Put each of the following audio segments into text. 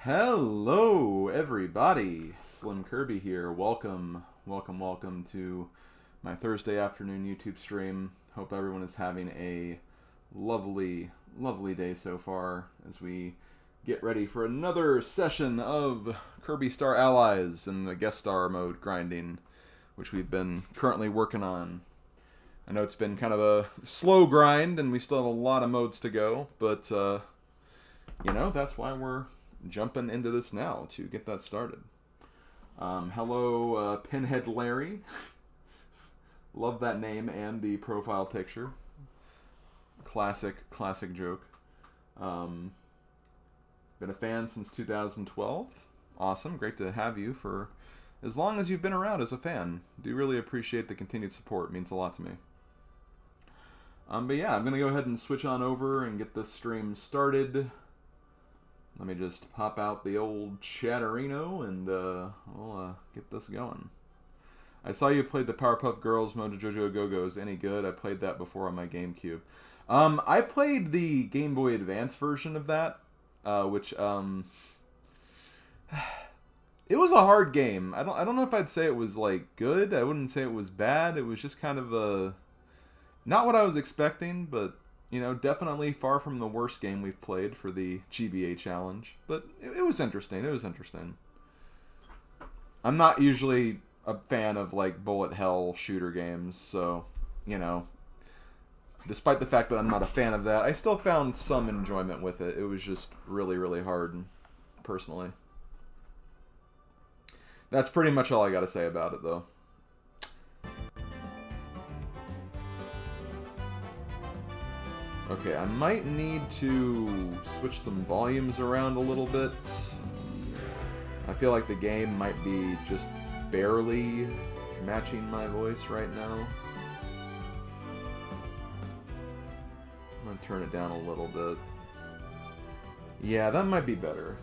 Hello, everybody. SlimKirby here. Welcome to my Thursday afternoon YouTube stream. Hope everyone is having a lovely day so far as we get ready for another session of Kirby Star Allies in the guest star mode grinding, which we've been currently working on. I know it's been kind of a slow grind, and we still have a lot of modes to go, but, you know, that's why we're jumping into this now to get that started. Hello, Pinhead Larry. Love that name and the profile picture. Classic joke. Been a fan since 2012. Awesome, great to have you for as long as you've been around as a fan. Do really appreciate the continued support. It means a lot to me. But yeah, I'm gonna go ahead and switch on over and get this stream started. Let me just pop out the old Chatterino and we'll get this going. I saw you played the Powerpuff Girls Mojo Jojo Go-Go's. Any good? I played that before on my GameCube. I played the Game Boy Advance version of that, which it was a hard game. I don't know if I'd say it was like good. I wouldn't say it was bad. It was just kind of not what I was expecting, but you know, definitely far from the worst game we've played for the GBA challenge. But it was interesting. It was interesting. I'm not usually a fan of, like, bullet hell shooter games. So, you know, despite the fact that I'm not a fan of that, I still found some enjoyment with it. It was just really hard, personally. That's pretty much all I got to say about it, though. Okay, I might need to switch some volumes around a little bit. I feel like the game might be just barely matching my voice right now. I'm gonna turn it down a little bit. Yeah, that might be better.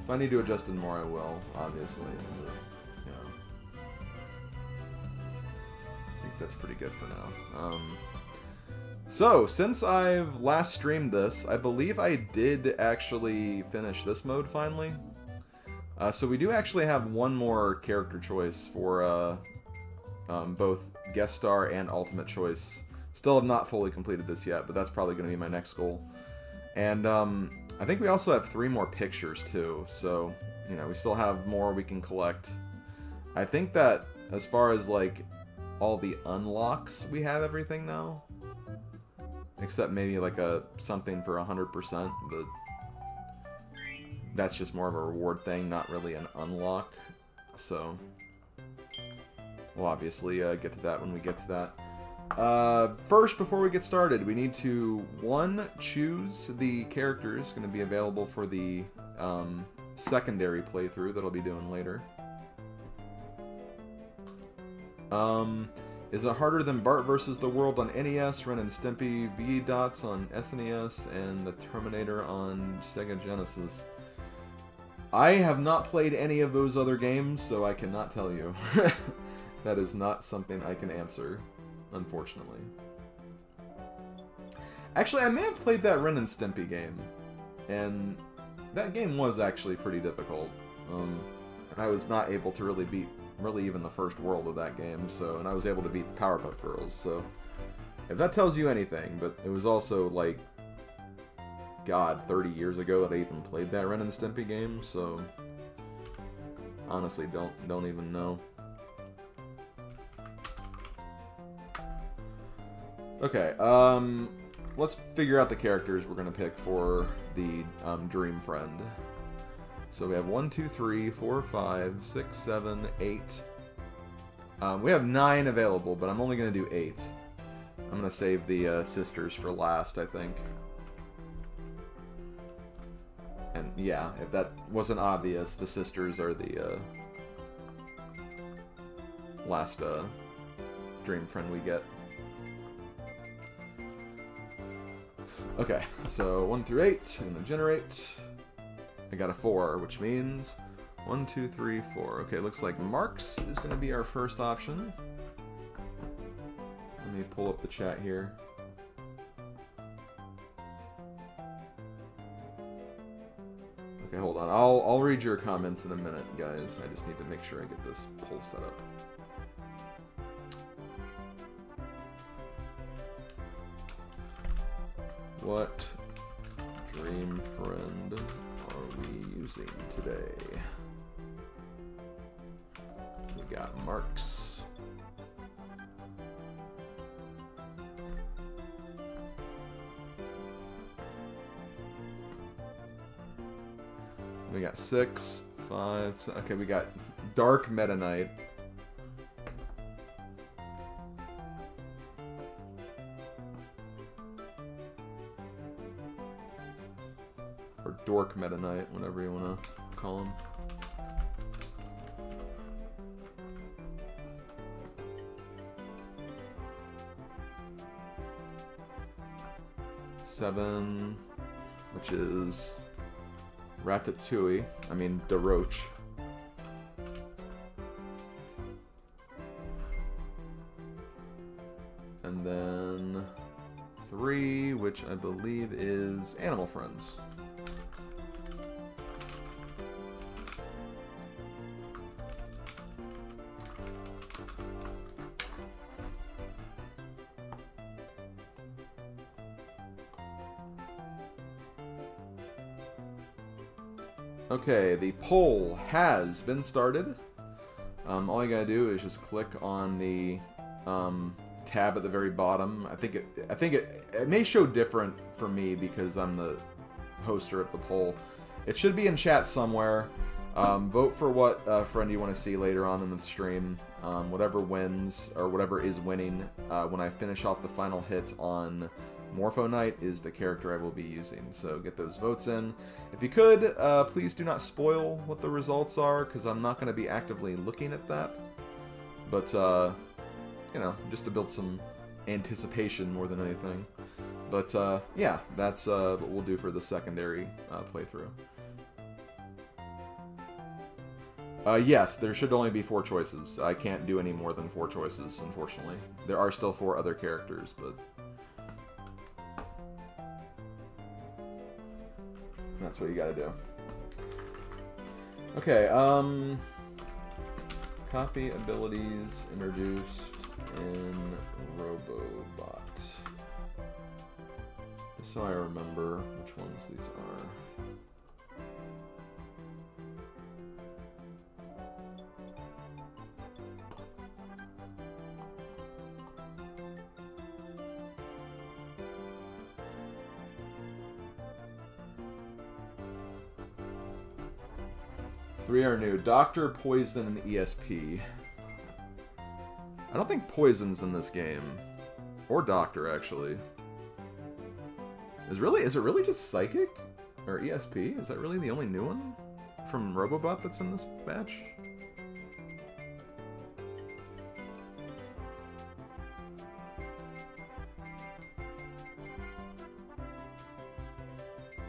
If I need to adjust it more, I will, obviously. But, yeah. I think that's pretty good for now. So, since I've last streamed this, I believe I did actually finish this mode finally. So we do actually have one more character choice for both guest star and ultimate choice. Still have not fully completed this yet, but that's probably going to be my next goal. And I think we also have 3 more pictures too, so you know, we still have more we can collect. I think that as far as like all the unlocks, we have everything now. Except maybe like something for 100%, but that's just more of a reward thing, not really an unlock. So we'll obviously get to that when we get to that. First, before we get started, we need to, 1, choose the characters going to be available for the secondary playthrough that I'll be doing later. Is it harder than Bart vs. the World on NES, Ren and Stimpy, V-Dots on SNES, and the Terminator on Sega Genesis? I have not played any of those other games, so I cannot tell you. That is not something I can answer, unfortunately. Actually, I may have played that Ren and Stimpy game, and that game was actually pretty difficult. And I was not able to really beat even the first world of that game, so, and I was able to beat the Powerpuff Girls, so if that tells you anything. But it was also like, God, 30 years ago that I even played that Ren and Stimpy game, so honestly don't even know. Okay, let's figure out the characters we're gonna pick for the Dream Friend. So we have 1, 2, 3, 4, 5, 6, 7, 8. We have 9 available, but I'm only going to do 8. I'm going to save the sisters for last, I think. And yeah, if that wasn't obvious, the sisters are the last Dream Friend we get. Okay, so 1 through 8, I'm going to generate. I got a 4, which means 1, 2, 3, 4. Okay, looks like Marks is going to be our first option. Let me pull up the chat here. Okay, hold hold on. I'll read your comments in a minute, guys. I just need to make sure I get this poll set up. What dream friend are we using today? We got Marks. We got 6, 5, okay, we got Dark Meta Knight. Or Dork Meta Knight, whatever you want to call him. Seven, which is Ratatouille. I mean, DeRoche. And then 3, which I believe is Animal Friends. Okay, the poll has been started. All you gotta do is just click on the tab at the very bottom. I think it may show different for me because I'm the hoster of the poll. It should be in chat somewhere. Vote for what friend you want to see later on in the stream. Whatever wins or whatever is winning when I finish off the final hit on Morpho Knight is the character I will be using, so get those votes in. If you could, please do not spoil what the results are, because I'm not going to be actively looking at that. But, you know, just to build some anticipation more than anything. But, yeah, that's what we'll do for the secondary playthrough. Yes, there should only be 4 choices. I can't do any more than 4 choices, unfortunately. There are still 4 other characters, but that's what you gotta do. Okay, copy abilities introduced in Robobot. Just so I remember which ones these are. Three are new. Doctor, Poison, and ESP. I don't think Poison's in this game. Or Doctor, actually. Is it really just Psychic? Or ESP? Is that really the only new one from Robobot that's in this batch?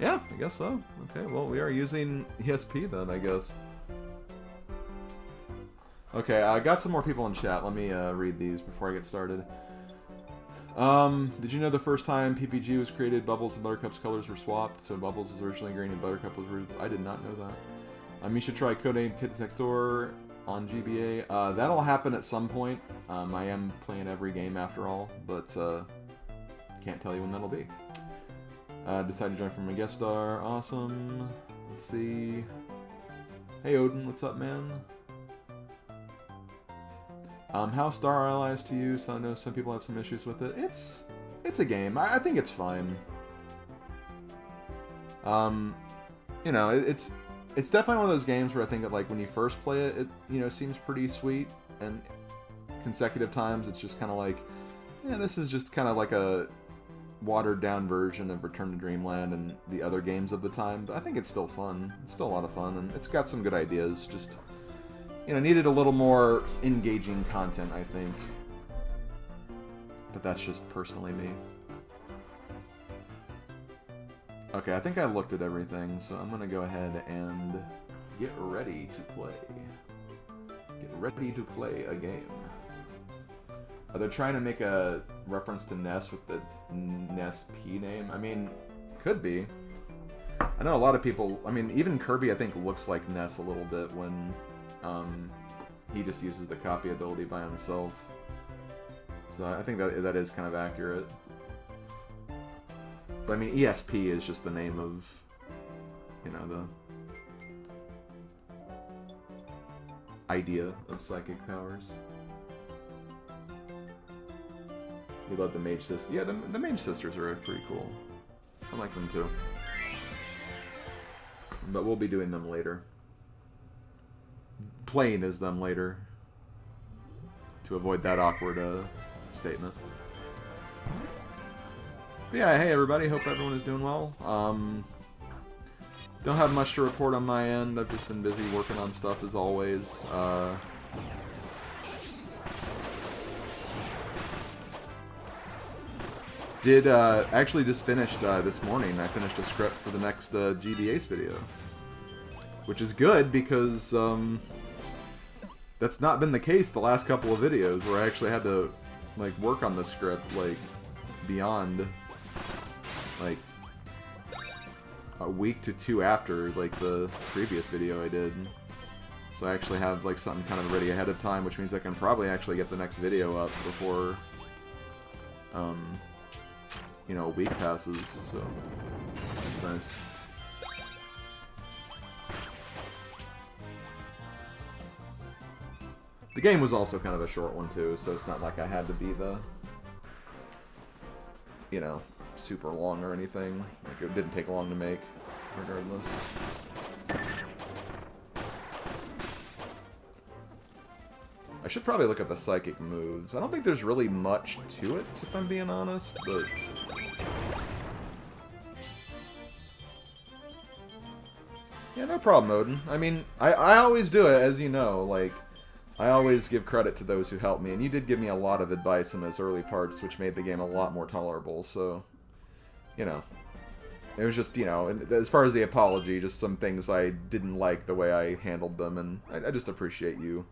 Yeah, I guess so. Okay, well, we are using ESP then, I guess. Okay, I got some more people in chat. Let me read these before I get started. Did you know the first time PPG was created, Bubbles and Buttercup's colors were swapped? So Bubbles was originally green and Buttercup was red. I did not know that. You should try Codename Kids Next Door on GBA. That'll happen at some point. I am playing every game after all, but can't tell you when that'll be. Decided to join from a guest star. Awesome. Let's see. Hey Odin, what's up, man? How Star Allies to you? So I know some people have some issues with it. It's a game. I think it's fine. You know, it's definitely one of those games where I think that, like, when you first play it, it, you know, seems pretty sweet, and consecutive times it's just kind of like, yeah, this is just kind of like a watered down version of Return to Dreamland and the other games of the time, but I think it's still fun. It's still a lot of fun, and it's got some good ideas. Just, you know, needed a little more engaging content, I think. But that's just personally me. Okay, I think I looked at everything, so I'm gonna go ahead and get ready to play. Get ready to play a game. They're trying to make a reference to Ness with the Ness P name. I mean, could be. I know a lot of people, I mean, even Kirby, I think, looks like Ness a little bit when he just uses the copy ability by himself. So I think that is kind of accurate. But I mean, ESP is just the name of, you know, the idea of psychic powers. We love the Mage Sisters. Yeah, the Mage Sisters are pretty cool. I like them too. But we'll be doing them later. Playing as them later. To avoid that awkward statement. But yeah, hey everybody, hope everyone is doing well. Don't have much to report on my end. I've just been busy working on stuff as always. Actually just finished this morning. I finished a script for the next GDA's video. Which is good because that's not been the case the last couple of videos where I actually had to like work on the script like beyond like a week to two after like the previous video I did. So I actually have like something kind of ready ahead of time, which means I can probably actually get the next video up before you know, a week passes, so that's nice. The game was also kind of a short one too, so it's not like I had to be the, you know, super long or anything. Like, it didn't take long to make, regardless. I should probably look at the psychic moves. I don't think there's really much to it, if I'm being honest, but... yeah, no problem, Odin. I mean, I always do it, as you know, like... I always give credit to those who help me, and you did give me a lot of advice in those early parts, which made the game a lot more tolerable, so... you know... it was just, you know, as far as the apology, just some things I didn't like the way I handled them, and I just appreciate you,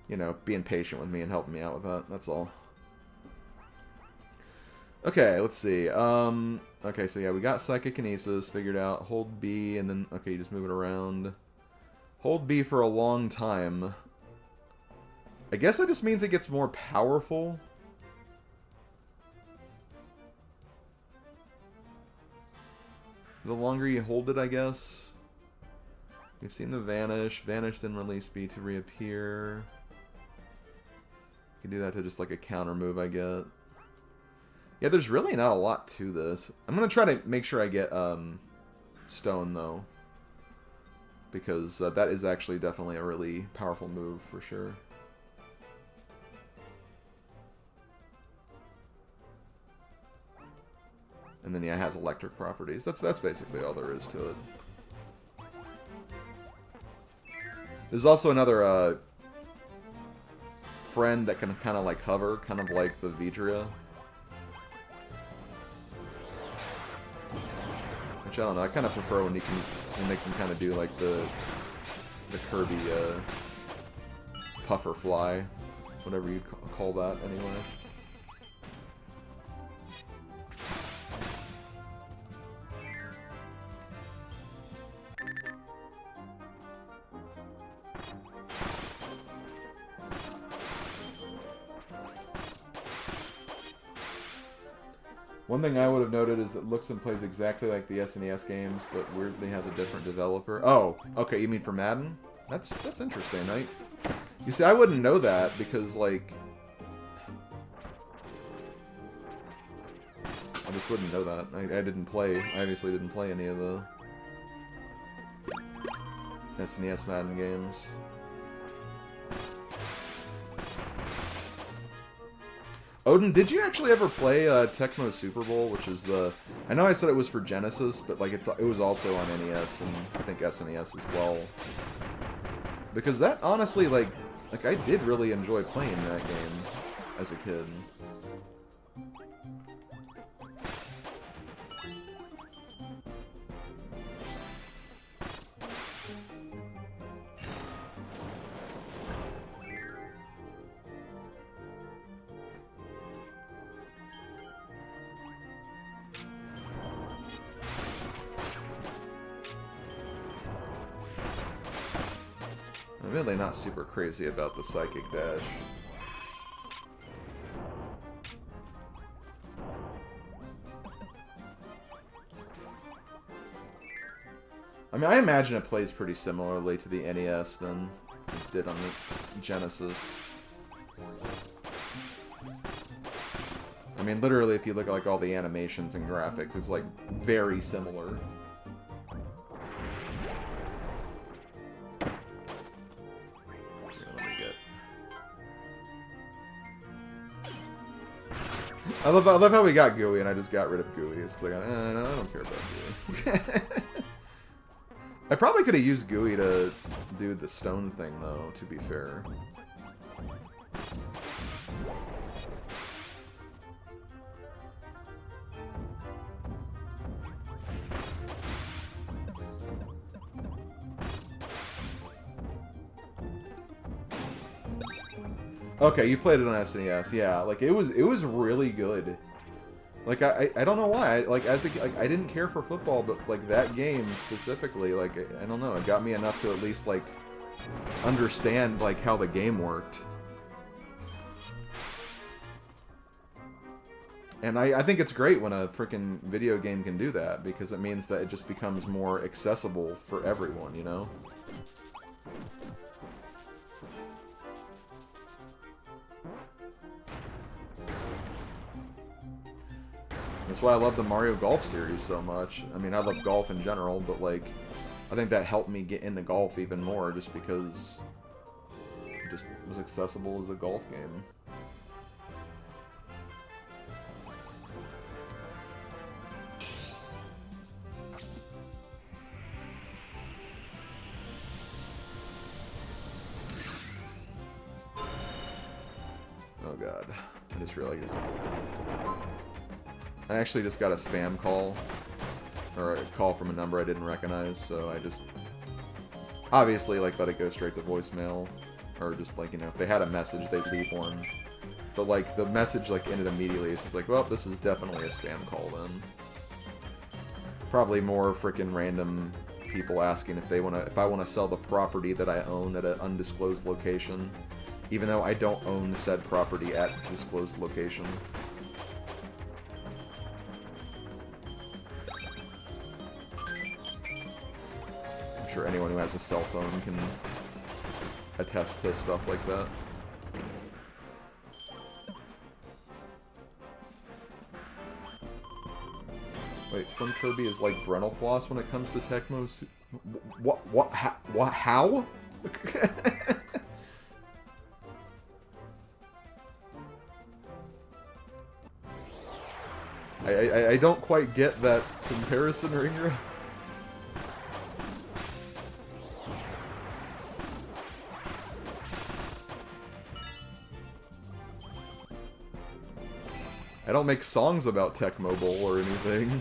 you know, being patient with me and helping me out with that, that's all. Okay, let's see, okay, so yeah, we got Psychokinesis figured out, hold B, and then, okay, you just move it around. Hold B for a long time. I guess that just means it gets more powerful. The longer you hold it, I guess. We've seen the Vanish. Vanish, then release B to reappear. You can do that to just like a counter move, I get. Yeah, there's really not a lot to this. I'm going to try to make sure I get Stone, though. Because that is actually definitely a really powerful move, for sure. And then, yeah, it has electric properties. That's basically all there is to it. There's also another friend that can kind of like hover, kind of like the Vidria. Which I don't know, I kind of prefer when they can kind of do like the Kirby puffer fly, whatever you call that anyway. One thing I would have noted is it looks and plays exactly like the SNES games, but weirdly has a different developer. Oh, okay, you mean for Madden? That's interesting. You see, I wouldn't know that because, like... I just wouldn't know that. I didn't play... I obviously didn't play any of the SNES Madden games. Odin, did you actually ever play Tecmo Super Bowl, which is the... I know I said it was for Genesis, but like it was also on NES and I think SNES as well. Because that honestly, like I did really enjoy playing that game as a kid. I'm really not super crazy about the Psychic Dash. I mean, I imagine it plays pretty similarly to the NES than it did on the Genesis. I mean, literally, if you look at like all the animations and graphics, it's like very similar. I love how we got Gooey and I just got rid of Gooey. It's like, no, I don't care about Gooey. I probably could have used Gooey to do the stone thing, though, to be fair. Okay, you played it on SNES, yeah. Like it was really good. Like I don't know why. I didn't care for football, but like that game specifically, like I don't know, it got me enough to at least like understand like how the game worked. And I think it's great when a freaking video game can do that, because it means that it just becomes more accessible for everyone, you know? That's why I love the Mario Golf series so much. I mean, I love golf in general, but like, I think that helped me get into golf even more, just because it just was accessible as a golf game. Oh god, I just realized I actually just got a spam call, or a call from a number I didn't recognize, so I just obviously like let it go straight to voicemail, or just like, you know, if they had a message they'd leave one, but like the message like ended immediately, so it's like, well, this is definitely a spam call then. Probably more freaking random people asking if I want to sell the property that I own at an undisclosed location, even though I don't own said property at a disclosed location. I'm sure anyone who has a cell phone can attest to stuff like that. Wait, SlimKirby is like Brental Floss when it comes to Tecmo. What? How? I don't quite get that comparison, Ringer. I don't make songs about Tecmo Bowl or anything.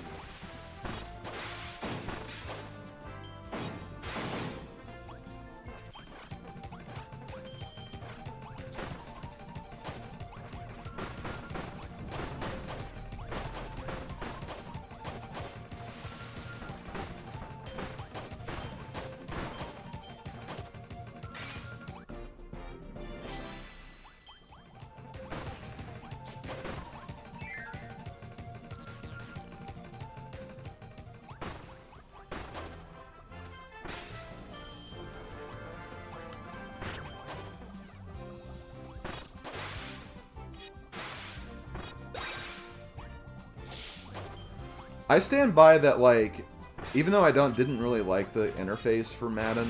I stand by that, like, even though I didn't really like the interface for Madden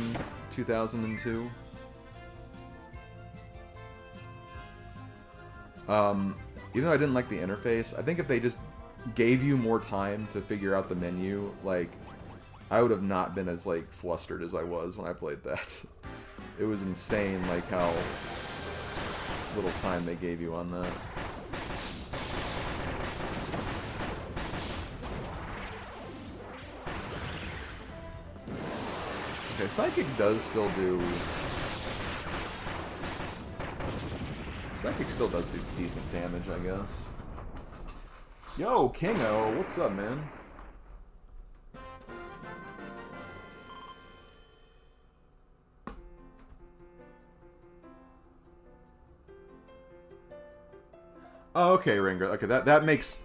2002, even though I didn't like the interface, I think if they just gave you more time to figure out the menu, like, I would have not been as, like, flustered as I was when I played that. It was insane, like, how little time they gave you on that. Okay, Psychic does still do... Psychic still does do decent damage, I guess. Yo, Kingo, what's up, man? Oh, okay, Ringer. Okay, that makes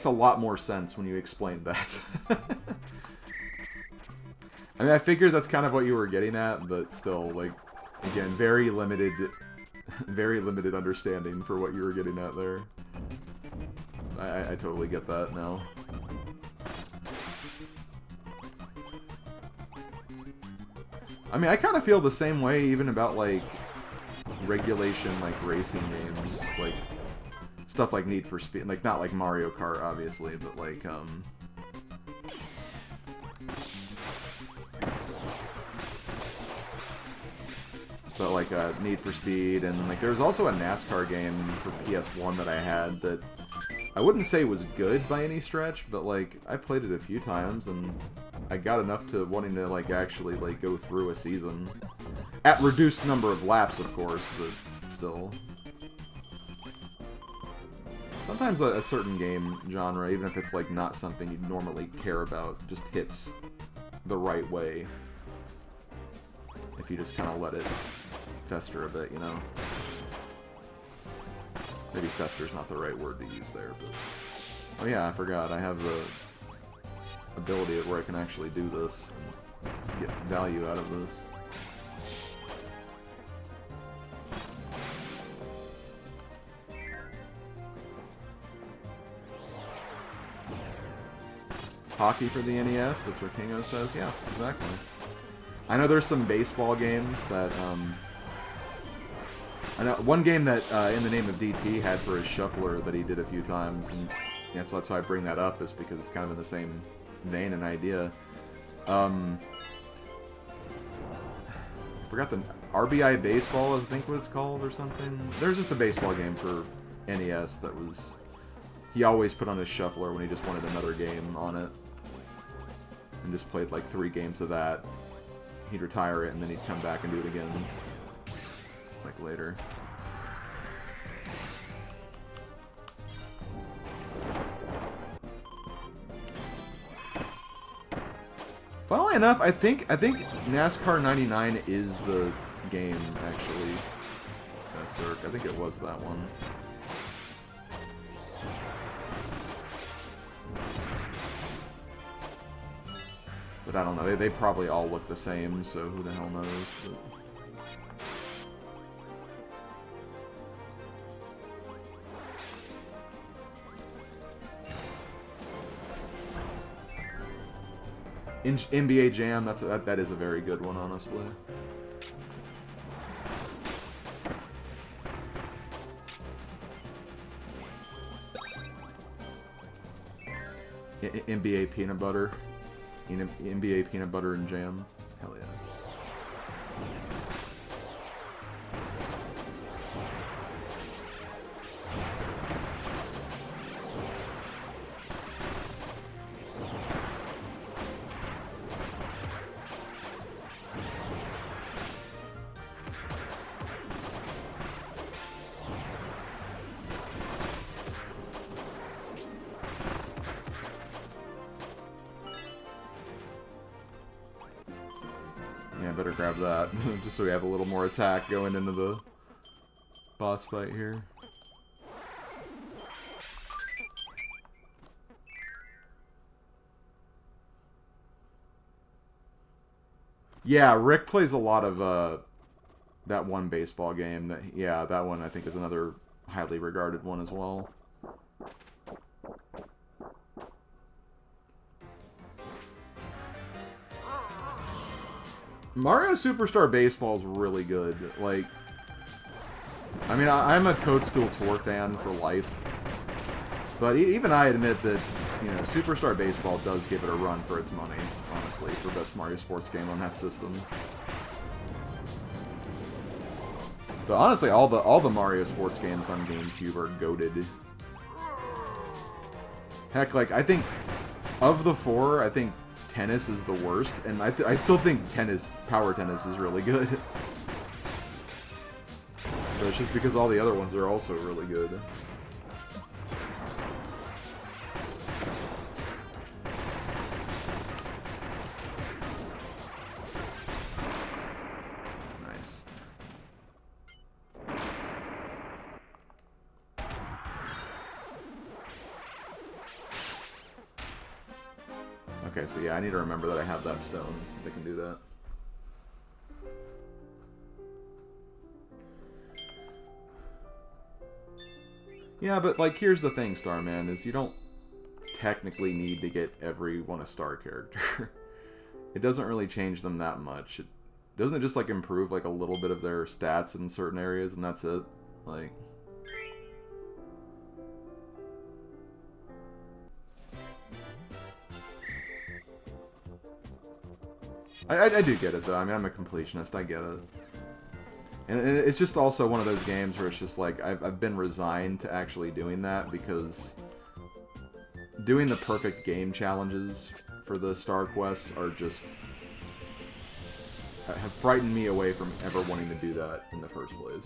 a lot more sense when you explained that. I mean, I figured that's kind of what you were getting at, but still, like, again, very limited understanding for what you were getting at there. I totally get that now. I mean, I kind of feel the same way even about, like, regulation, like, racing games, like, stuff like Need for Speed, like, not like Mario Kart, obviously, but, like, Need for Speed, and, like, there was also a NASCAR game for PS1 that I had that I wouldn't say was good by any stretch, but, like, I played it a few times, and I got enough to wanting to, like, actually, like, go through a season. At reduced number of laps, of course, but still. Sometimes a certain game genre, even if it's, like, not something you'd normally care about, just hits the right way. If you just kind of let it fester a bit, you know? Maybe fester's not the right word to use there, but... Oh yeah, I forgot. I have the ability where I can actually do this and get value out of this. Hockey for the NES, that's what Kingo says. Yeah, exactly. I know there's some baseball games that, I know one game that In the Name of DT had for his shuffler that he did a few times, and yeah, so that's why I bring that up, is because it's kind of in the same vein and idea. I forgot the RBI Baseball, I think what it's called, or something. There's just a baseball game for NES that was... He always put on his shuffler when he just wanted another game on it. And just played like 3 games of that. He'd retire it, and then he'd come back and do it again. Like later. Funnily enough, I think NASCAR 99 is the game, actually. Cirque. I think it was that one. But I don't know. They probably all look the same, so who the hell knows? But... NBA Jam, that is a very good one, honestly. NBA Peanut Butter. NBA Peanut Butter and Jam. Hell yeah. Better grab that, just so we have a little more attack going into the boss fight here. Yeah, Rick plays a lot of that one baseball game. That one I think is another highly regarded one as well. Mario Superstar Baseball is really good. Like, I mean, I'm a Toadstool Tour fan for life, but even I admit that, you know, Superstar Baseball does give it a run for its money, honestly, for best Mario sports game on that system. But honestly, all the Mario sports games on GameCube are goated. Heck, like, I think of the 4, I think Tennis is the worst, and I still think Power Tennis is really good. But it's just because all the other ones are also really good. Nice. Okay, so yeah, I need to remember that I have that stone that can do that. Yeah, but like, here's the thing, Starman, is you don't technically need to get everyone a star character. It doesn't really change them that much. Doesn't it just like improve like a little bit of their stats in certain areas, and that's it? Like, I do get it though. I mean, I'm a completionist. I get it. And it's just also one of those games where it's just like, I've been resigned to actually doing that, because doing the perfect game challenges for the Star Quests are just... have frightened me away from ever wanting to do that in the first place.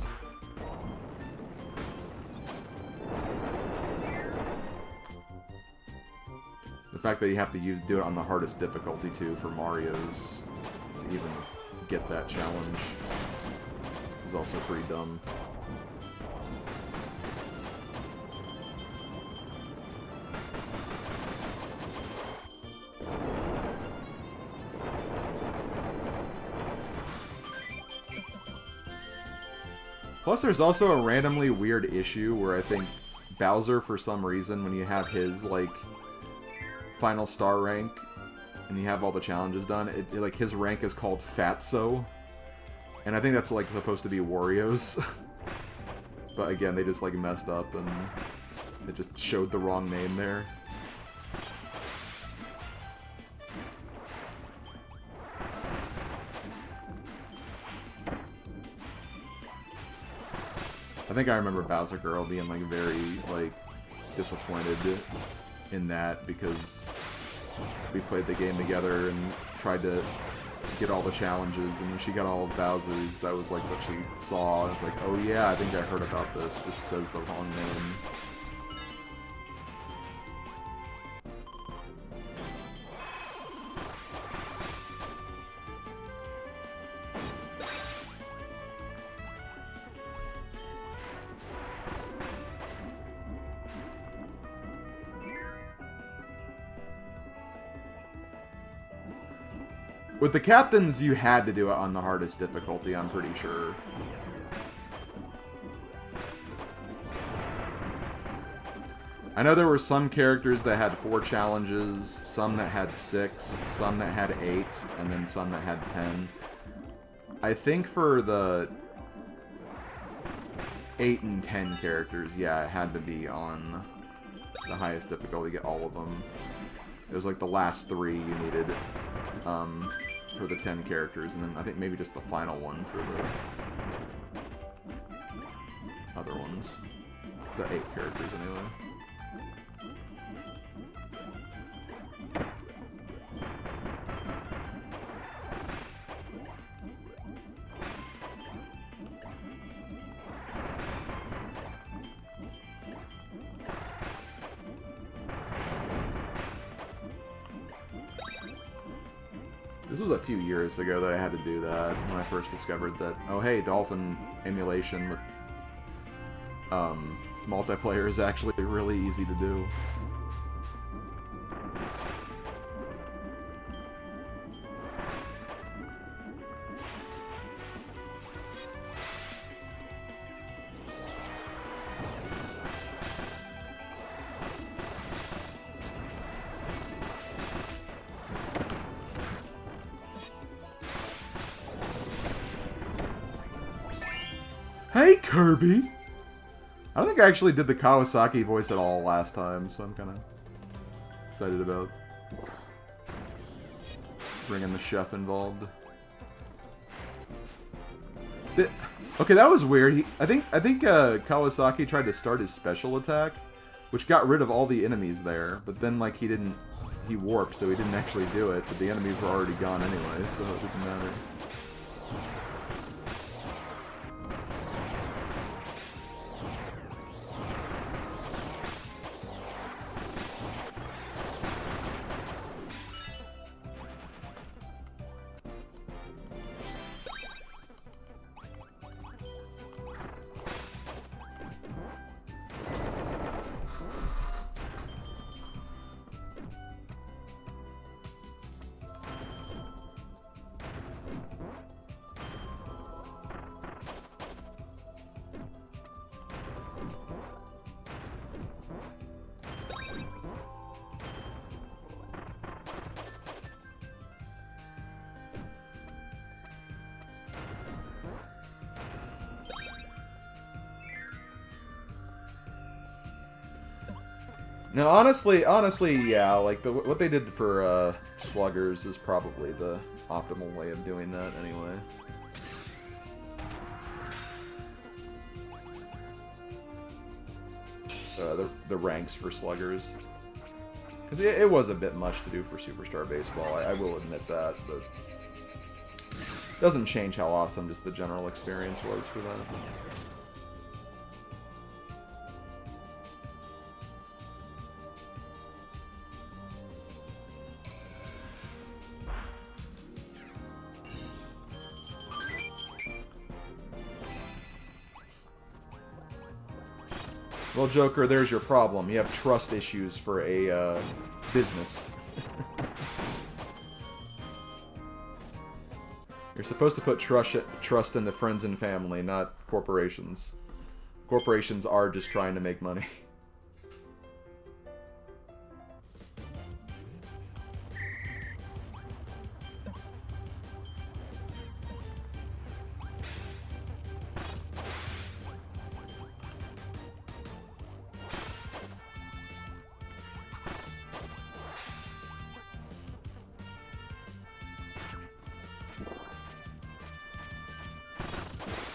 The fact that you have to do it on the hardest difficulty too for Mario's to even get that challenge is also pretty dumb. Plus, there's also a randomly weird issue where I think Bowser, for some reason, when you have his, like, final star rank, and you have all the challenges done, like, his rank is called Fatso. And I think that's, like, supposed to be Wario's. But again, they just, like, messed up, and it just showed the wrong name there. I think I remember Bowser Girl being, like, very, like, disappointed in that, because we played the game together and tried to get all the challenges, and when she got all of Bowser's, that was, like, what she saw. It's like, oh yeah, I think I heard about this. It just says the wrong name. With the captains, you had to do it on the hardest difficulty, I'm pretty sure. I know there were some characters that had 4 challenges, some that had 6, some that had 8, and then some that had 10. I think for the 8 and 10 characters, yeah, it had to be on the highest difficulty to get all of them. It was like the last 3 you needed. For the 10 characters, and then I think maybe just the final one for the other ones. The 8 characters, anyway. This was a few years ago that I had to do that, when I first discovered that, oh hey, Dolphin emulation with multiplayer is actually really easy to do. Hey, Kirby! I don't think I actually did the Kawasaki voice at all last time, so I'm kind of excited about bringing the chef involved. Okay, that was weird. I think Kawasaki tried to start his special attack, which got rid of all the enemies there, but then, like, he warped, so he didn't actually do it, but the enemies were already gone anyway, so it didn't matter. No, honestly, yeah. Like what they did for sluggers is probably the optimal way of doing that, anyway. The ranks for sluggers, because it was a bit much to do for Superstar Baseball. I will admit that, but it doesn't change how awesome just the general experience was for that. Well, Joker, there's your problem. You have trust issues for a business. You're supposed to put trust into friends and family, not corporations. Corporations are just trying to make money.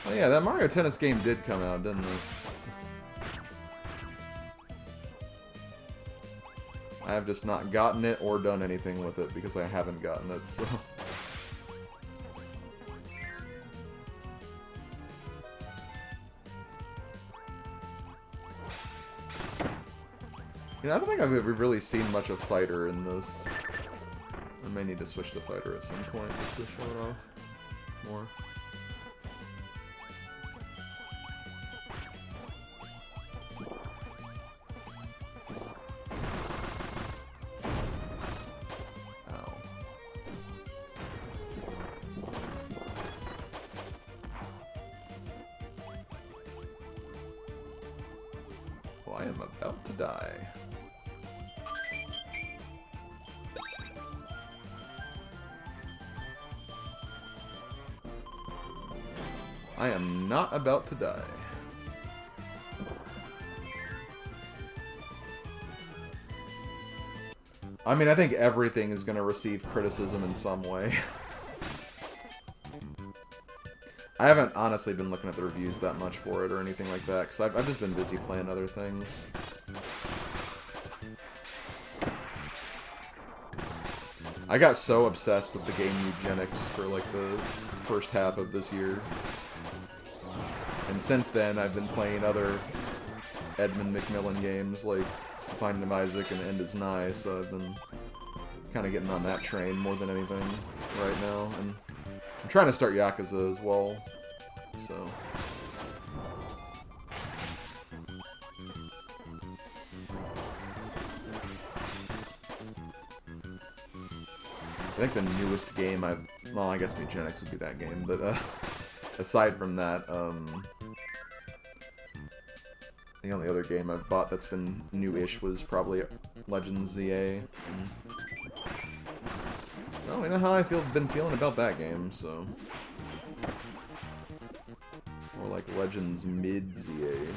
Oh yeah, that Mario Tennis game did come out, didn't it? I have just not gotten it or done anything with it because I haven't gotten it, so... You know, I don't think I've ever really seen much of Fighter in this. I may need to switch to Fighter at some point just to show it off more. I am about to die. I am not about to die. I mean, I think everything is going to receive criticism in some way. I haven't honestly been looking at the reviews that much for it or anything like that, because I've just been busy playing other things. I got so obsessed with the game Eugenics for like the first half of this year. And since then, I've been playing other Edmund Macmillan games like Finding of Isaac and End Is Nigh, so I've been kind of getting on that train more than anything right now. And I'm trying to start Yakuza as well, so... I think the newest game I've... Well, I guess Eugenics would be that game, but aside from that, the only other game I've bought that's been new-ish was probably Legends ZA. Well, we know how I've been feeling about that game, so... More like Legends Mid-ZA.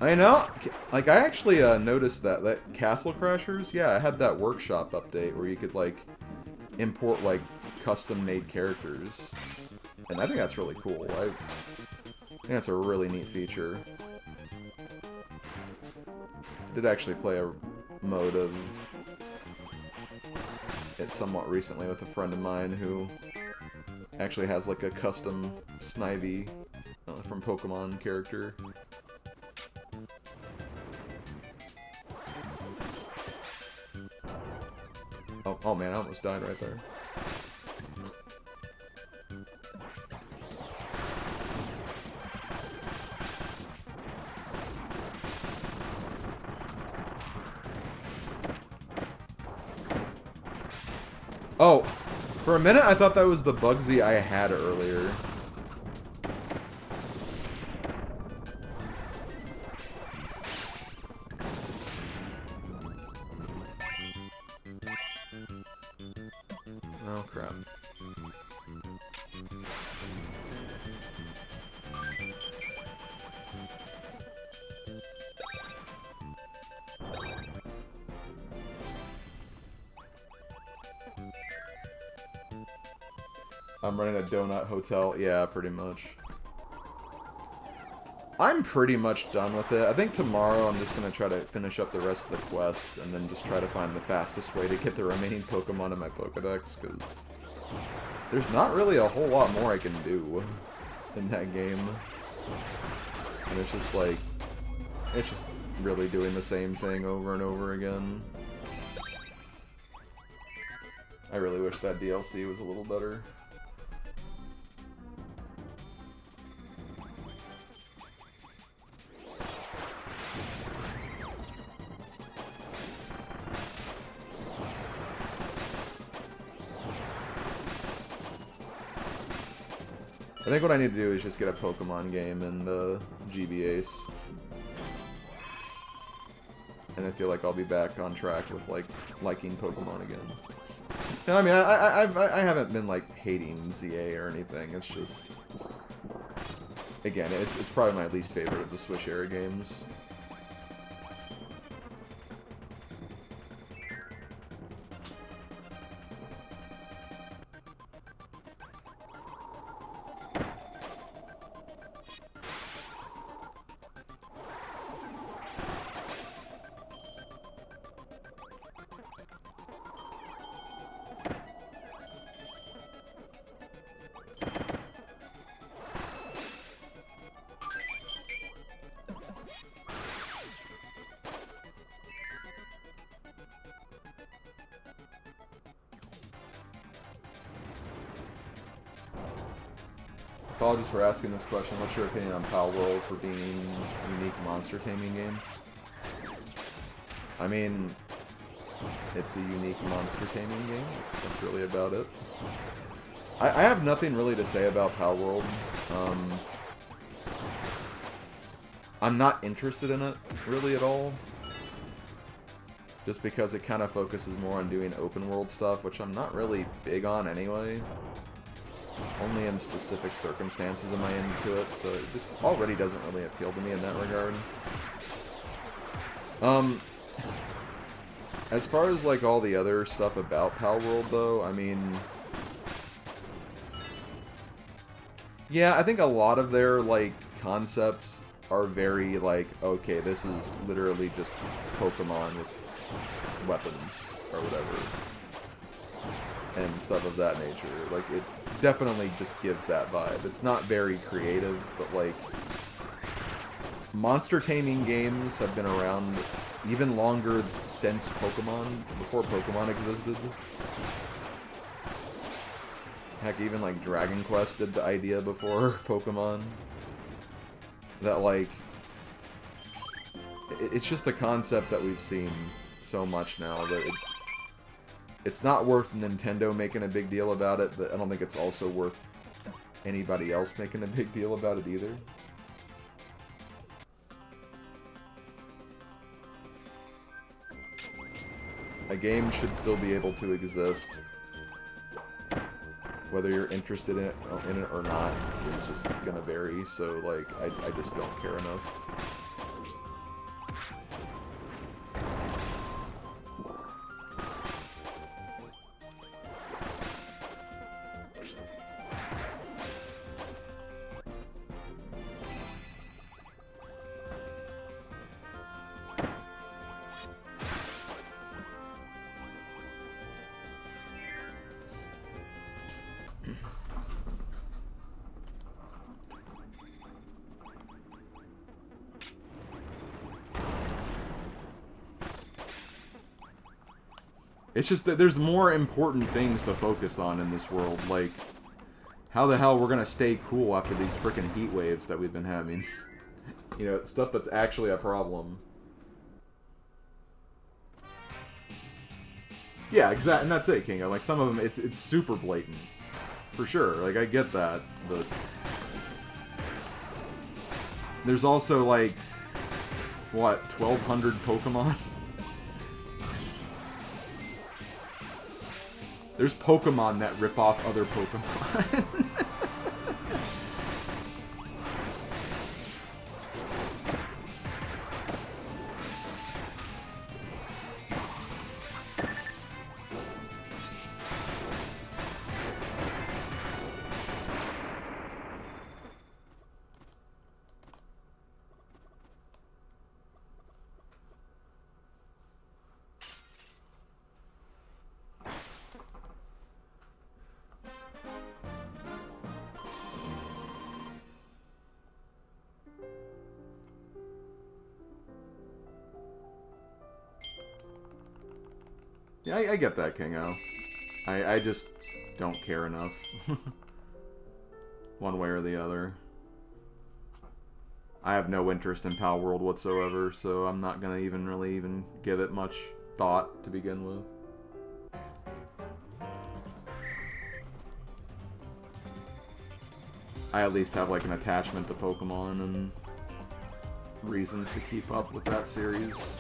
I know, like, I actually noticed that Castle Crashers, yeah, I had that workshop update where you could, like, import, like, custom-made characters, and I think that's really cool. And it's a really neat feature. Did actually play a mode of it somewhat recently with a friend of mine who actually has like a custom Snivy from Pokemon character. Oh man, I almost died right there. Oh, for a minute I thought that was the Bugsy I had earlier. Oh crap. I'm running a donut hotel. Yeah, pretty much. I'm pretty much done with it. I think tomorrow I'm just going to try to finish up the rest of the quests and then just try to find the fastest way to get the remaining Pokemon in my Pokedex, because there's not really a whole lot more I can do in that game. And it's just like, it's just really doing the same thing over and over again. I really wish that DLC was a little better. I think what I need to do is just get a Pokemon game and GB Ace. And I feel like I'll be back on track with, like, liking Pokemon again. No, I mean, I haven't been, like, hating ZA or anything. It's just... Again, it's probably my least favorite of the Switch-era games. Apologies for asking this question. What's your opinion on Pal World for being a unique monster taming game? I mean, it's a unique monster taming game. That's really about it. I have nothing really to say about Pal World. I'm not interested in it, really, at all. Just because it kind of focuses more on doing open world stuff, which I'm not really big on anyway. Only in specific circumstances am I into it, so it just already doesn't really appeal to me in that regard. As far as, like, all the other stuff about Pal World, though, I mean... Yeah, I think a lot of their, like, concepts are very, like, okay, this is literally just Pokemon with weapons, or whatever. And stuff of that nature. Like, it definitely just gives that vibe. It's not very creative, but, like, monster taming games have been around even longer since Pokemon, before Pokemon existed. Heck, even, like, Dragon Quest did the idea before Pokemon. That, like, it's just a concept that we've seen so much now that it's not worth Nintendo making a big deal about it, but I don't think it's also worth anybody else making a big deal about it either. A game should still be able to exist, whether you're interested in it or not. It's just gonna vary, so, like, I just don't care enough. It's just that there's more important things to focus on in this world, like how the hell we're gonna stay cool after these frickin' heat waves that we've been having. You know, stuff that's actually a problem. Yeah, exactly, and that's it, Kingo. Like, some of them, it's super blatant. For sure, like, I get that, but... There's also, like, what, 1,200 Pokemon? There's Pokemon that rip off other Pokemon. Yeah, I get that, Kingo. I just don't care enough. One way or the other. I have no interest in Pal World whatsoever, so I'm not gonna really give it much thought to begin with. I at least have like an attachment to Pokemon and reasons to keep up with that series.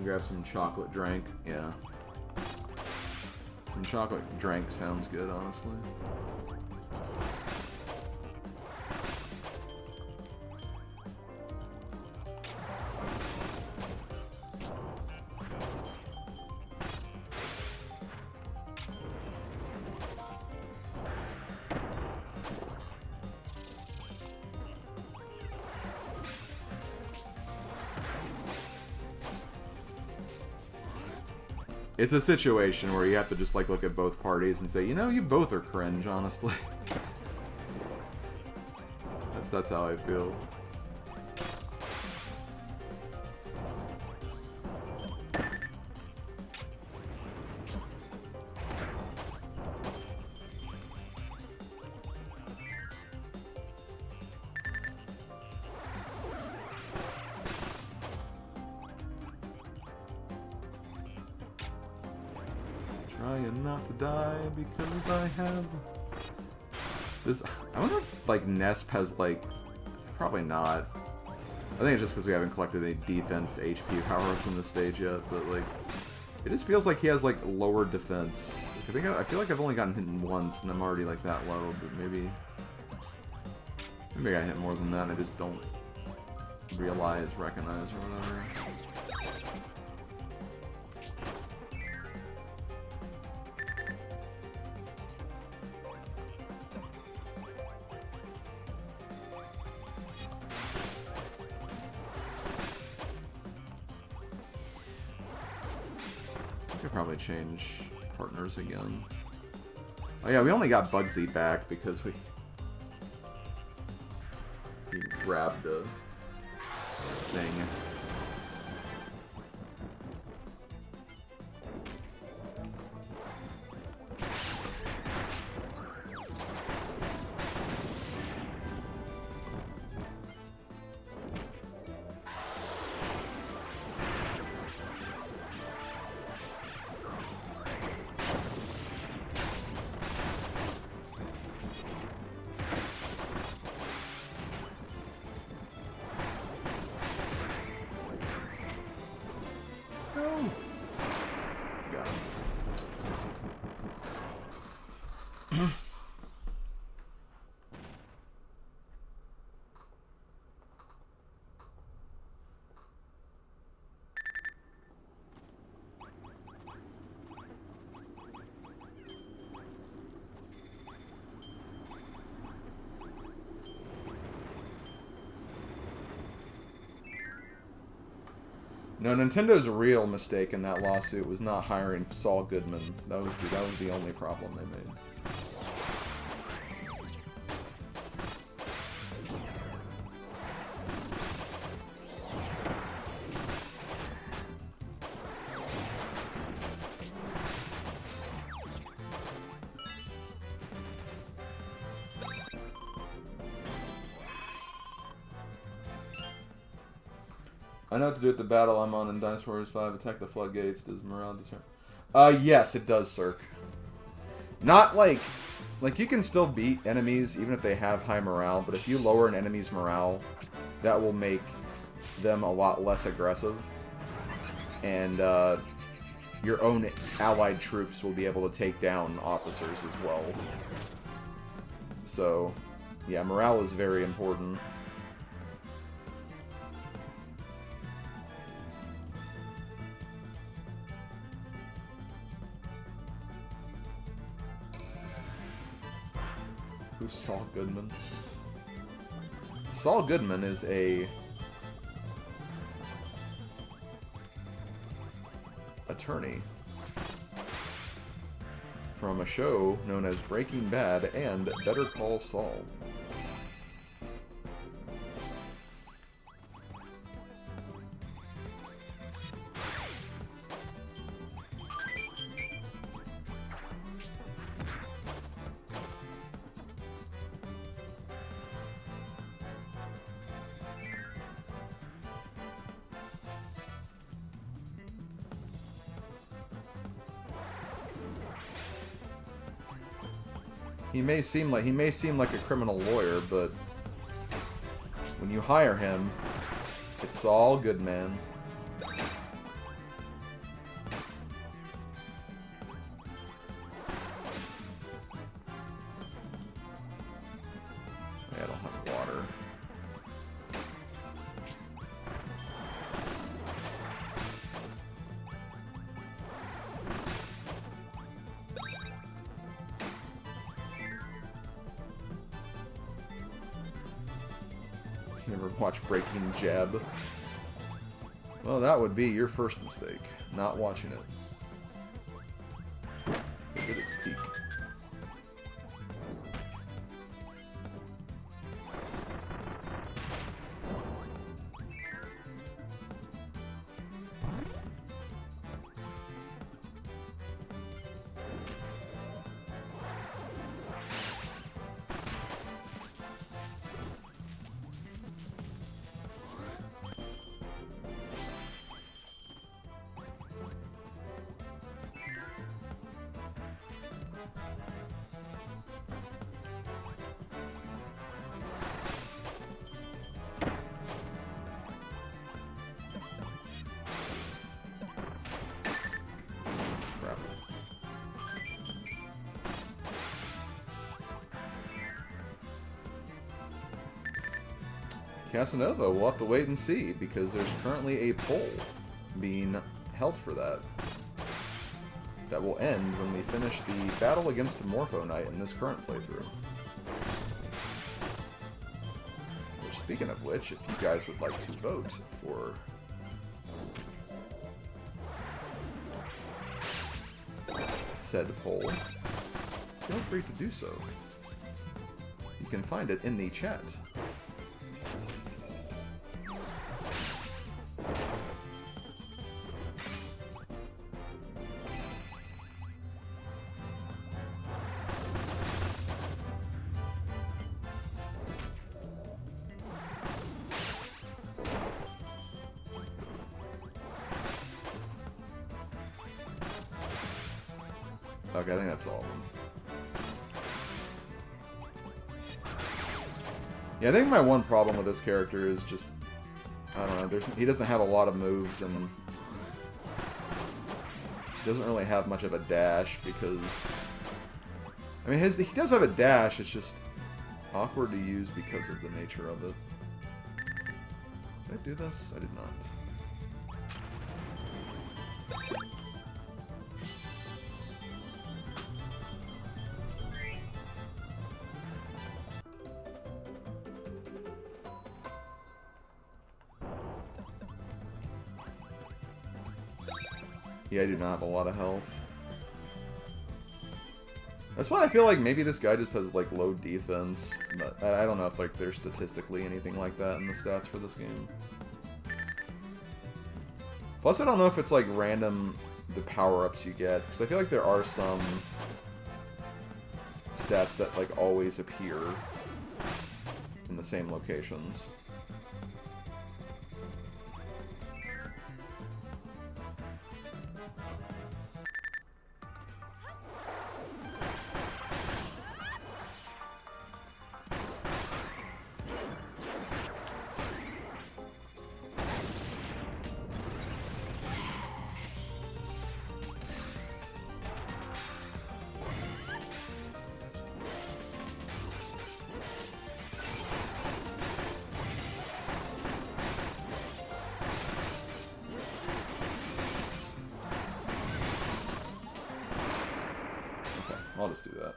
Grab some chocolate drink. Yeah. Some chocolate drink sounds good, honestly. It's a situation where you have to just like look at both parties and say, you know, you both are cringe, honestly. That's how I feel. Trying not to die because I have this. I wonder if like Nesp has like, probably not. I think it's just because we haven't collected any defense HP power-ups in this stage yet, but like it just feels like he has like lower defense. I feel like I've only gotten hit once and I'm already like that low, but maybe I got hit more than that and I just don't recognize or whatever. Probably change partners again. Oh yeah, we only got Bugsy back because we grabbed a thing. No, Nintendo's real mistake in that lawsuit was not hiring Saul Goodman. That was the only problem they made. I know what to do with the battle I'm on in Dynasty Warriors 5. Attack the floodgates. Does morale deter? Yes, it does, Cirque. Not like you can still beat enemies even if they have high morale, but if you lower an enemy's morale, that will make them a lot less aggressive. And your own allied troops will be able to take down officers as well. So, yeah, morale is very important. Who's Saul Goodman? Saul Goodman is a attorney from a show known as Breaking Bad and Better Call Saul. He may seem like a criminal lawyer, but when you hire him, it's all good, man. I don't have water. Never watched Breaking Jab. Well, that would be your first mistake, not watching it. Look at its peak. Casanova, we'll have to wait and see, because there's currently a poll being held for that. That will end when we finish the battle against Morpho Knight in this current playthrough. Which, speaking of which, if you guys would like to vote for said poll, feel free to do so. You can find it in the chat. Okay, I think that's all of them. Yeah, I think my one problem with this character is just, I don't know, he doesn't have a lot of moves, and he doesn't really have much of a dash, because, I mean, he does have a dash, it's just awkward to use because of the nature of it. Did I do this? I did not. Yeah, I do not have a lot of health. That's why I feel like maybe this guy just has, like, low defense. But I don't know if, like, there's statistically anything like that in the stats for this game. Plus, I don't know if it's, like, random, the power-ups you get. Because I feel like there are some stats that, like, always appear in the same locations. I'll just do that.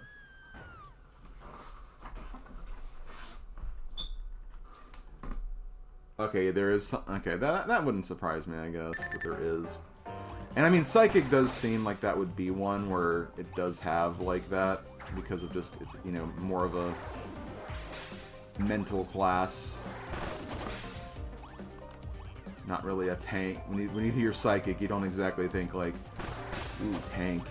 Okay, there is some, okay, that wouldn't surprise me, I guess, that there is. And I mean, Psychic does seem like that would be one where it does have like that, because of just, it's, you know, more of a mental class. Not really a tank. When you hear Psychic, you don't exactly think like, ooh, tank.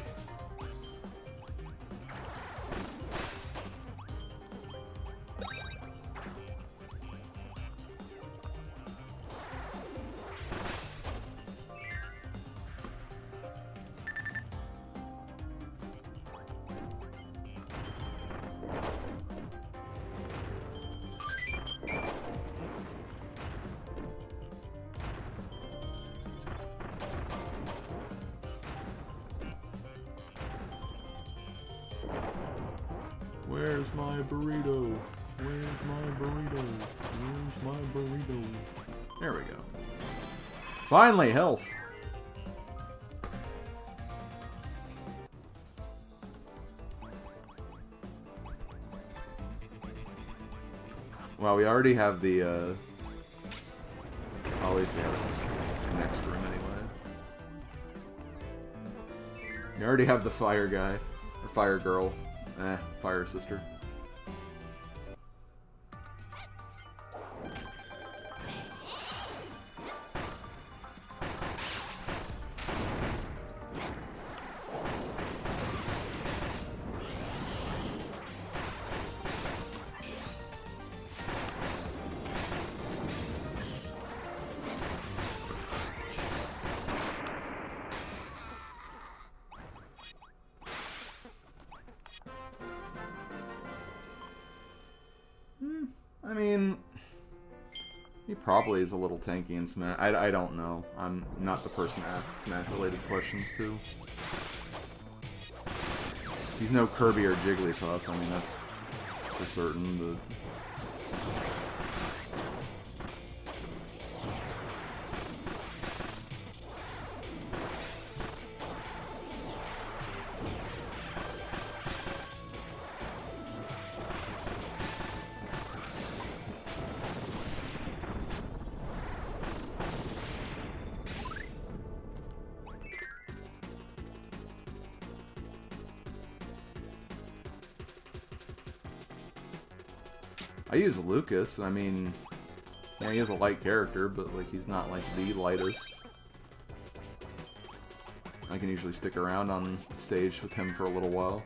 Where's my burrito? Where's my burrito? Where's my burrito? There we go. Finally, health. Well, we already have the, well, at least we have it in the next room anyway. We already have the fire guy, or fire girl. Fire sister. I mean, he probably is a little tanky in Smash. I don't know. I'm not the person to ask Smash-related questions to. He's no Kirby or Jigglypuff. I mean, that's for certain, but... I use Lucas. I mean, yeah, he is a light character, but like he's not like the lightest. I can usually stick around on stage with him for a little while.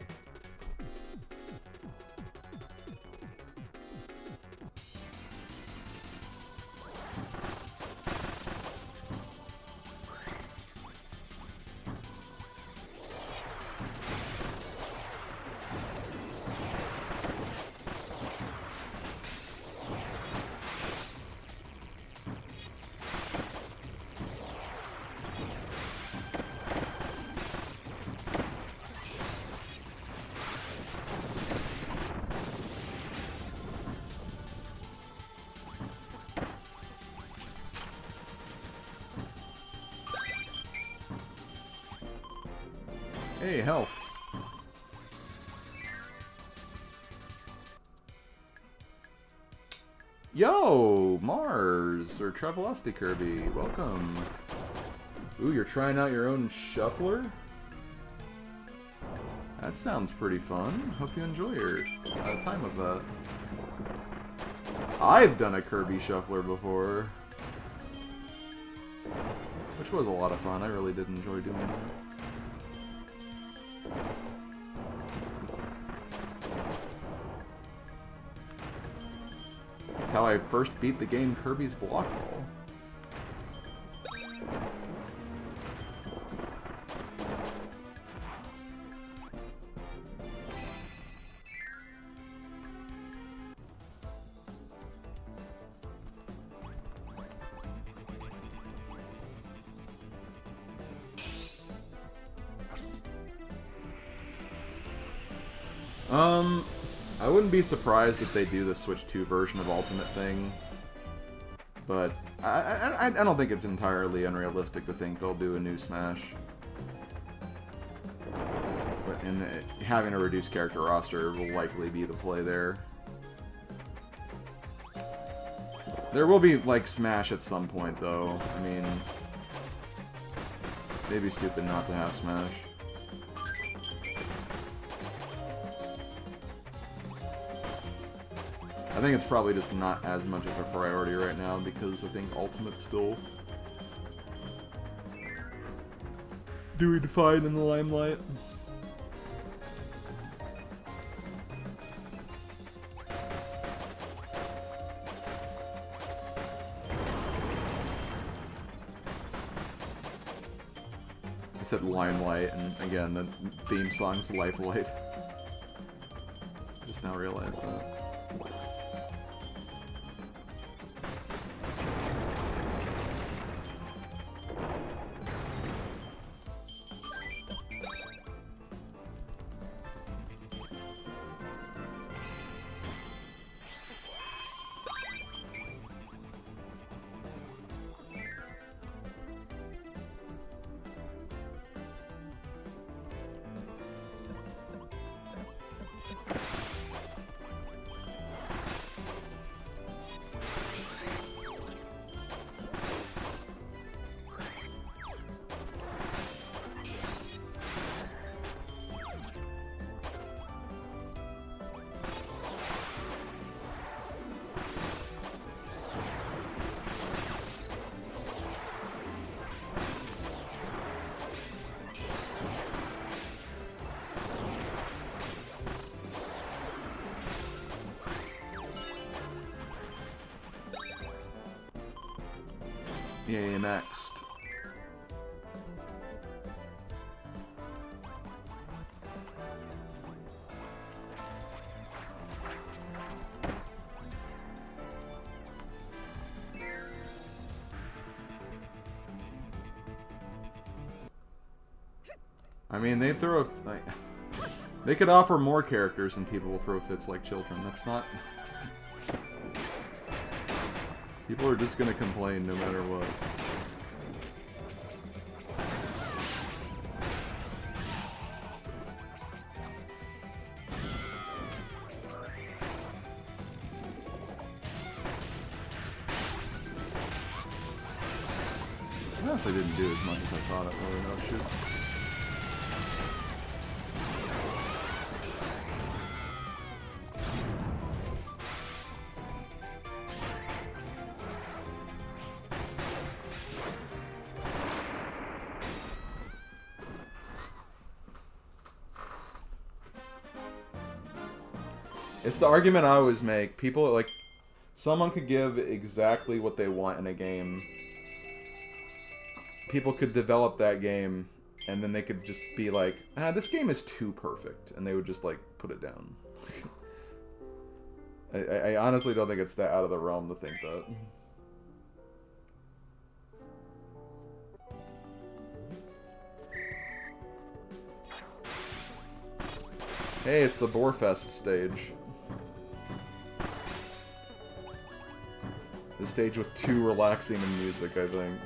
Hey, health. Yo, Mars, or Travelusty Kirby, welcome. Ooh, you're trying out your own shuffler? That sounds pretty fun. Hope you enjoy your time with that. I've done a Kirby shuffler before, which was a lot of fun. I really did enjoy doing that. That's how I first beat the game Kirby's Block Ball. I wouldn't be surprised if they do the Switch 2 version of Ultimate thing, but I don't think it's entirely unrealistic to think they'll do a new Smash. But having a reduced character roster will likely be the play there. There will be, like, Smash at some point, though. I mean, they'd be stupid not to have Smash. I think it's probably just not as much of a priority right now because I think Ultimate's still doing fine in the limelight. I said limelight, and again, the theme song's Lifelight. Just now realized that. Yeah, next. I mean, they throw like they could offer more characters and people will throw fits like children. That's not. People are just gonna complain no matter what. I honestly didn't do as much as I thought it would. Oh shoot. It's the argument I always make. People, like, someone could give exactly what they want in a game. People could develop that game, and then they could just be like, this game is too perfect, and they would just, like, put it down. I honestly don't think it's that out of the realm to think that. Hey, it's the Boarfest stage. The stage with too relaxing in music, I think.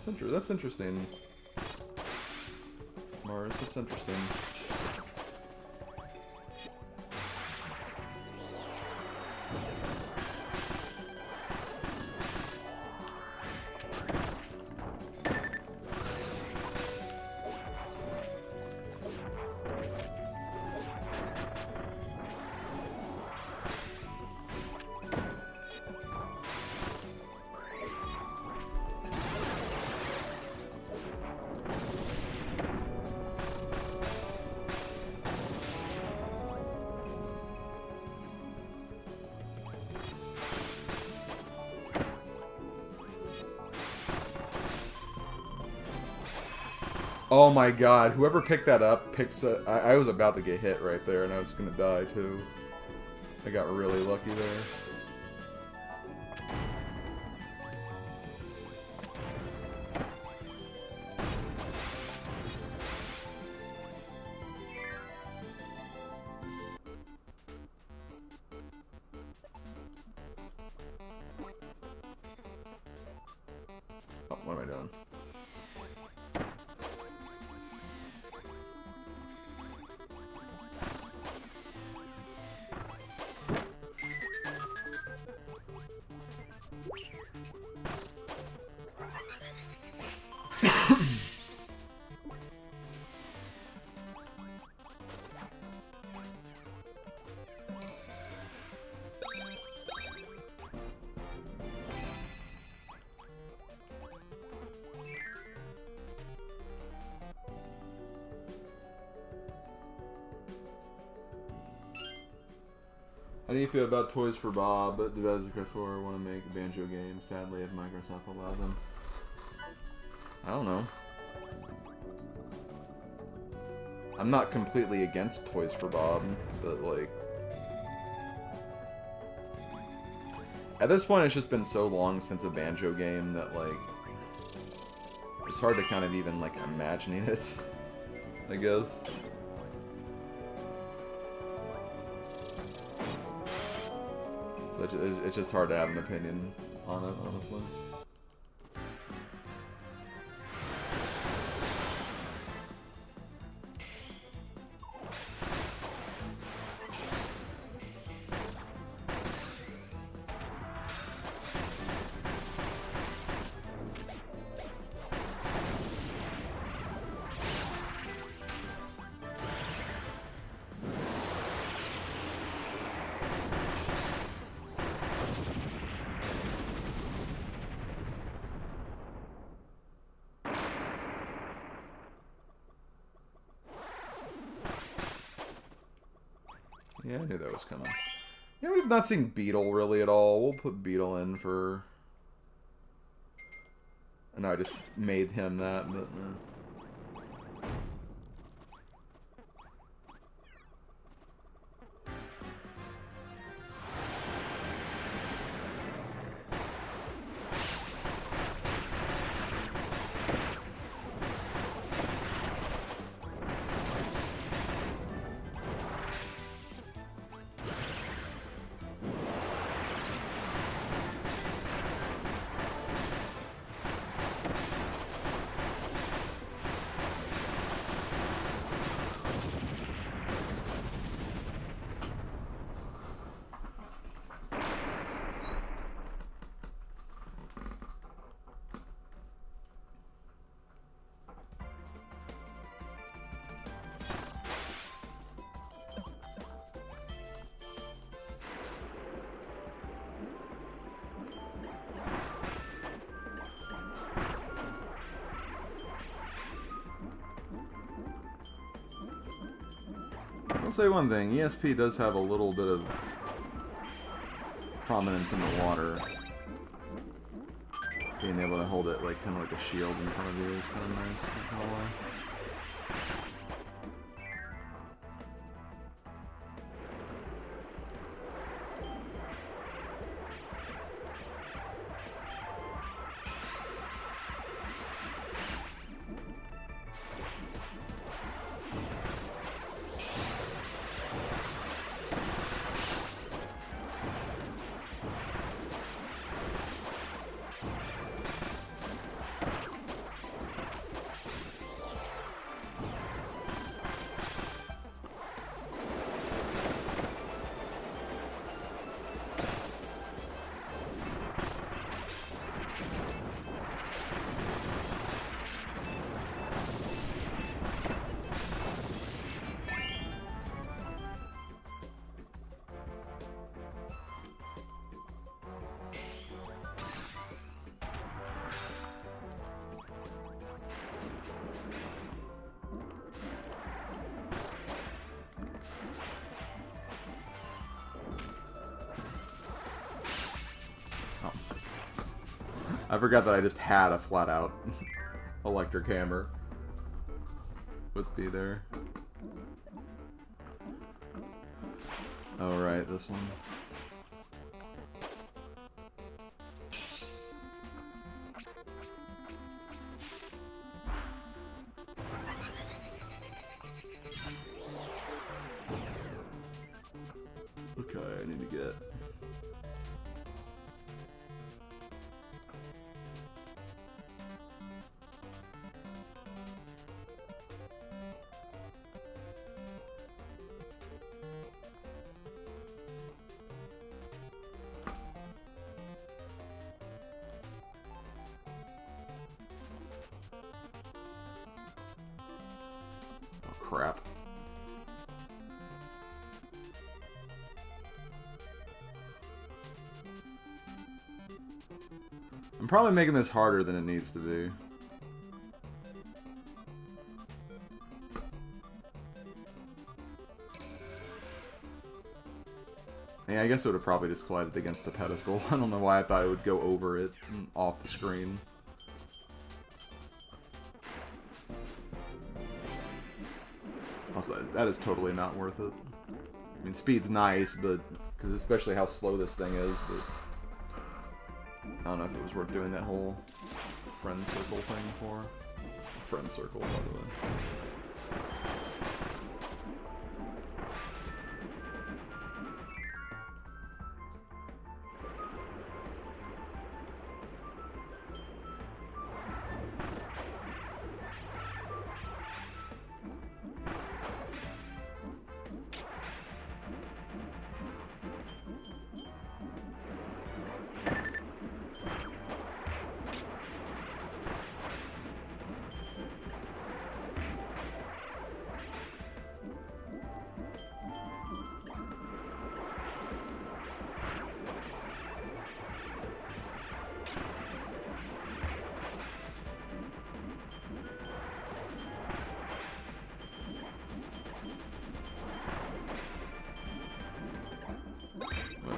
That's interesting. Mars, that's interesting. Oh my god, whoever picked that up picks a... I was about to get hit right there and I was gonna die too. I got really lucky there. Oh, what am I doing? How do you feel about Toys for Bob? Developers of Chris4 want to make a Banjo game. Sadly, if Microsoft allows them. I don't know. I'm not completely against Toys for Bob, but like... At this point, it's just been so long since a Banjo game that like... It's hard to kind of even like imagine it, I guess. So it's just hard to have an opinion on it, honestly. Yeah, I knew that was coming. Yeah, we've not seen Beetle really at all. We'll put Beetle in for... And I just made him that, but... I'll say one thing, ESP does have a little bit of prominence in the water. Being able to hold it like kind of like a shield in front of you is kind of nice, not gonna lie. I forgot that I just had a flat-out electric hammer with me there. Oh, right, this one. Okay, I need to get... Oh, crap. I'm probably making this harder than it needs to be. Yeah, I guess it would have probably just collided against the pedestal. I don't know why I thought it would go over it and off the screen. Also, that is totally not worth it. I mean, speed's nice, but... because especially how slow this thing is, but... I don't know if it was worth doing that whole friend circle thing for. Friend circle, by the way.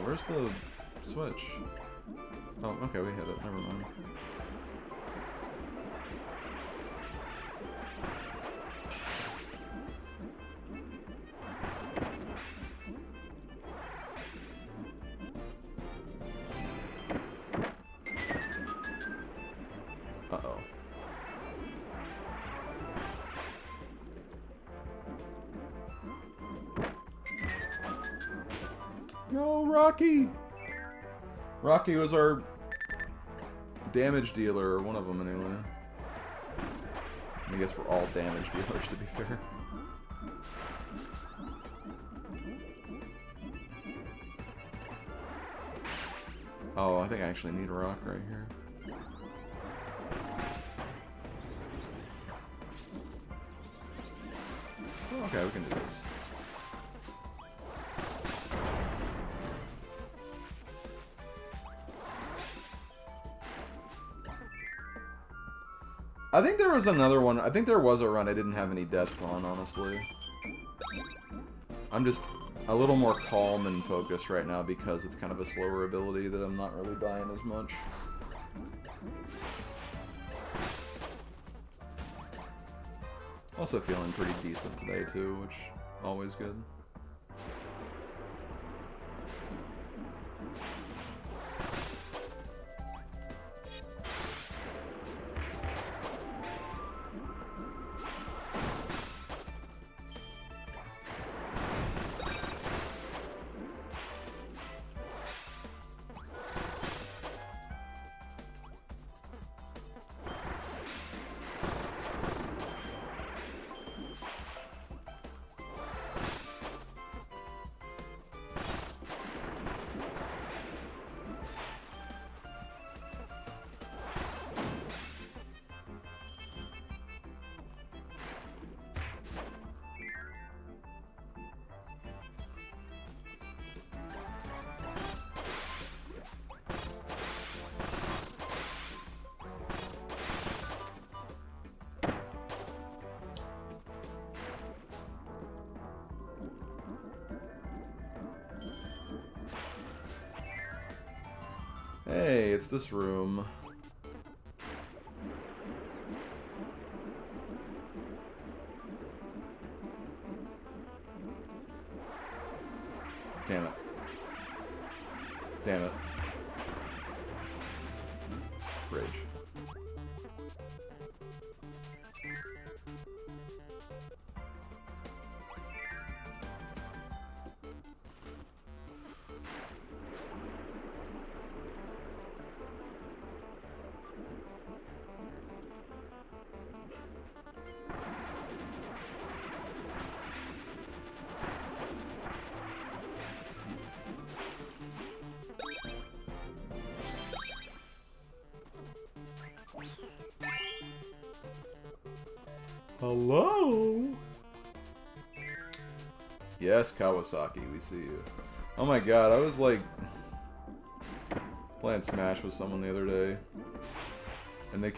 Where's the switch? Oh, okay, we hit it. Never mind. Uh-oh. No, Rocky! Rocky was our damage dealer, or one of them anyway. I guess we're all damage dealers, to be fair. Oh, I think I actually need a rock right here. Oh, okay, we can do this. I think there was another one. I think there was a run I didn't have any deaths on, honestly. I'm just a little more calm and focused right now because it's kind of a slower ability that I'm not really dying as much. Also feeling pretty decent today too, which always good. Hey, it's this room. Rage. Hello? Yes, Kawasaki, we see you. Oh my god, I was like playing Smash with someone the other day, and they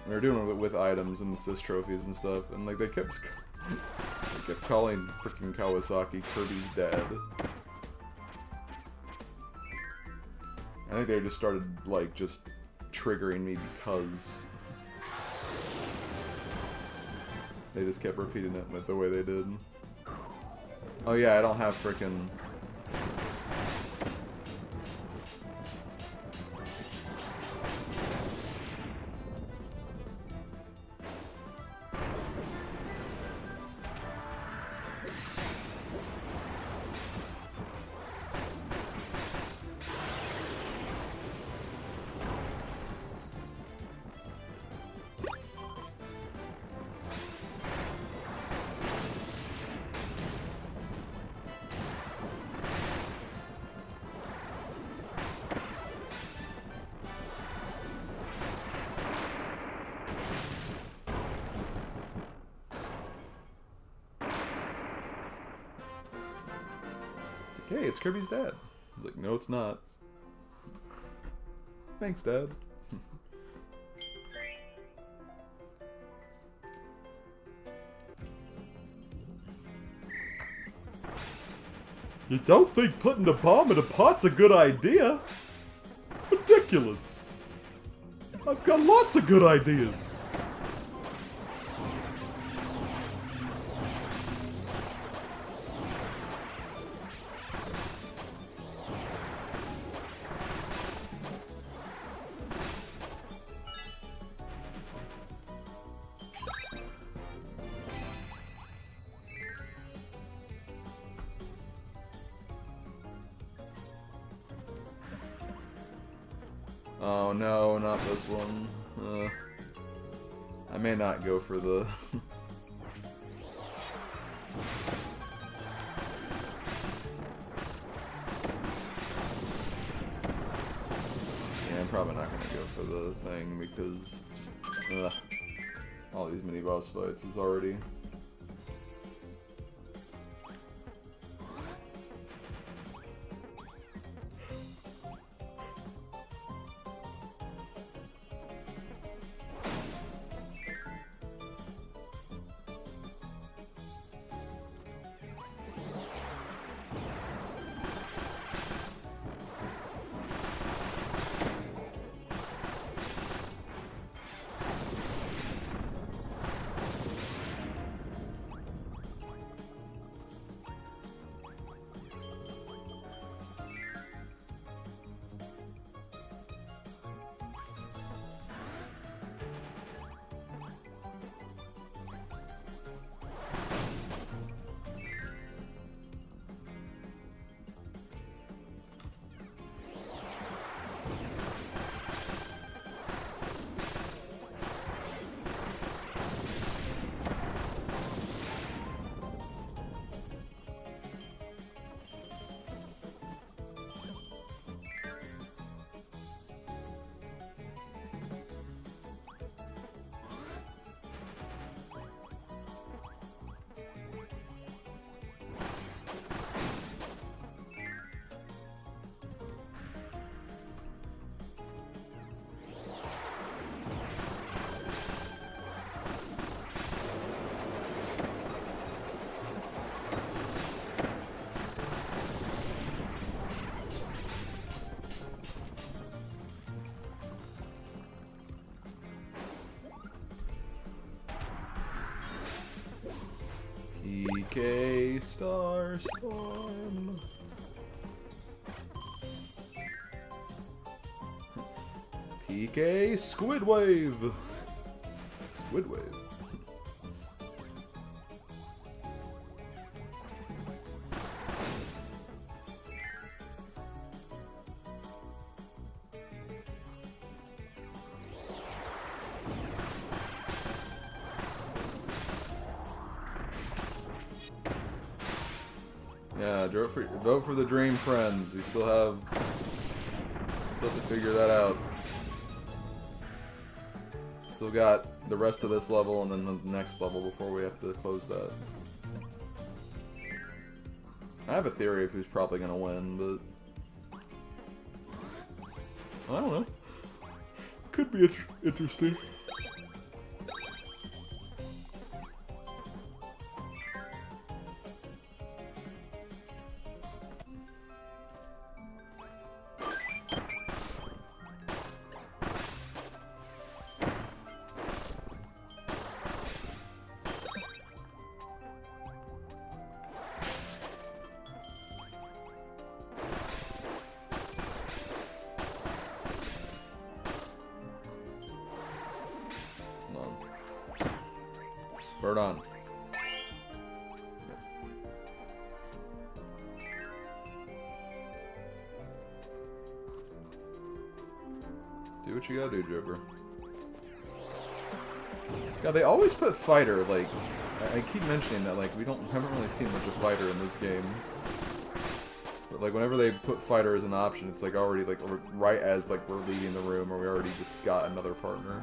were doing it with items and assist trophies and stuff, and like they kept calling freaking Kawasaki Kirby's dad. I think they just started like just triggering me because they just kept repeating it with the way they did. Oh yeah, I don't have frickin'... Hey, it's Kirby's dad. I was like, no, it's not. Thanks, Dad. You don't think putting the bomb in a pot's a good idea? Ridiculous. I've got lots of good ideas. Oh no, not this one. I may not go for the... Yeah, I'm probably not gonna go for the thing because just all these mini boss fights is already... PK Star Storm. DK Squid Wave. Squid Wave. Yeah, vote for the Dream Friends. We still have to figure that out. Still got the rest of this level and then the next level before we have to close that. I have a theory of who's probably gonna win, but I don't know. Could be interesting. Bird on. Do what you gotta do, Joker. God, they always put fighter, like, I keep mentioning that, like, haven't really seen much of fighter in this game. But, like, whenever they put fighter as an option, it's, like, already, like, right as, like, we're leaving the room, or we already just got another partner.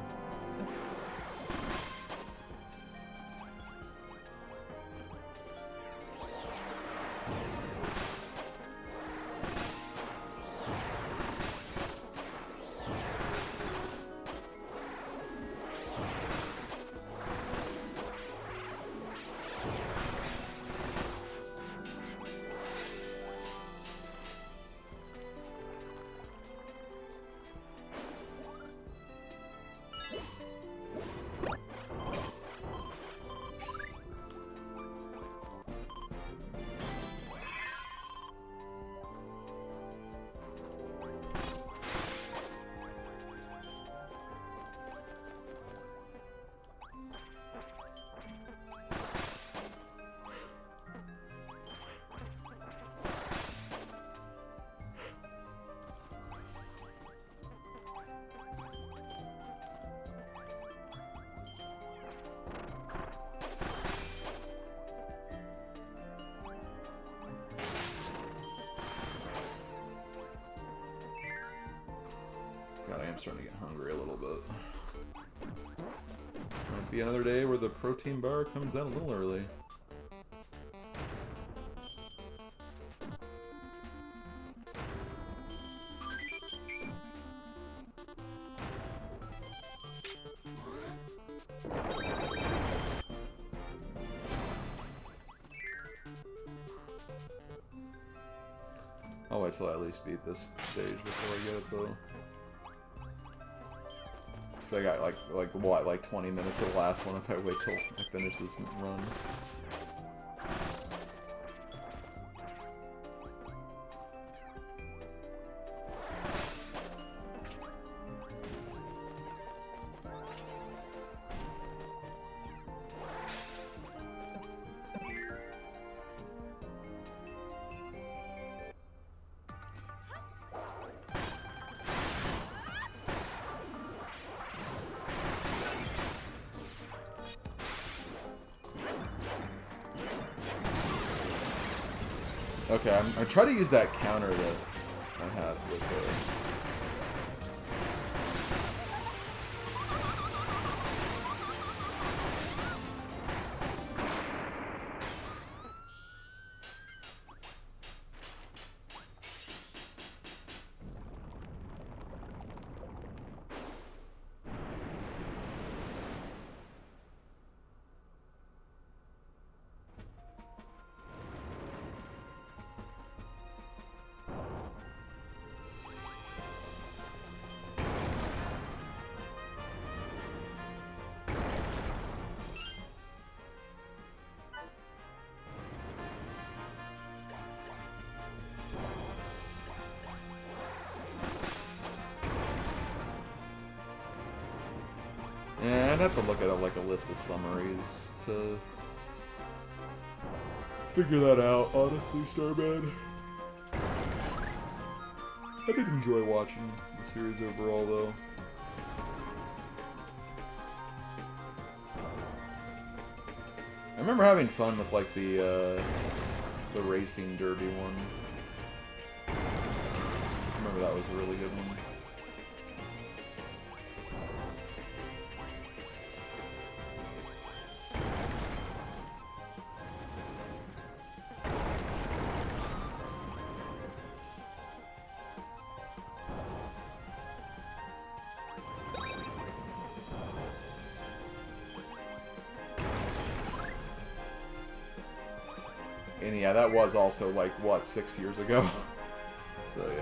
God, I am starting to get hungry a little bit. Might be another day where the protein bar comes out a little early. I'll wait till I at least beat this stage before I get it though. So I got like 20 minutes of the last one if I wait till I finish this run. Okay, I'm trying to use that counter that I had with I'd have to look at like a list of summaries to figure that out, honestly, Starman. I did enjoy watching the series overall, though. I remember having fun with like the racing derby one. I remember that was a really good one. And yeah, that was also like, what, 6 years ago? So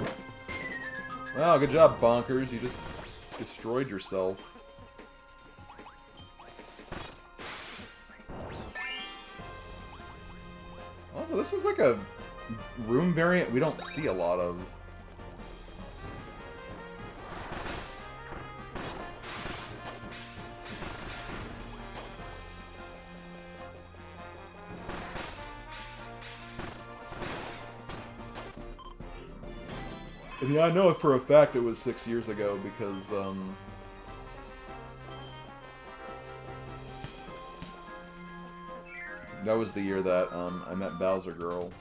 yeah. Well, good job, Bonkers. You just destroyed yourself. Also, this looks like a room variant we don't see a lot of. Yeah, I know for a fact it was 6 years ago because, that was the year that, I met Bowser Girl.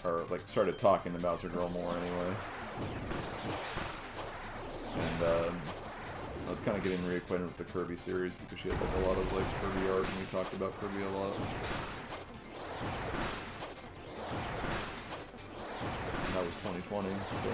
Or, like, started talking to Bowser Girl more anyway. And, I was kind of getting reacquainted with the Kirby series because she had, like, a lot of, like, Kirby art, and we talked about Kirby a lot. That was 2020, so...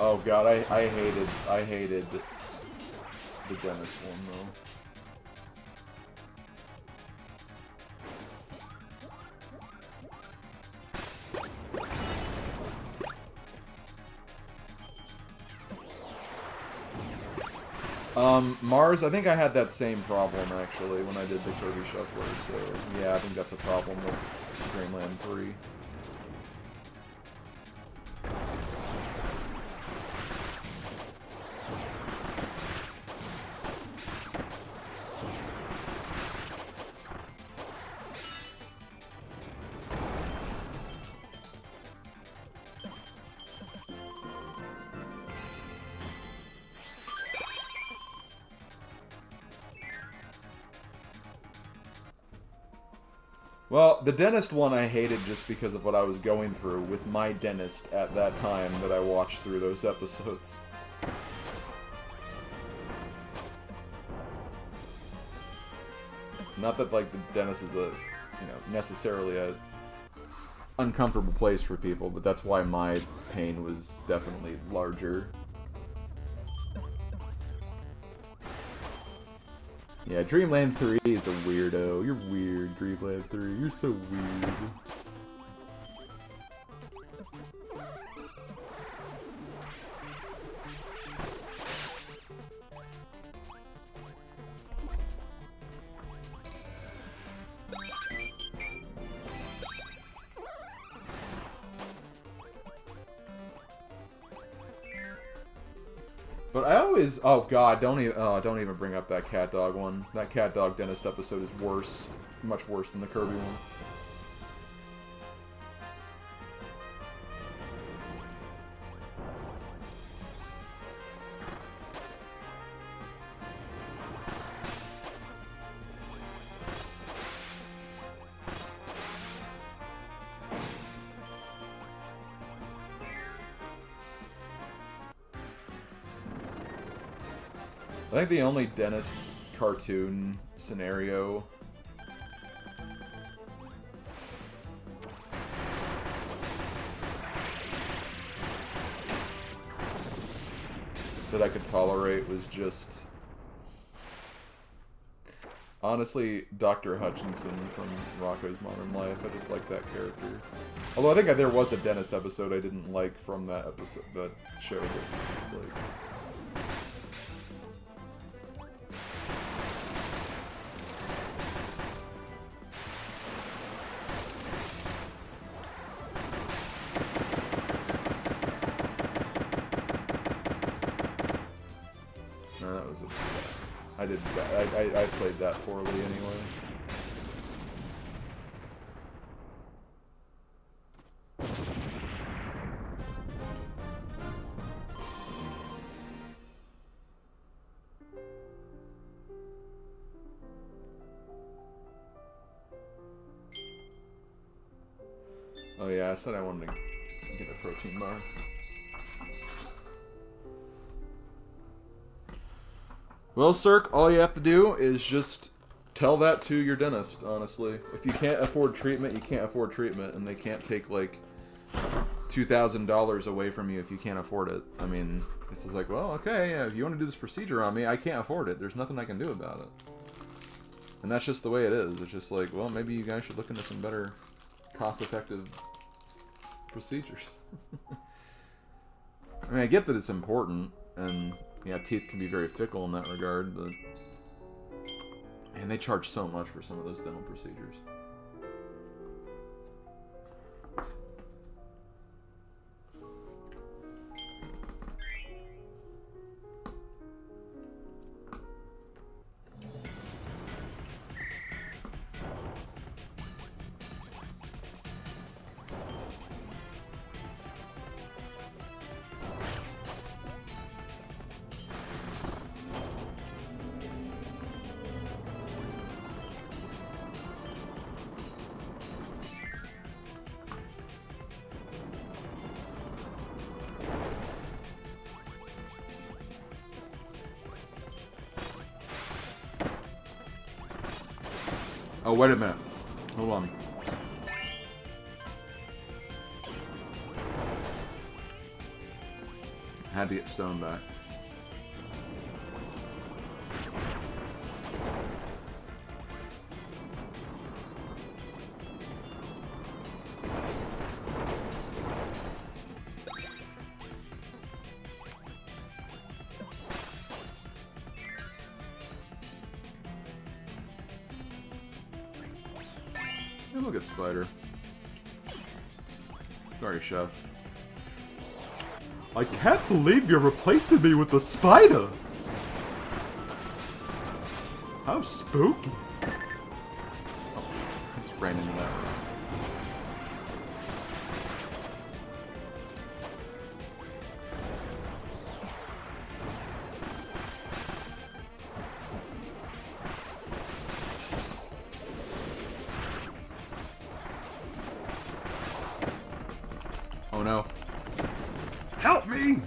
Oh god, I hated the dentist one though. Mars, I think I had that same problem, actually, when I did the Kirby Shuffler, so yeah, I think that's a problem with Dreamland 3. Well, the dentist one I hated just because of what I was going through with my dentist at that time that I watched through those episodes. Not that, like, the dentist is a, you know, necessarily a uncomfortable place for people, but that's why my pain was definitely larger. Yeah, Dreamland 3 is a weirdo. You're weird, Dreamland 3. You're so weird. But I always, oh god, don't even bring up that cat dog one. That cat dog dentist episode is worse, much worse than the Kirby one. I think the only dentist cartoon scenario that I could tolerate was just Honestly, Dr. Hutchinson from Rocko's Modern Life. I just like that character. Although I think there was a dentist episode I didn't like from that episode, that show. That was just like... No, that was a... I did. I played that poorly anyway. Oh yeah, I said I wanted to get a protein bar. Well, Cirque, all you have to do is just tell that to your dentist, honestly. If you can't afford treatment, you can't afford treatment, and they can't take, like, $2,000 away from you if you can't afford it. I mean, it's just like, well, okay, yeah, if you want to do this procedure on me, I can't afford it. There's nothing I can do about it. And that's just the way it is. It's just like, well, maybe you guys should look into some better cost-effective procedures. I mean, I get that it's important, and... yeah, teeth can be very fickle in that regard, but... man, they charge so much for some of those dental procedures. Oh, wait a minute. Hold on. I had to get Stone back. And look at Spider. Sorry, Chef. I can't believe you're replacing me with a spider! How spooky! Oh, I just ran into that. Oh no. Help me!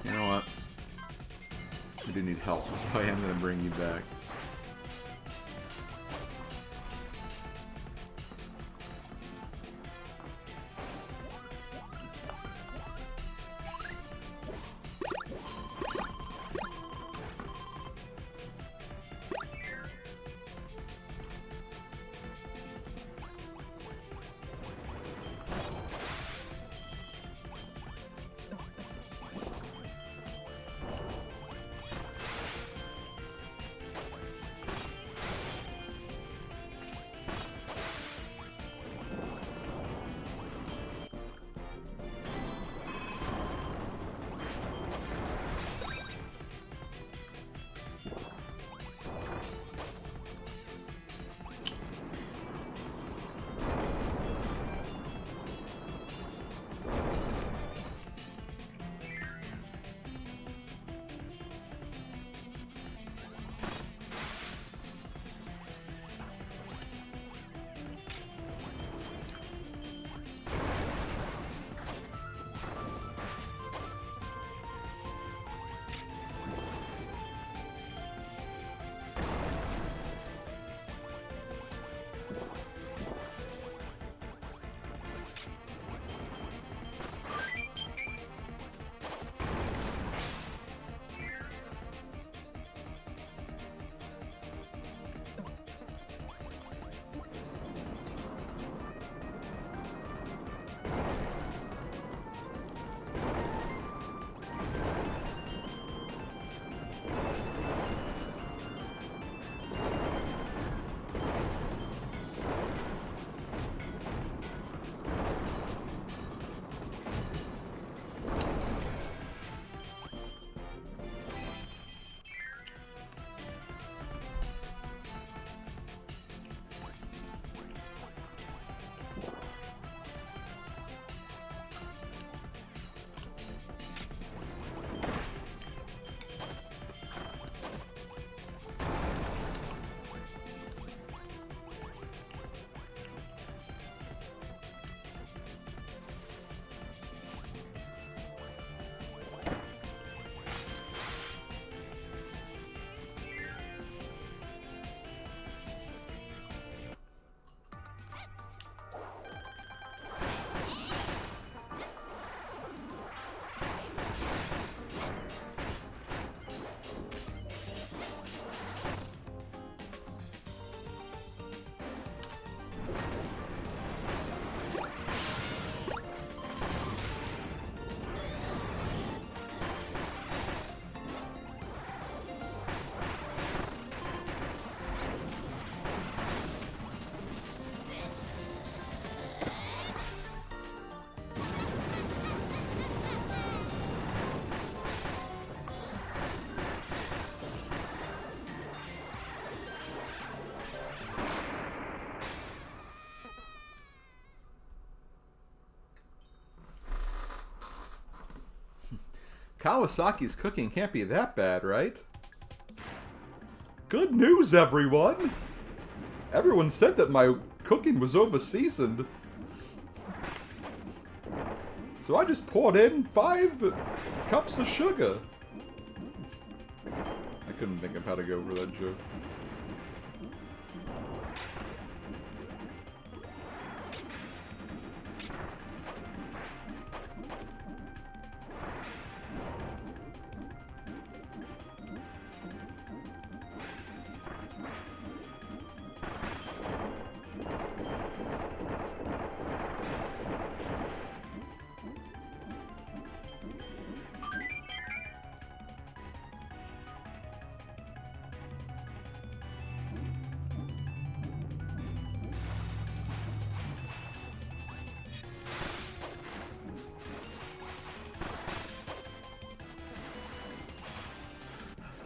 You know what? I do need help, so I am going to bring you back. Kawasaki's cooking can't be that bad, right? Good news, everyone! Everyone said that my cooking was over-seasoned. So I just poured in 5 cups of sugar. I couldn't think of how to go over that joke.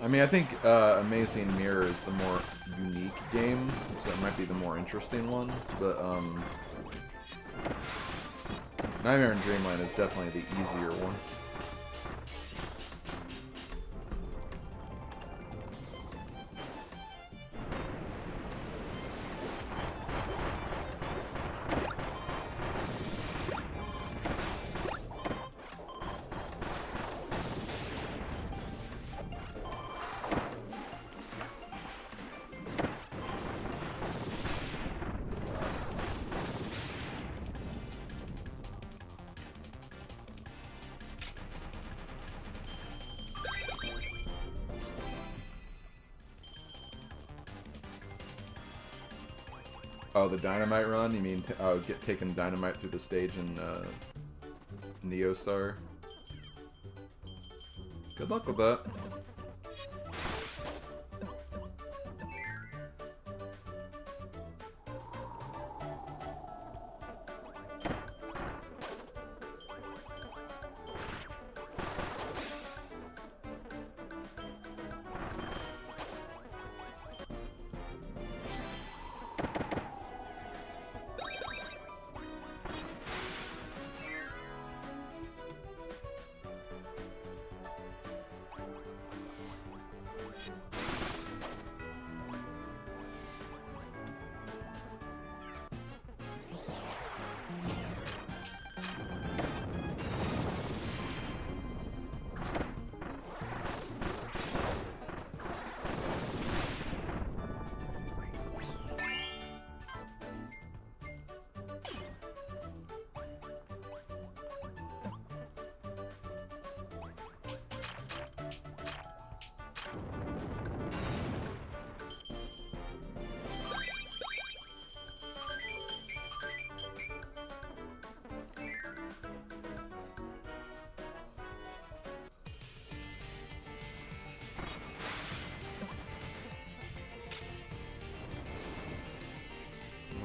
I mean, I think Amazing Mirror is the more unique game, so it might be the more interesting one, but Nightmare in Dreamland is definitely the easier one. Oh, the Dynamite run? You mean taking Dynamite through the stage in Neo Star? Good luck with that.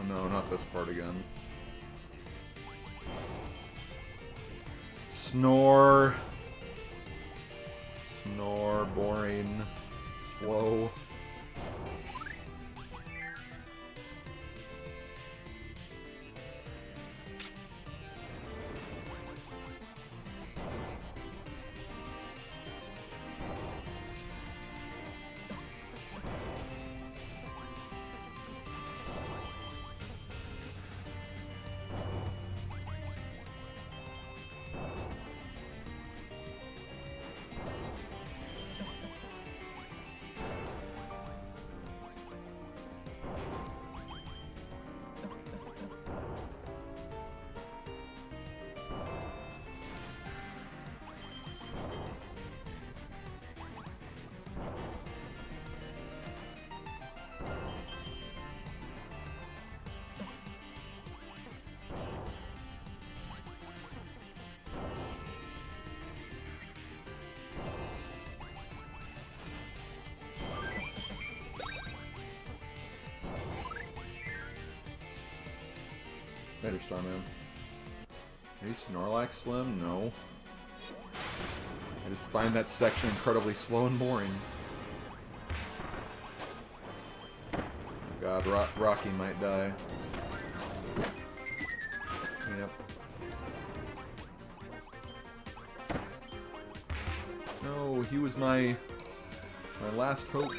No, not this part again. Snore. Snore, boring, slow. Later, Starman. Are you Snorlax Slim? No. I just find that section incredibly slow and boring. Oh God, Rocky might die. Yep. he was my last hope.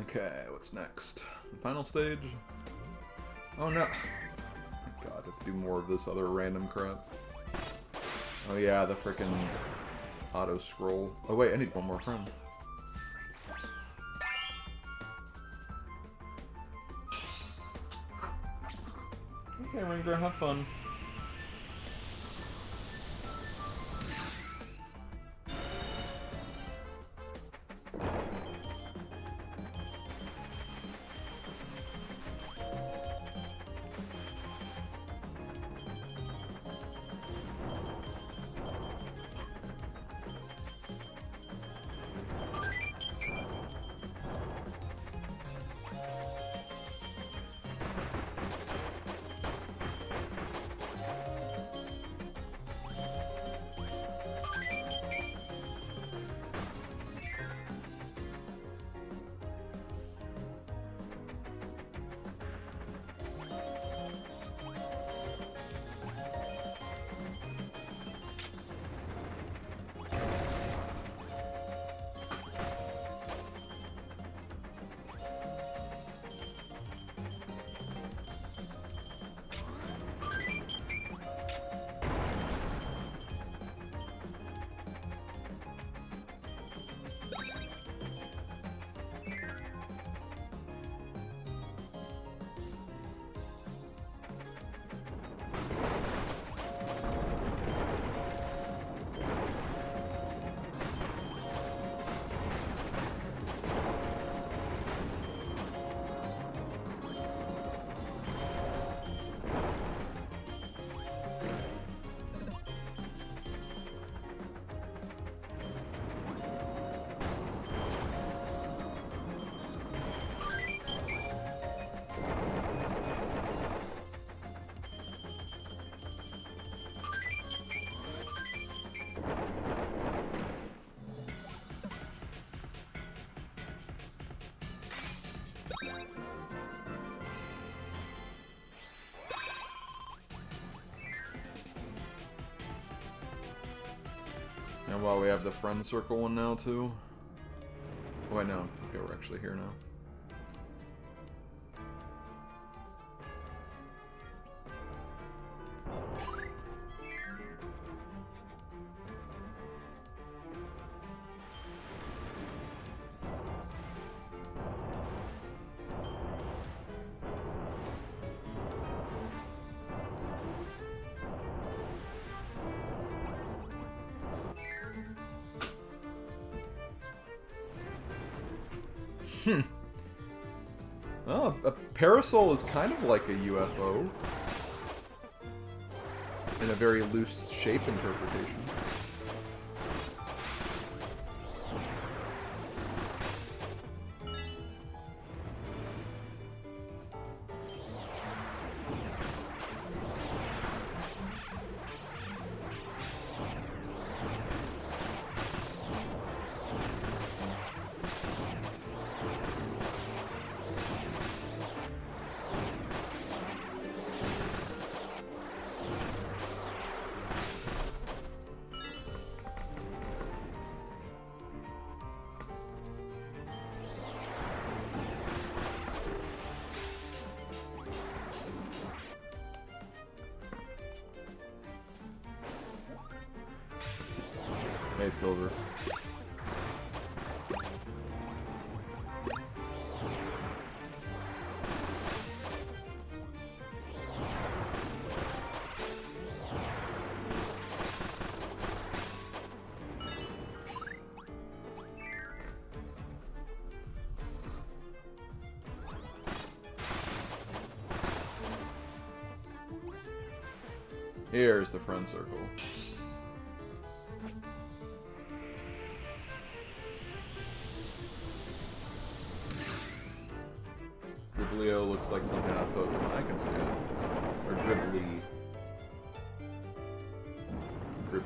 Okay, what's next? The final stage? Oh no! God, I have to do more of this other random crap. Oh yeah, the frickin' auto scroll. Oh wait, I need one more friend. Okay, Ranger, have fun. And while we have the friend circle one now too. Oh wait, no. Okay, we're actually here now. Well, a parasol is kind of like a UFO. In a very loose shape interpretation. Hey, Silver. Here's the friend circle. Driblio looks like something out of Pokemon. I can see it. Or Dribbly. Dribbly.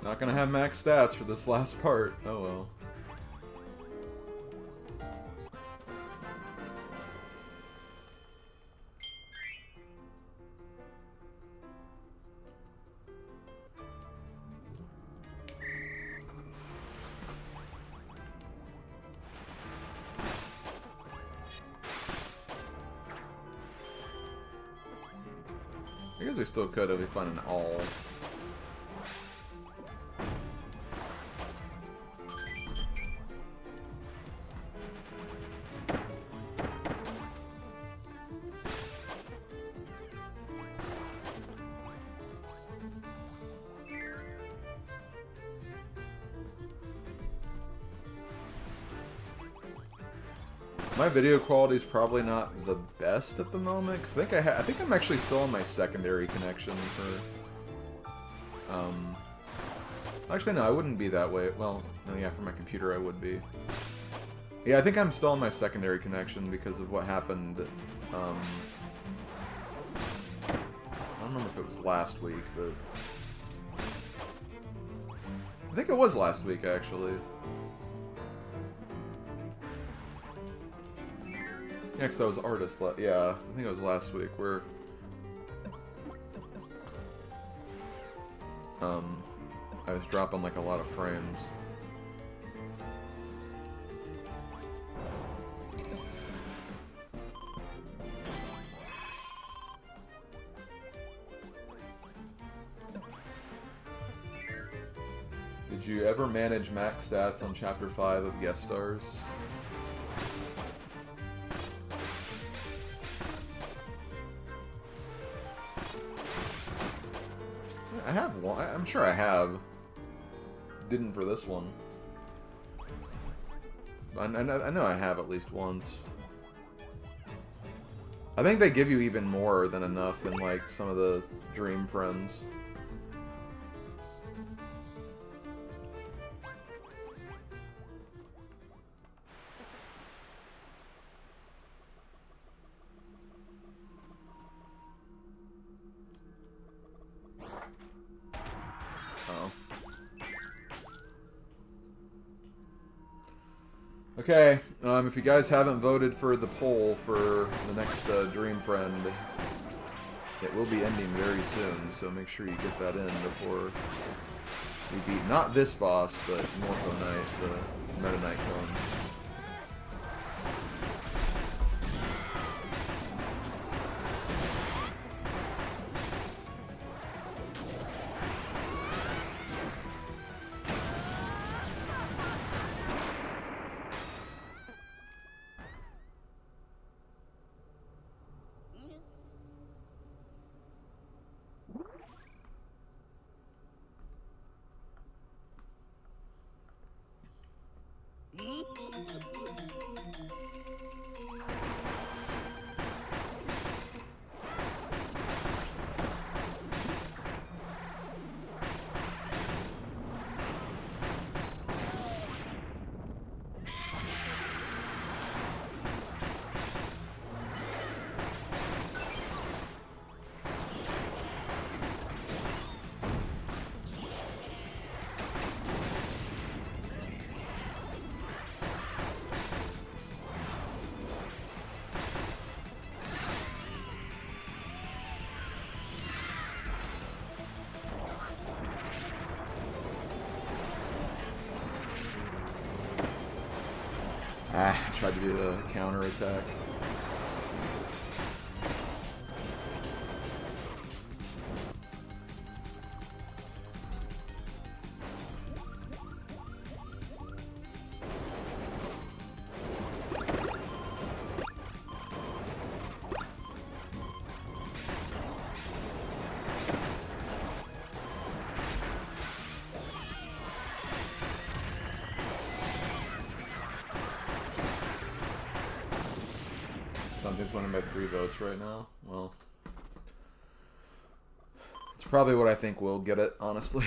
Not gonna have max stats for this last part. Oh well. I guess we still could if we find an all. My video quality is probably not the best at the moment, because I think I'm actually still on my secondary connection for... Actually, no, I wouldn't be that way. Well, no, yeah, for my computer I would be. Yeah, I think I'm still on my secondary connection because of what happened, I don't remember if it was last week, but... I think it was last week, actually. Yeah, because I was artist. Yeah, I think it was last week where game's dropping like a lot of frames. Did you ever manage max stats on Chapter 5 of Guest Stars? I have one. I'm sure I have. Didn't for this one. I know I have at least once. I think they give you even more than enough in like some of the Dream Friends. Okay, if you guys haven't voted for the poll for the next Dream Friend, it will be ending very soon, so make sure you get that in before we beat not this boss, but Morpho Knight, the Meta Knight clone. Tried to do the counter attack. Something's winning by 3 votes right now. Well, it's probably what I think will get it, honestly.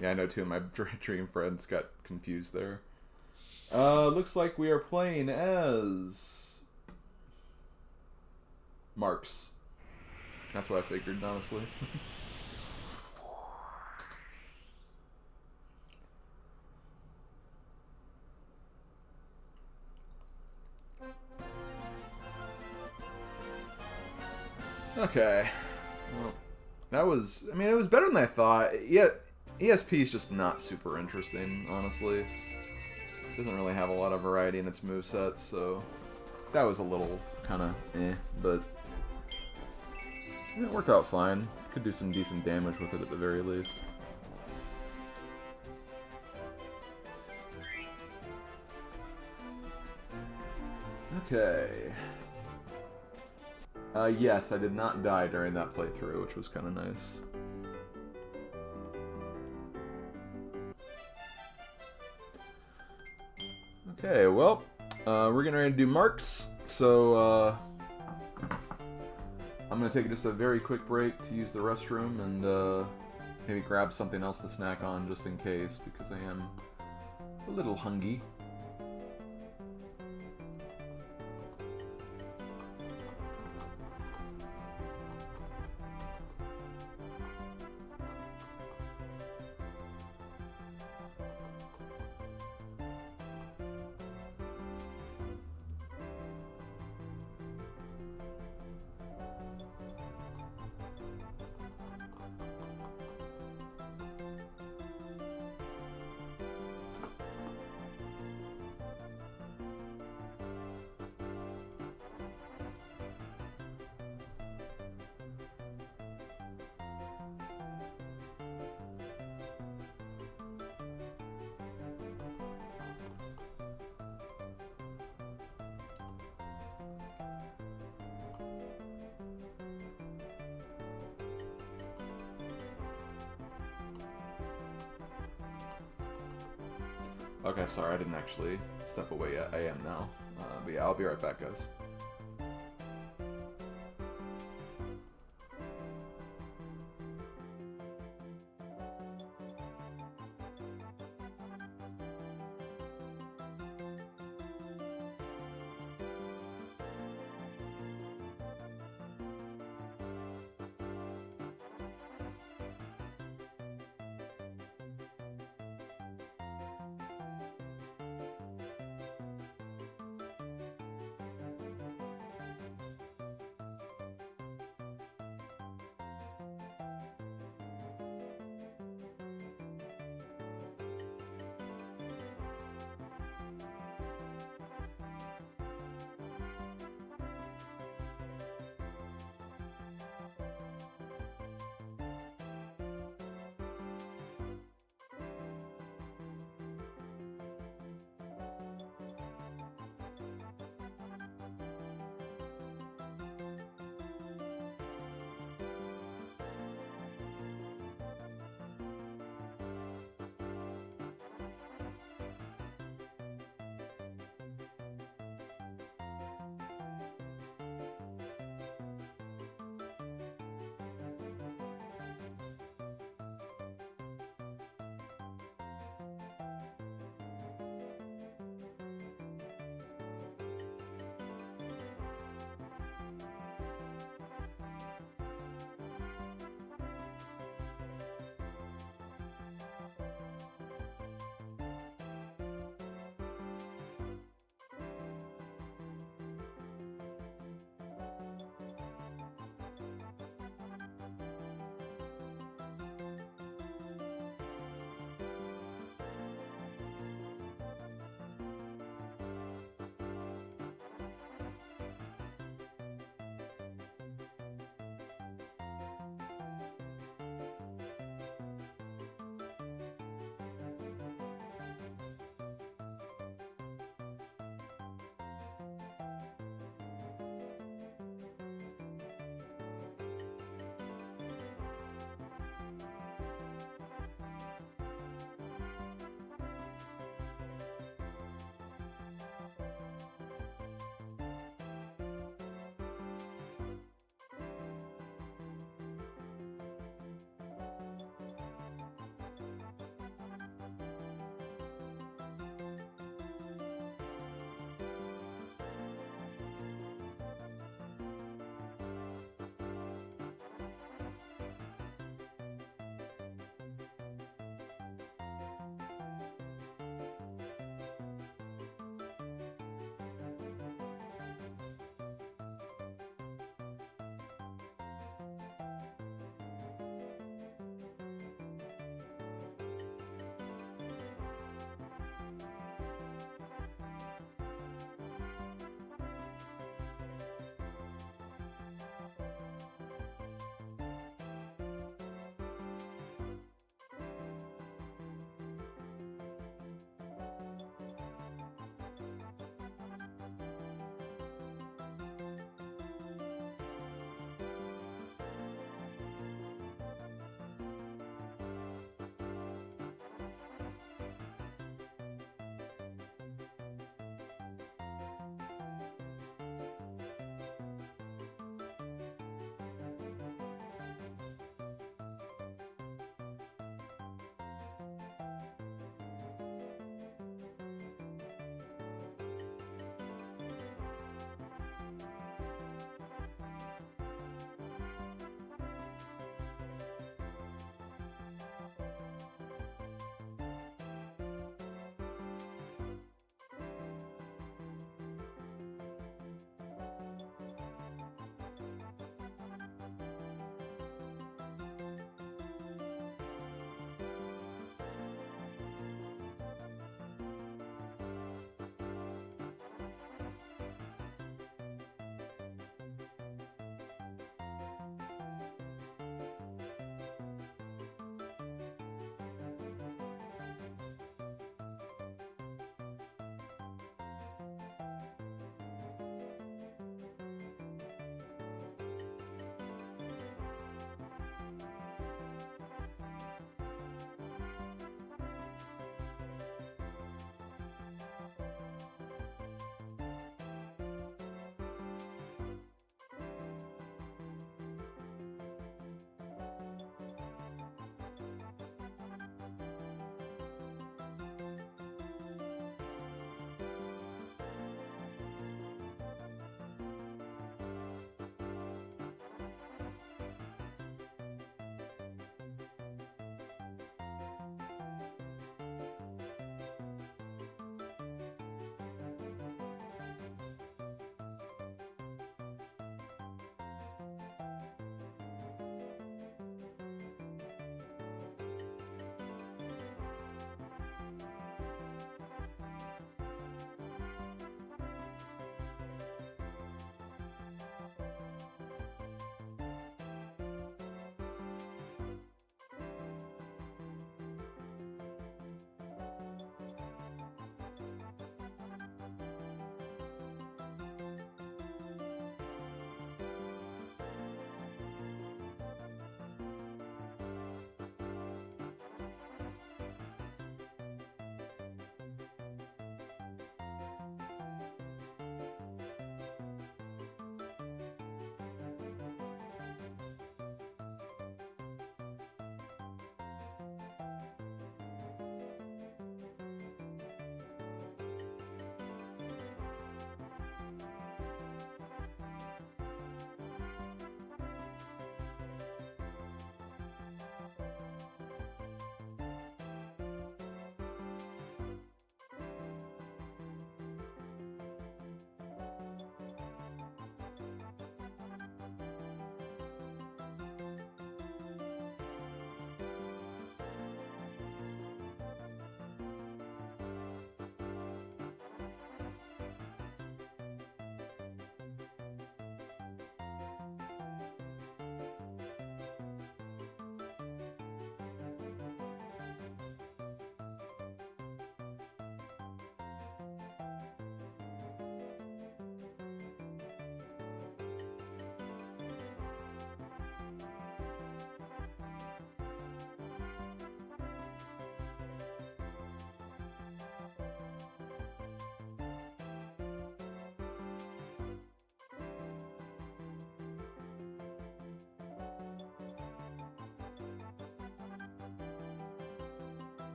Yeah, I know two of my Dream Friends got confused there. Looks like we are playing as Marks. That's what I figured, honestly. Okay. Well, that was... I mean, it was better than I thought. Yeah, ESP is just not super interesting, honestly. It doesn't really have a lot of variety in its movesets, so... That was a little kind of but... It worked out fine. Could do some decent damage with it at the very least. Okay. Yes, I did not die during that playthrough, which was kind of nice. Okay, well, we're getting ready to do marks, so I'm going to take just a very quick break to use the restroom and maybe grab something else to snack on just in case, because I am a little hungry. Okay, sorry, I didn't actually step away yet. I am now. But yeah, I'll be right back, guys.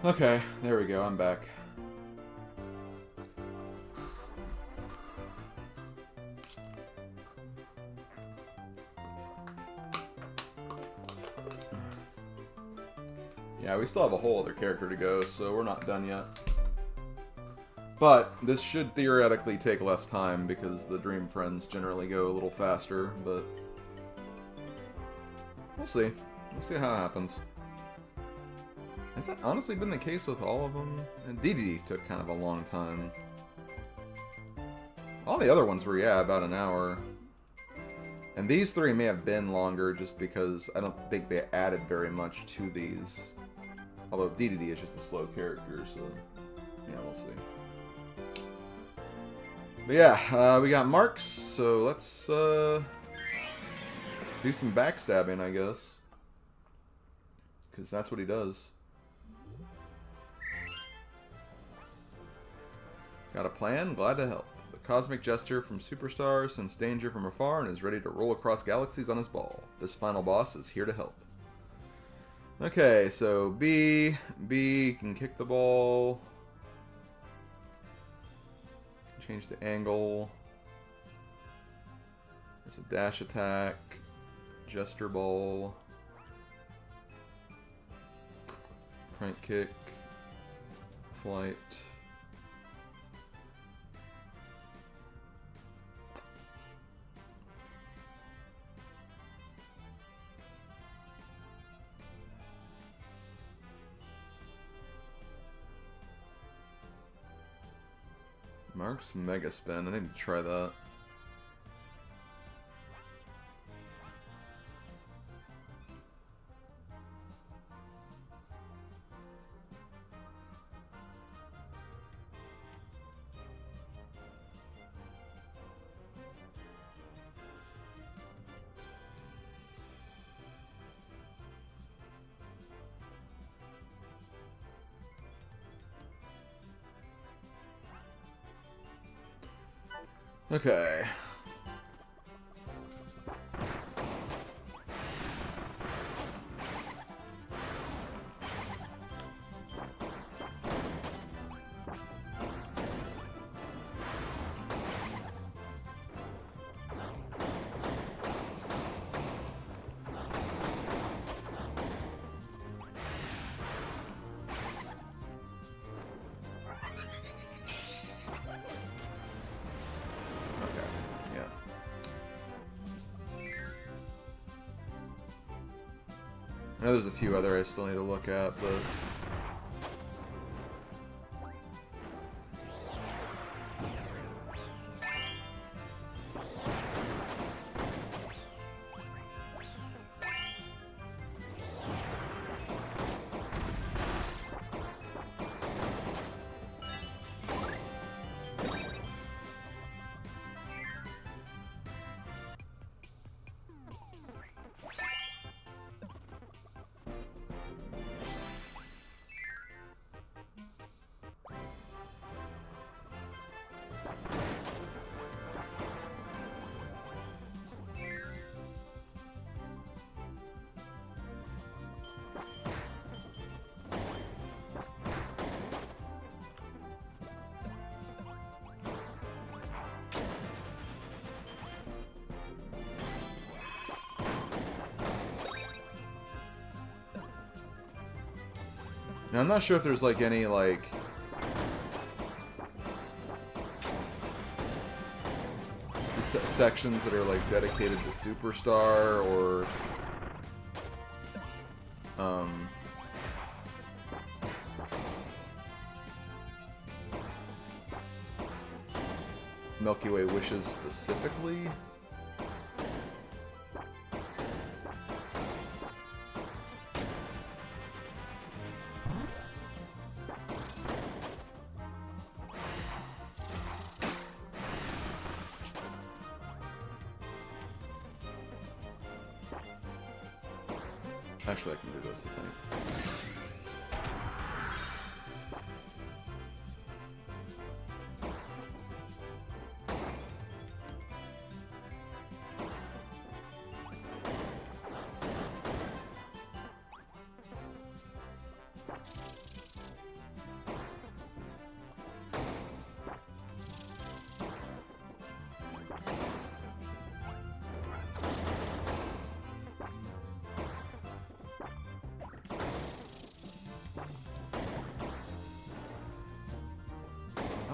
Okay, there we go, I'm back. Yeah, we still have a whole other character to go, so we're not done yet. But this should theoretically take less time because the Dream Friends generally go a little faster, but we'll see. We'll see how it happens. Has that honestly been the case with all of them? And DDD took kind of a long time. All the other ones were, yeah, about an hour. And these three may have been longer just because I don't think they added very much to these. Although DDD is just a slow character, so yeah, we'll see. But yeah, we got marks, so let's do some backstabbing, I guess. Because that's what he does. Got a plan? Glad to help. The cosmic jester from Superstar sends danger from afar and is ready to roll across galaxies on his ball. This final boss is here to help. Okay, so B can kick the ball. Change the angle. There's a dash attack. Jester ball. Prank kick. Flight. Mark's Mega Spin. I need to try that. Okay. I know there's a few other I still need to look at, but... Now, I'm not sure if there's, like, any, like... sections that are, like, dedicated to Superstar, or... Milky Way wishes specifically. Actually, I can do this, I think.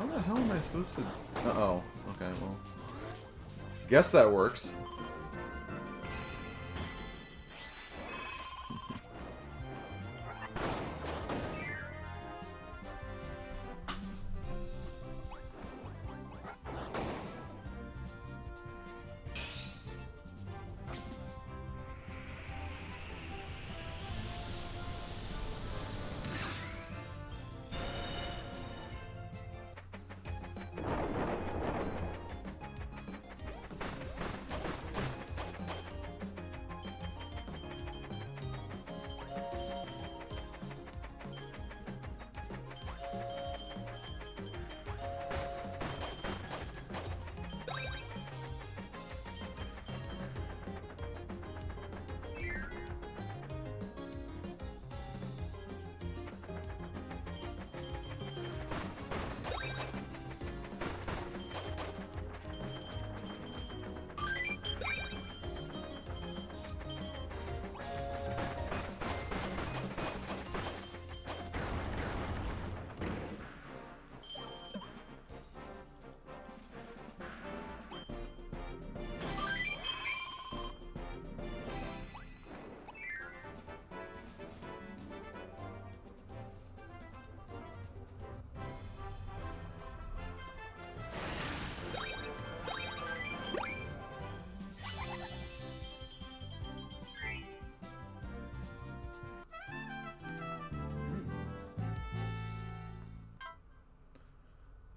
How the hell am I supposed to... Uh-oh. Okay, well... Guess that works.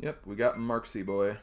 Yep, we got Marksy boy.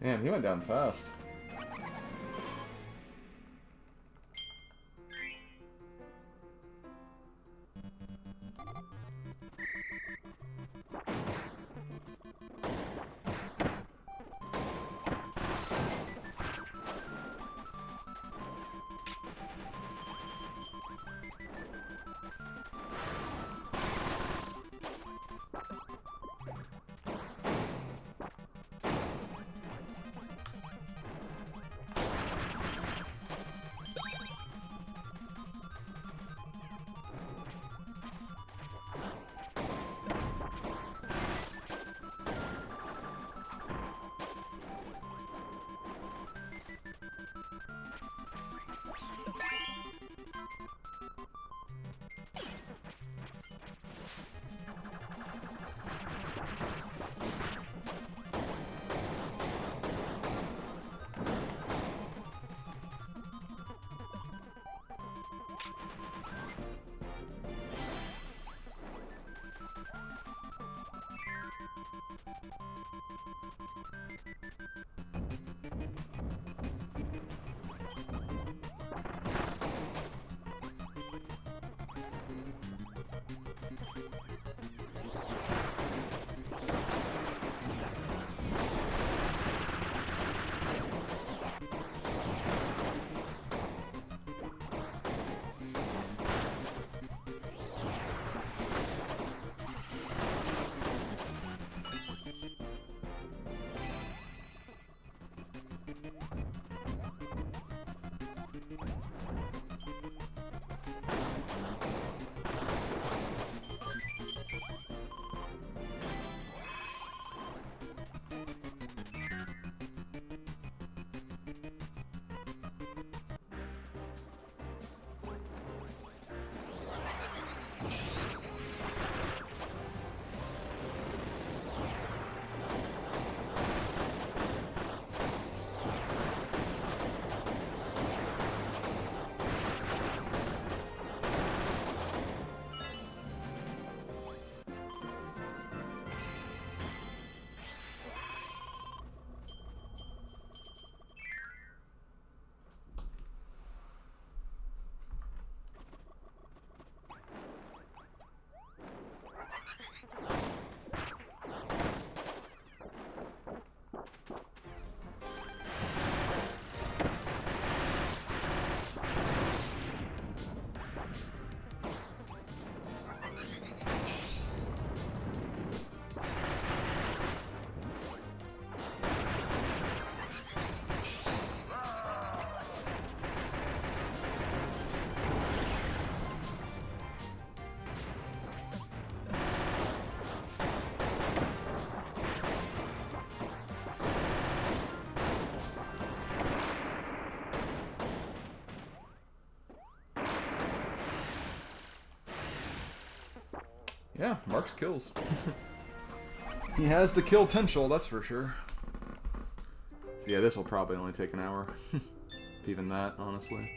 Damn, he went down fast. Yeah, Mark's kills. He has the kill potential, that's for sure. So yeah, this will probably only take an hour. Even that, honestly.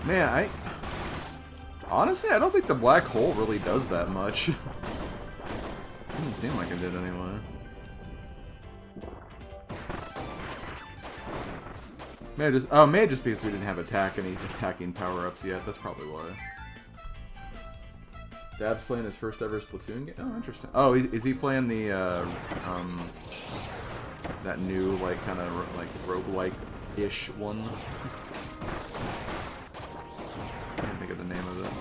Man, honestly, I don't think the black hole really does that much. Doesn't seem like it did anyway. May just because we didn't have any attacking power-ups yet. That's probably why. Dad's playing his first ever Splatoon game. Oh, interesting. Oh, is he playing the that new kind of roguelike-ish one? Can't think of the name of it.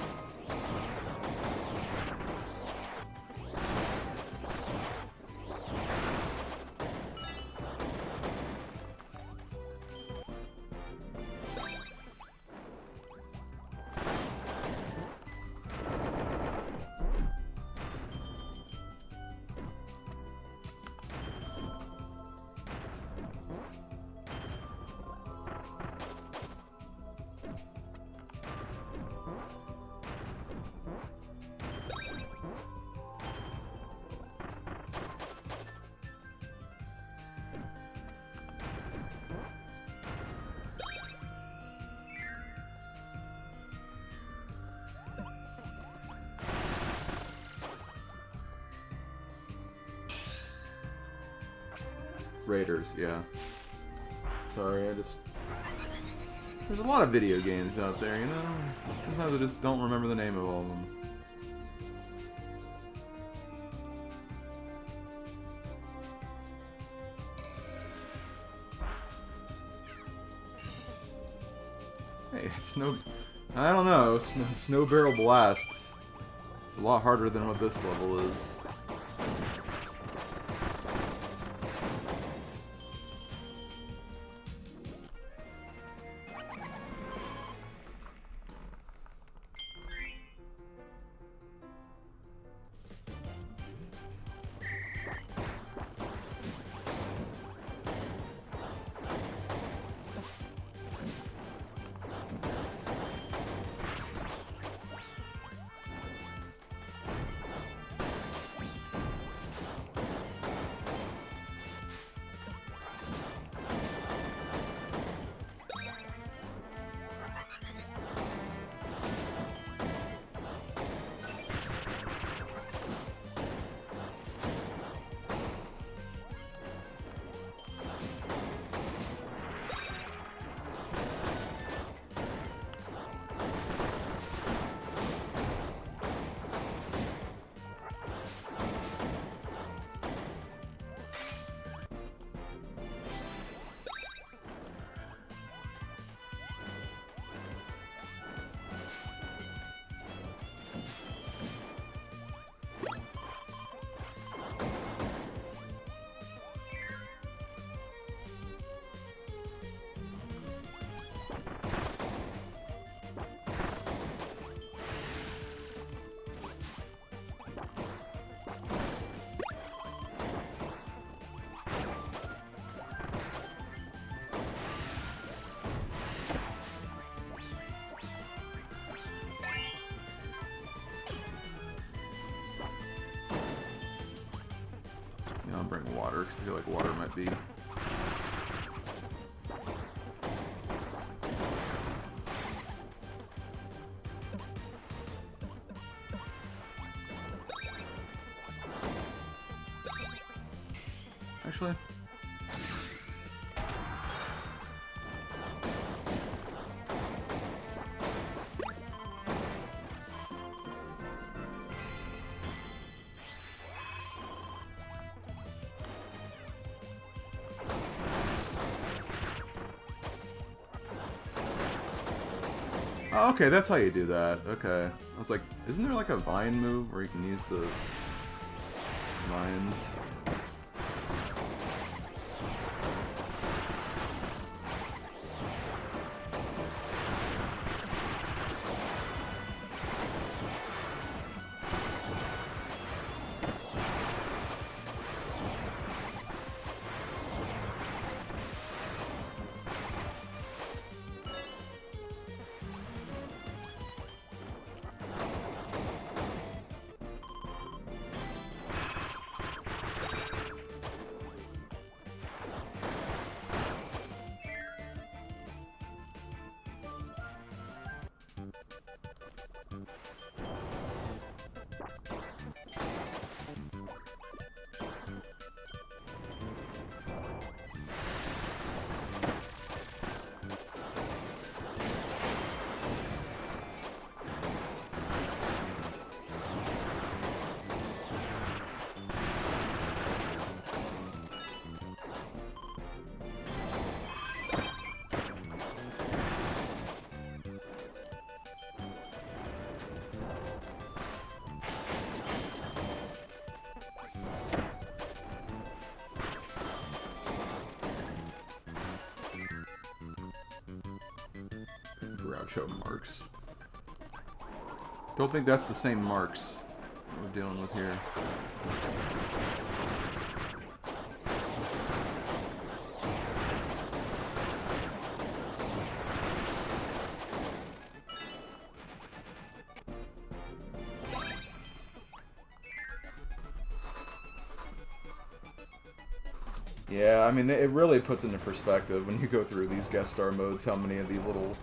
Raiders, yeah. Sorry, there's a lot of video games out there, you know? Sometimes I just don't remember the name of all of them. Hey, I don't know, Snow Barrel Blast. It's a lot harder than what this level is. bring water because I feel like water might be. Actually. Oh, okay, that's how you do that. Okay. I was like, isn't there like a vine move where you can use the vines? Groucho Marx. Don't think that's the same Marx we're dealing with here. Yeah, I mean, it really puts into perspective when you go through these guest star modes how many of these little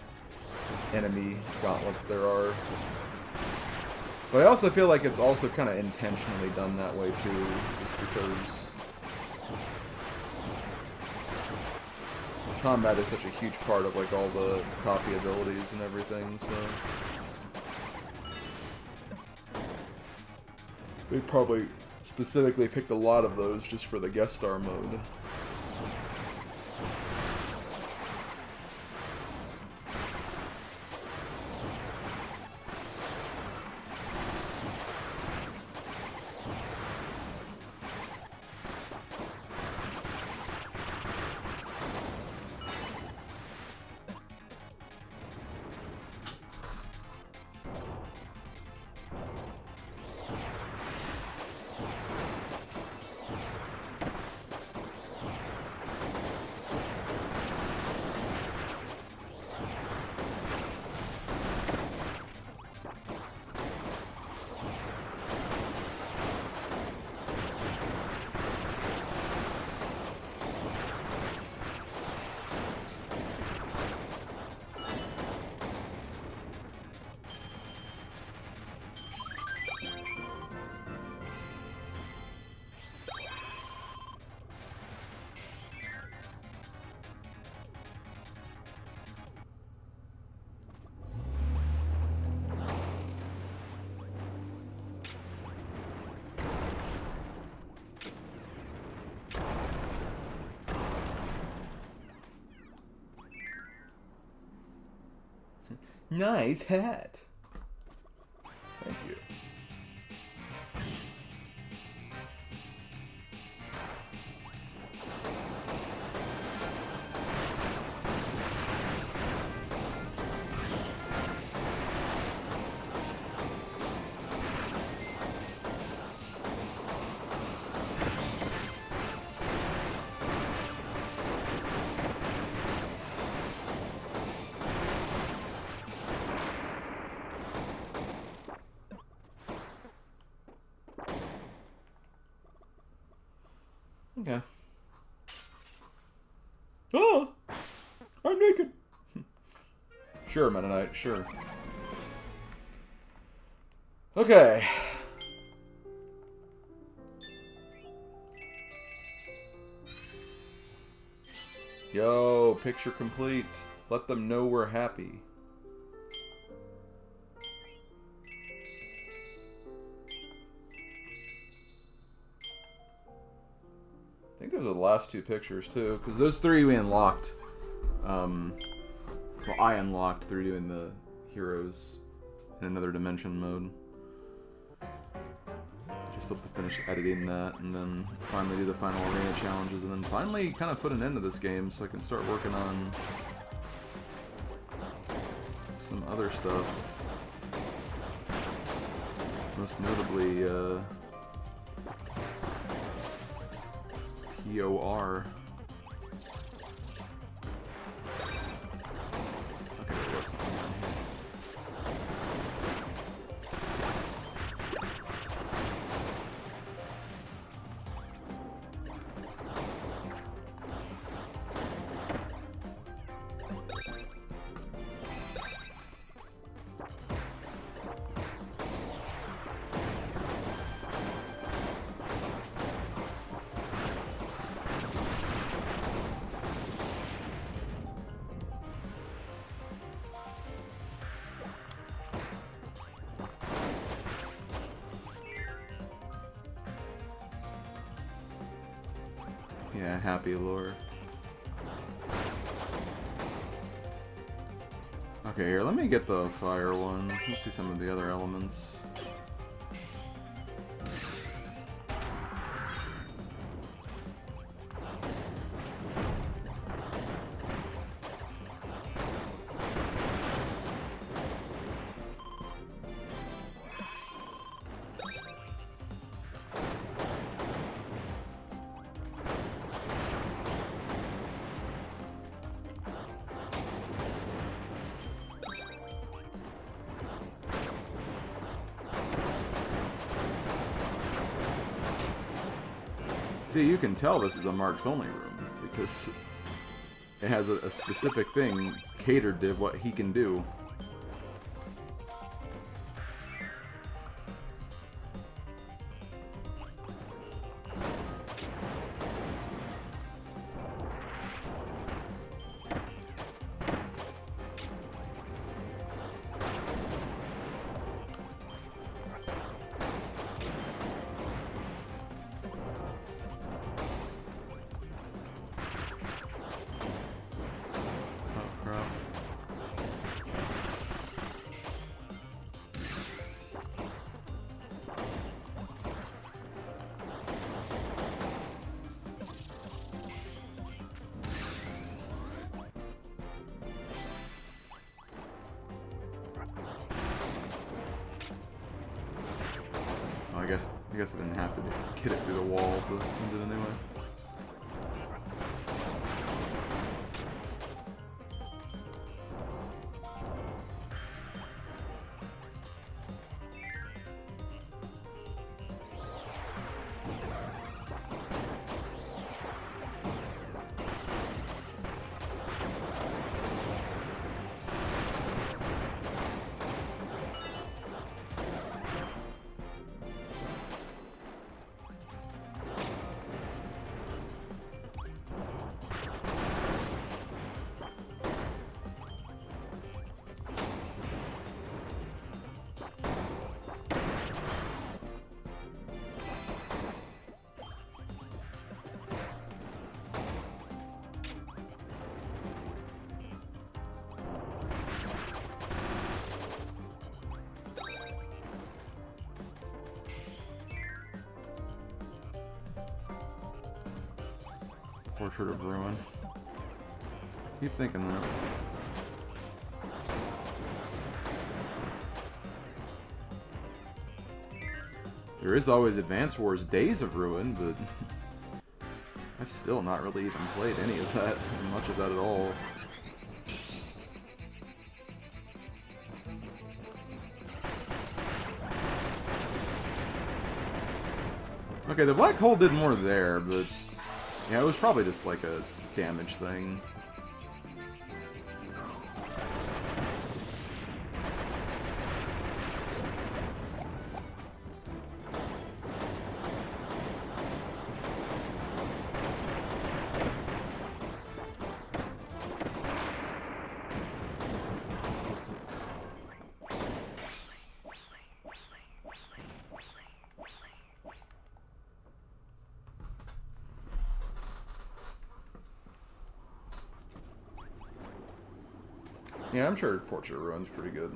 enemy gauntlets there are. But I also feel like it's also kind of intentionally done that way too, just because combat is such a huge part of like all the copy abilities and everything, so they probably specifically picked a lot of those just for the guest star mode. Nice hat. Thank you. Okay. Oh! I'm naked! Sure, Mennonite, sure. Okay. Yo, picture complete. Let them know we're happy. I think those are the last two pictures, too, because those three we unlocked. Well, I unlocked through doing the heroes in another dimension mode. Just hope to finish editing that, and then finally do the final arena challenges, and then finally kind of put an end to this game so I can start working on some other stuff. Most notably, POR. Okay, there was something down here. Yeah, happy lore. Okay, here, let me get the fire one. Let's see some of the other elements. See, you can tell this is a Marks Only room, because it has a specific thing catered to what he can do. I guess I didn't have to get it through the wall, but I did anyway. Portrait of Ruin. Keep thinking that. There is always Advance Wars Days of Ruin, but I've still not really even played any of that, much of that at all. Okay, the black hole did more there, but Yeah, it was probably just like a damage thing. Yeah, I'm sure Portrait of Ruin's pretty good.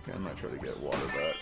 Okay, I'm gonna try to get water back.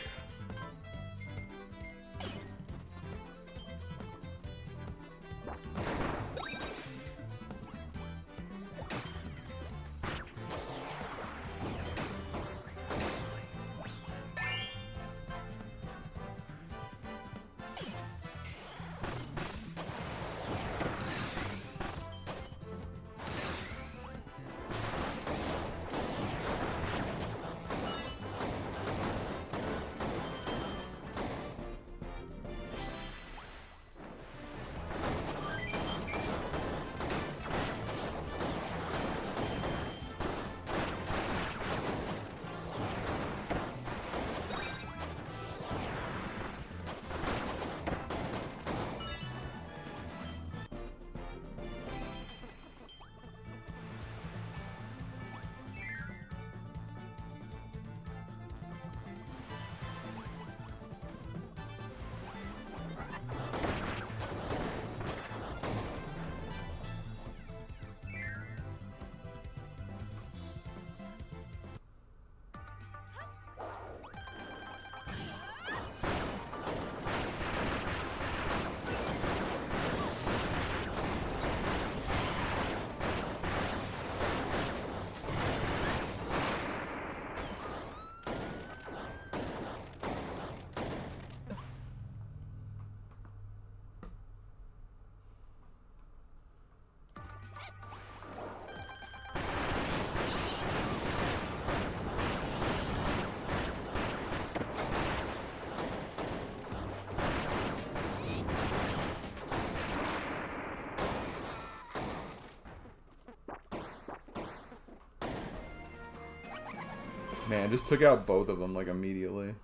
Man, just took out both of them, like, immediately.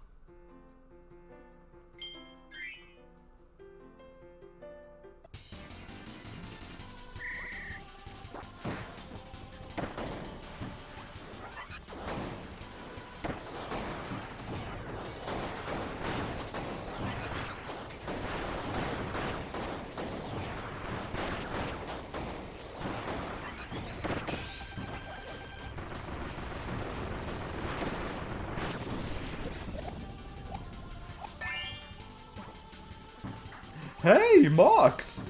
Hey, Mox!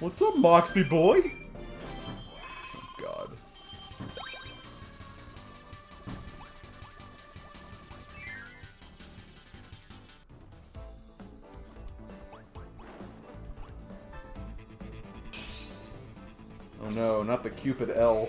What's up, Moxie boy? Oh, God. Oh no, not the Cupid L.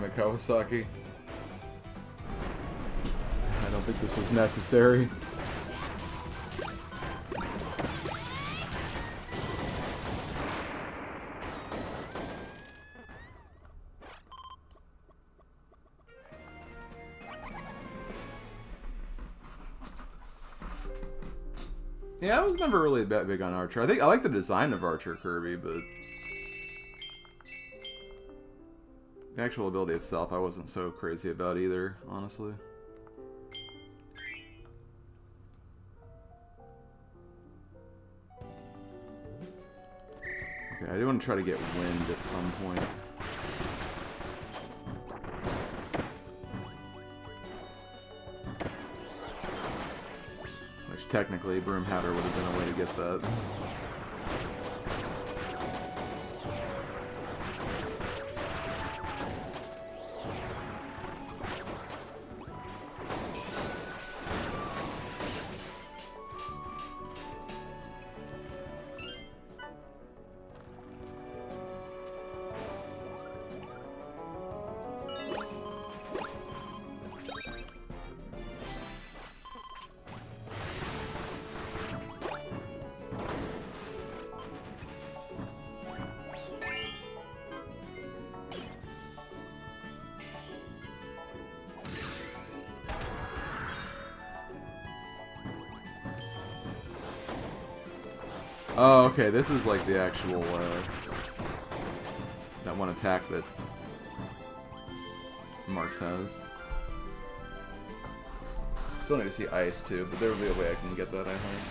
damn it, Kawasaki. I don't think this was necessary. Yeah, I was never really that big on Archer. I like the design of Archer Kirby, but the actual ability itself I wasn't so crazy about either, honestly. Okay, I do want to try to get wind at some point. Technically, Broom Hatter would have been a way to get that. Oh, okay, this is like the actual, that one attack that Marks has. Still need to see Ice, too, but there will be a way I can get that, I think.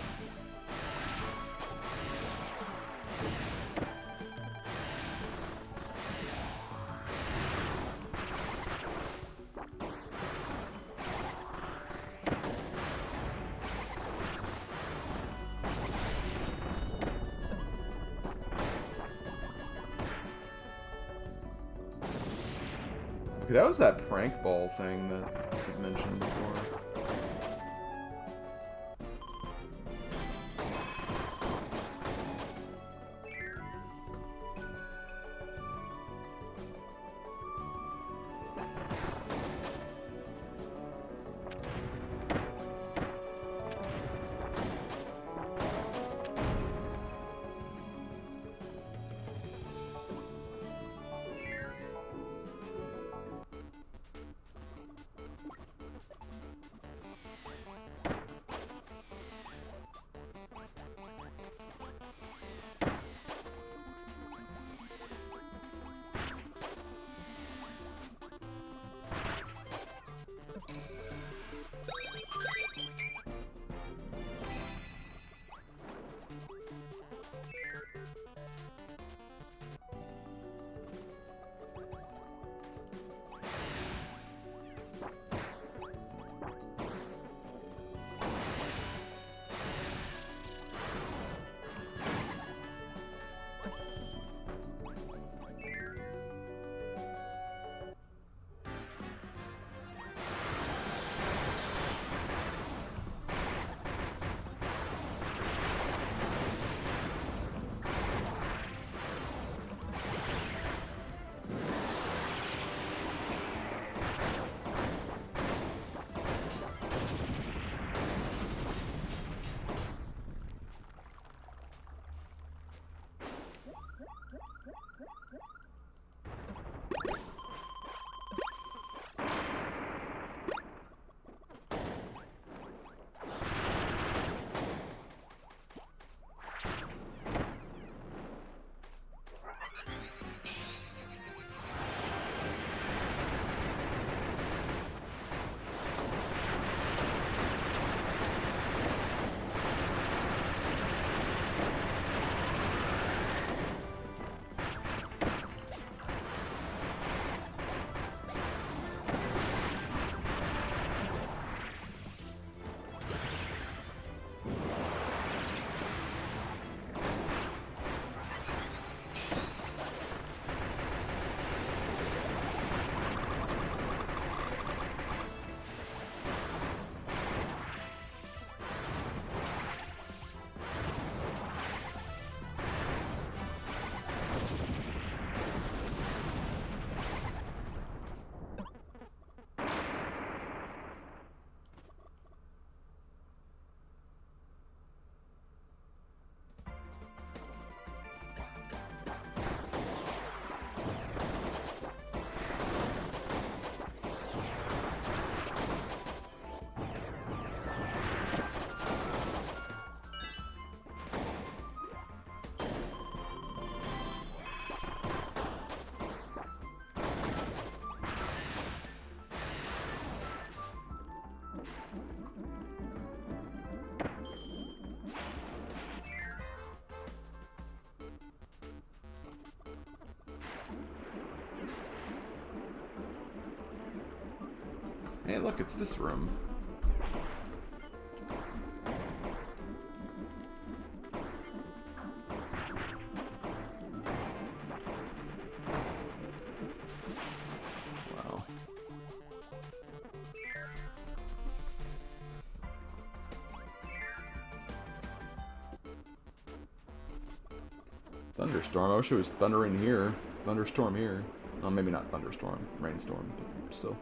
That was that prank ball thing that I mentioned before. Hey, look, it's this room. Wow. Thunderstorm. I wish it was thundering here. Thunderstorm here. Well, maybe not thunderstorm. Rainstorm, but still.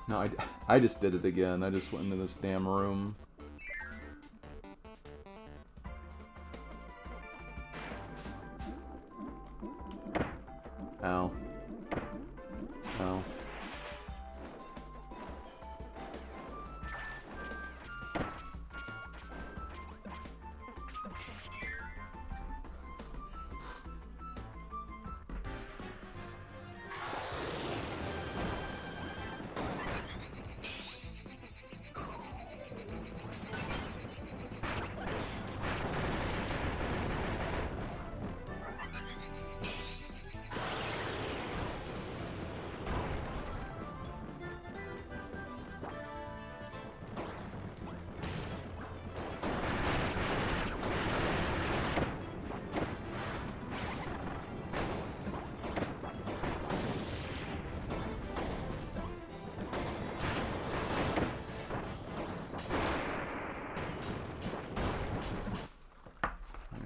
No, I just did it again. I just went into this damn room. Ow. Ow.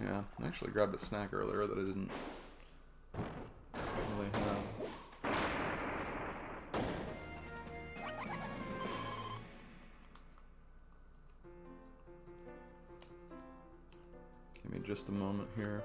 Yeah, I actually grabbed a snack earlier that I didn't really have. Give me just a moment here.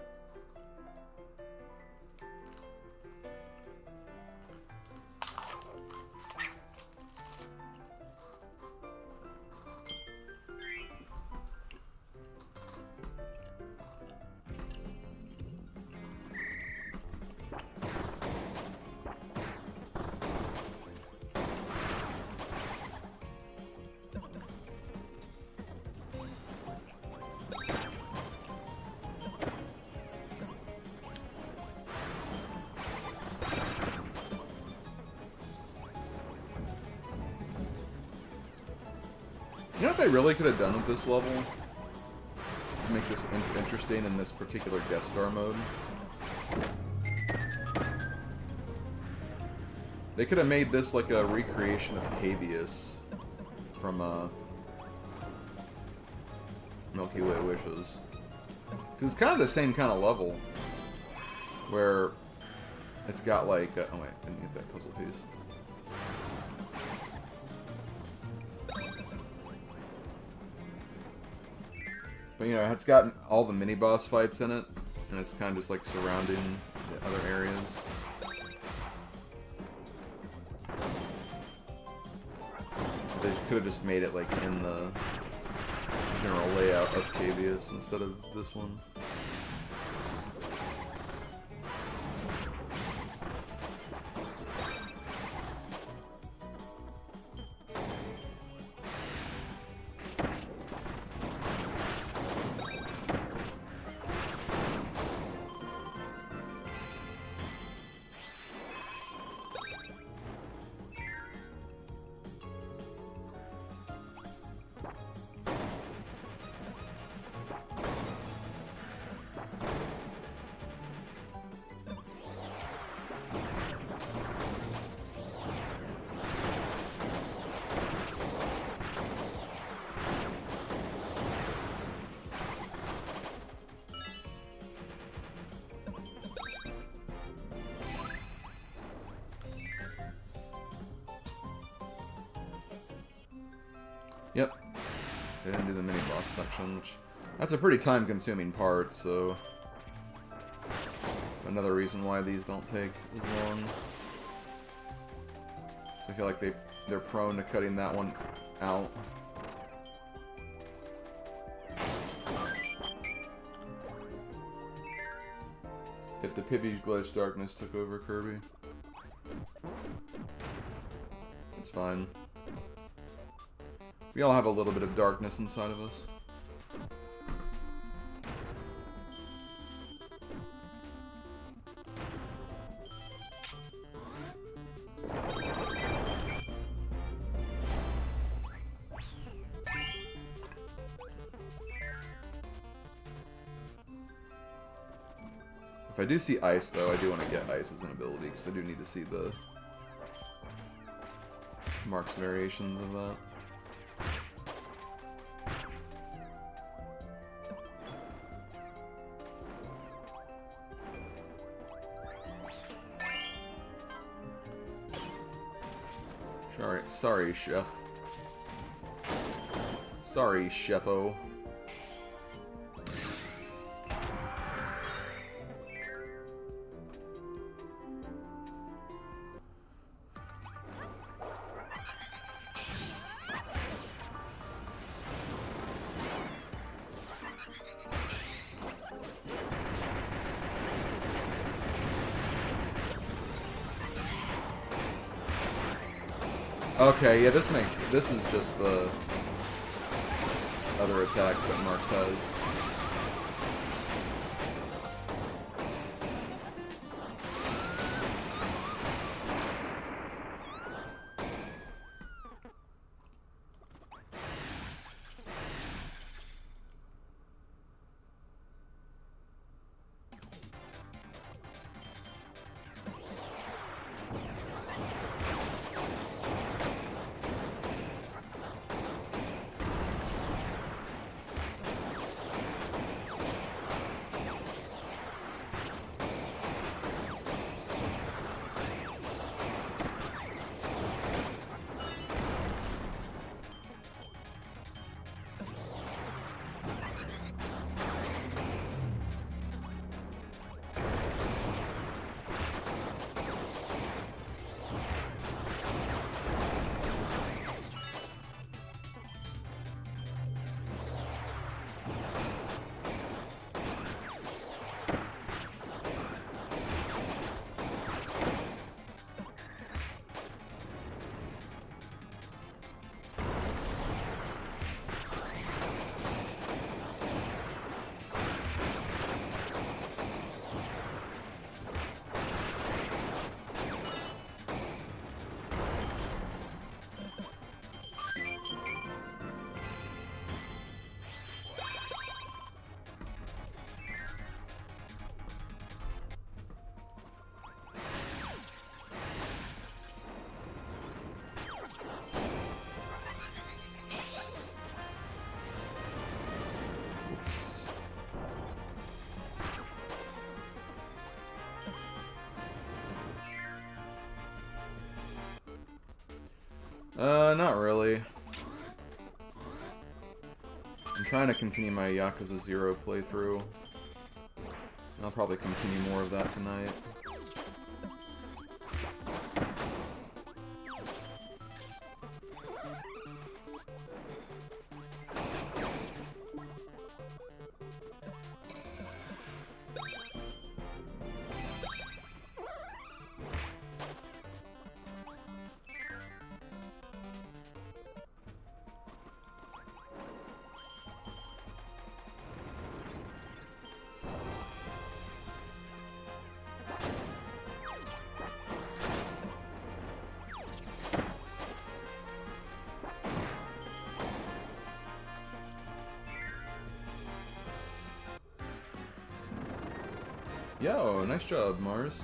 You know what they really could have done with this level? To make this interesting in this particular guest star mode? They could have made this like a recreation of Cavius from Milky Way Wishes. Because it's kind of the same kind of level. Where it's got like... oh wait, I didn't get that puzzle piece. But, you know, it's got all the mini-boss fights in it, and it's kind of just, like, surrounding the other areas. They could have just made it, like, in the general layout of Cavius instead of this one. Yep. They didn't do the mini-boss section, which... that's a pretty time-consuming part, so... another reason why these don't take as long. So I feel like they're prone to cutting that one out. If the Pibby Glitch Darkness took over Kirby. It's fine. We all have a little bit of darkness inside of us. If I do see ice, though, I do want to get ice as an ability, because I do need to see the Mark's variations of that. Sorry, Chef. Sorry, Chefo. Okay, yeah, this is just the other attacks that Marks has. Not really. I'm trying to continue my Yakuza 0 playthrough. I'll probably continue more of that tonight. Yo, nice job, Mars.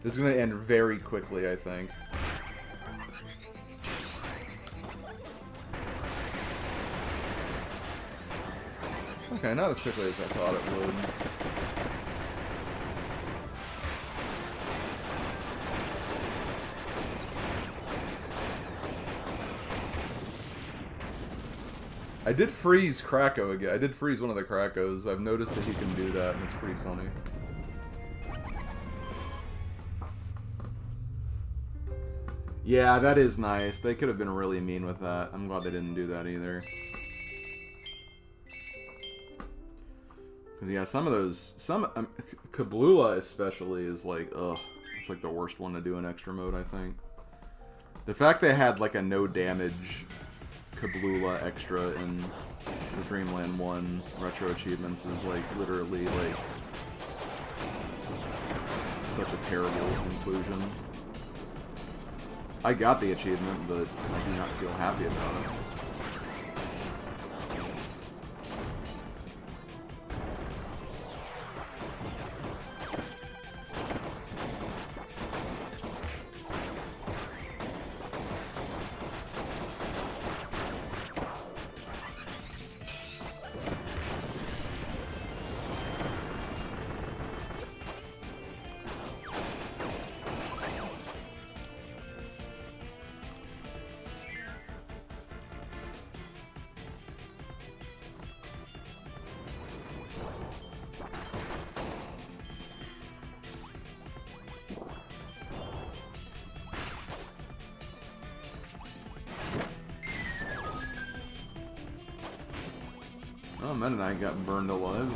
This is going to end very quickly, I think. Okay, not as quickly as I thought it would. I did freeze Krako again. I did freeze one of the Krakos. I've noticed that he can do that, and it's pretty funny. Yeah, that is nice. They could have been really mean with that. I'm glad they didn't do that either. Because, yeah, some of those... Kabloola especially is like, ugh. It's like the worst one to do in extra mode, I think. The fact they had, like, a no-damage Kabloola extra in the Dreamland 1 retro achievements is, like, literally, like, such a terrible conclusion. I got the achievement, but I do not feel happy about it. Oh, Meta Knight got burned alive.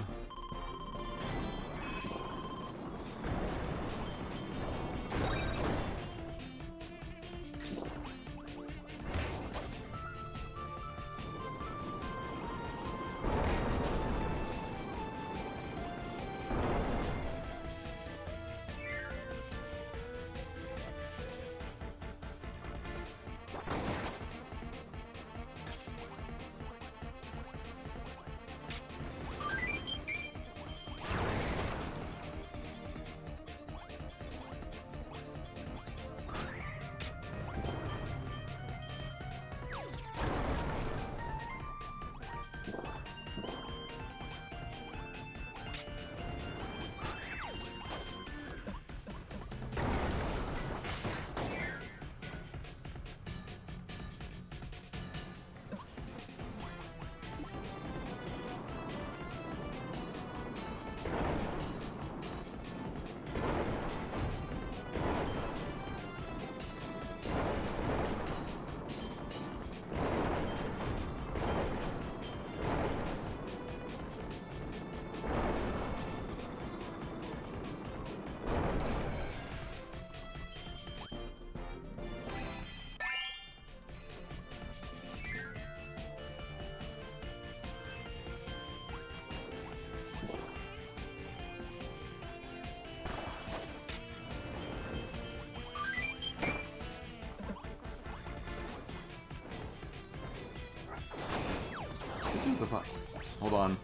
Hold on.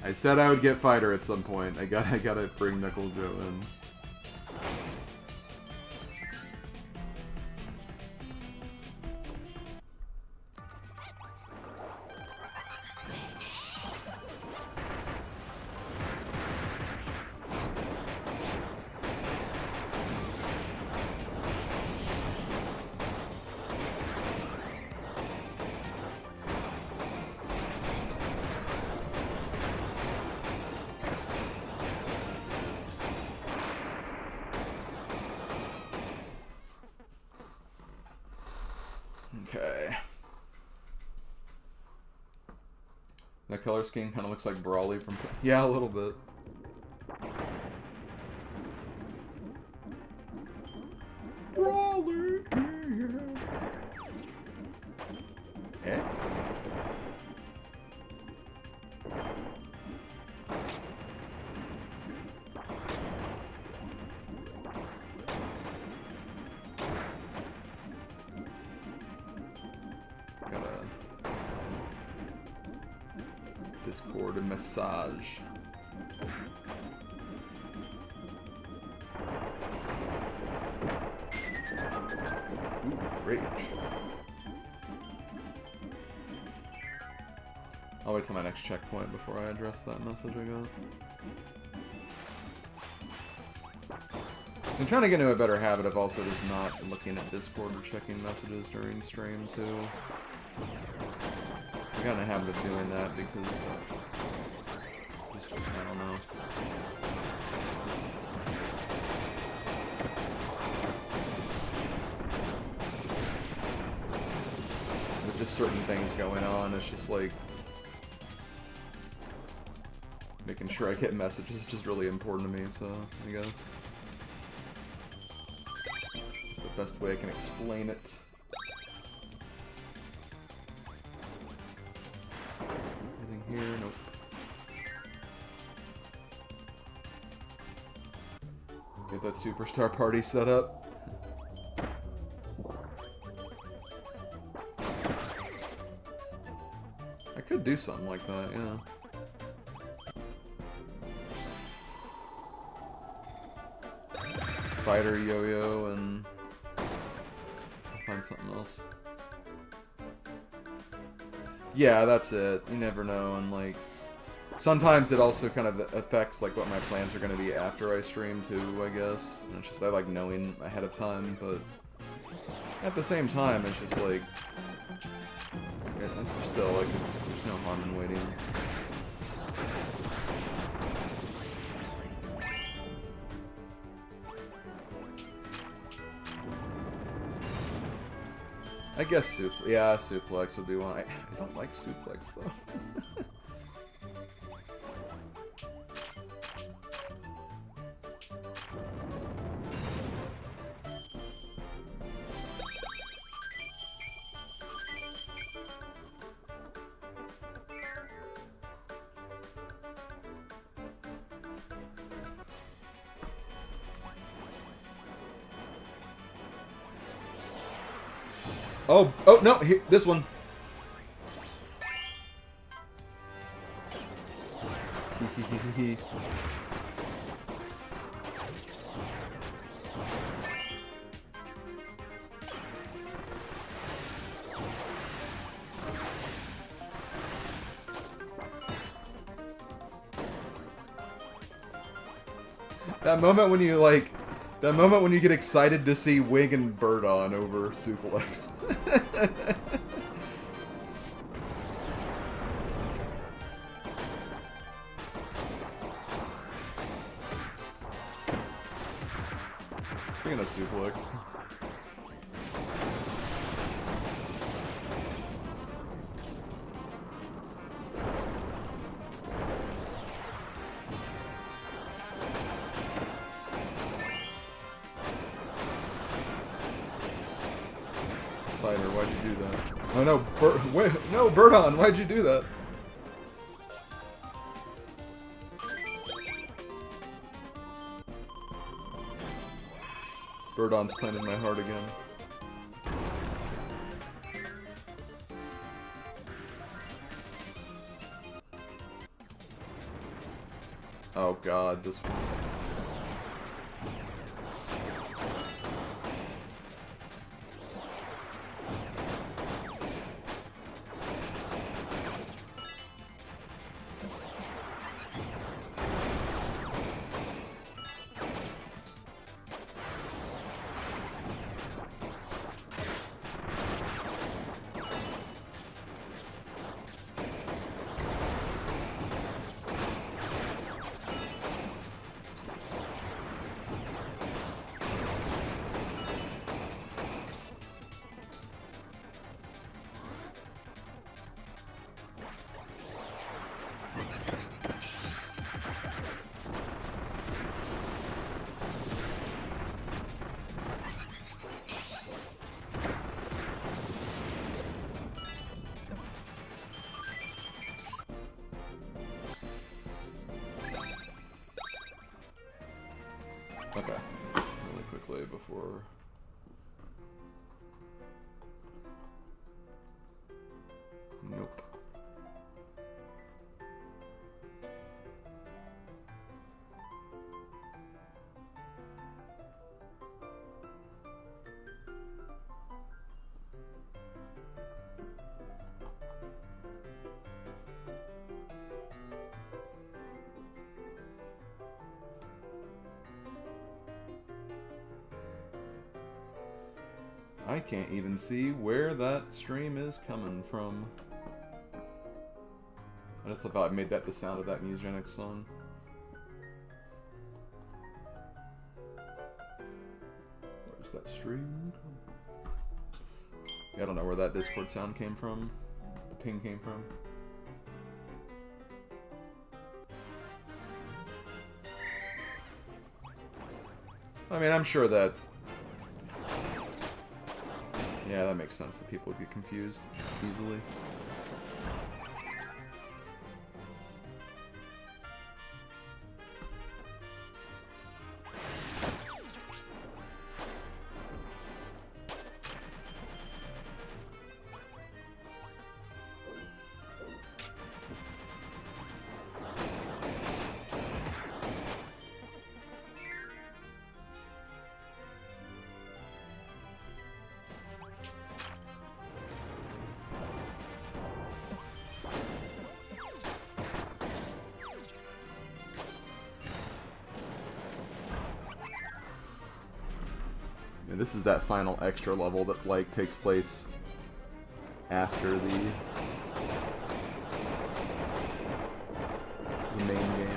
I said I would get Fighter at some point. I gotta bring Nickel Joe in. Okay. That color scheme kind of looks like Brawly from... Yeah, a little bit. Brawly! Eh? Discord and massage. Ooh, rage. I'll wait till my next checkpoint before I address that message I got. I'm trying to get into a better habit of also just not looking at Discord or checking messages during stream too. I got in a habit of doing that because just, I don't know. With just certain things going on, it's just like making sure I get messages is just really important to me, so I guess it's the best way I can explain it. Anything here? Nope. Get that superstar party set up. I could do something like that, yeah. Fighter, yo-yo, and find something else. Yeah, that's it. You never know, and like sometimes it also kind of affects like what my plans are going to be after I stream too, I guess. And it's just I like knowing ahead of time, but at the same time, it's just like it's still like there's no harm in waiting. I guess suplex would be one. I don't like suplex though. Oh no, here, this one. That moment when you like that moment when you get excited to see Wig and Bird on over suplex. Speaking of suplex. Why'd you do that? Oh no, wait, no, Birdon, why'd you do that? Birdon's playing in my heart again. Oh god, this one. Okay, really quickly before... Nope. I can't even see where that stream is coming from. I just thought I made that the sound of that Musegenics song. Where's that string? Yeah, I don't know where that Discord sound came from. The ping came from. I mean, I'm sure that... Yeah, that makes sense that people would get confused easily. And this is that final extra level that, like, takes place after the main game.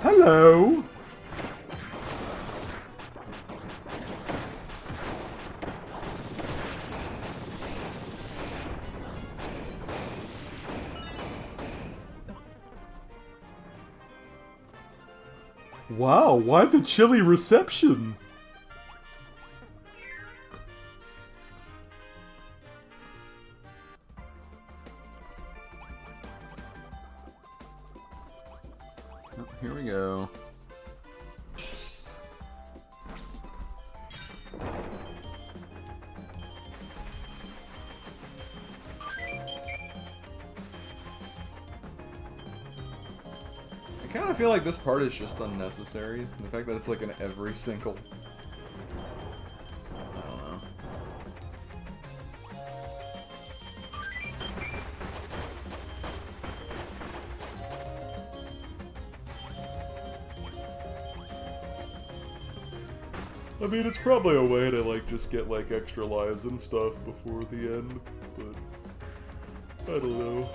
Hello! Wow, why the chilly reception? Oh, here we go. I kind of feel like this part is just unnecessary. The fact that it's like in every single... I don't know. I mean, it's probably a way to, like, just get, like, extra lives and stuff before the end, but... I don't know.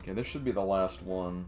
Okay, this should be the last one.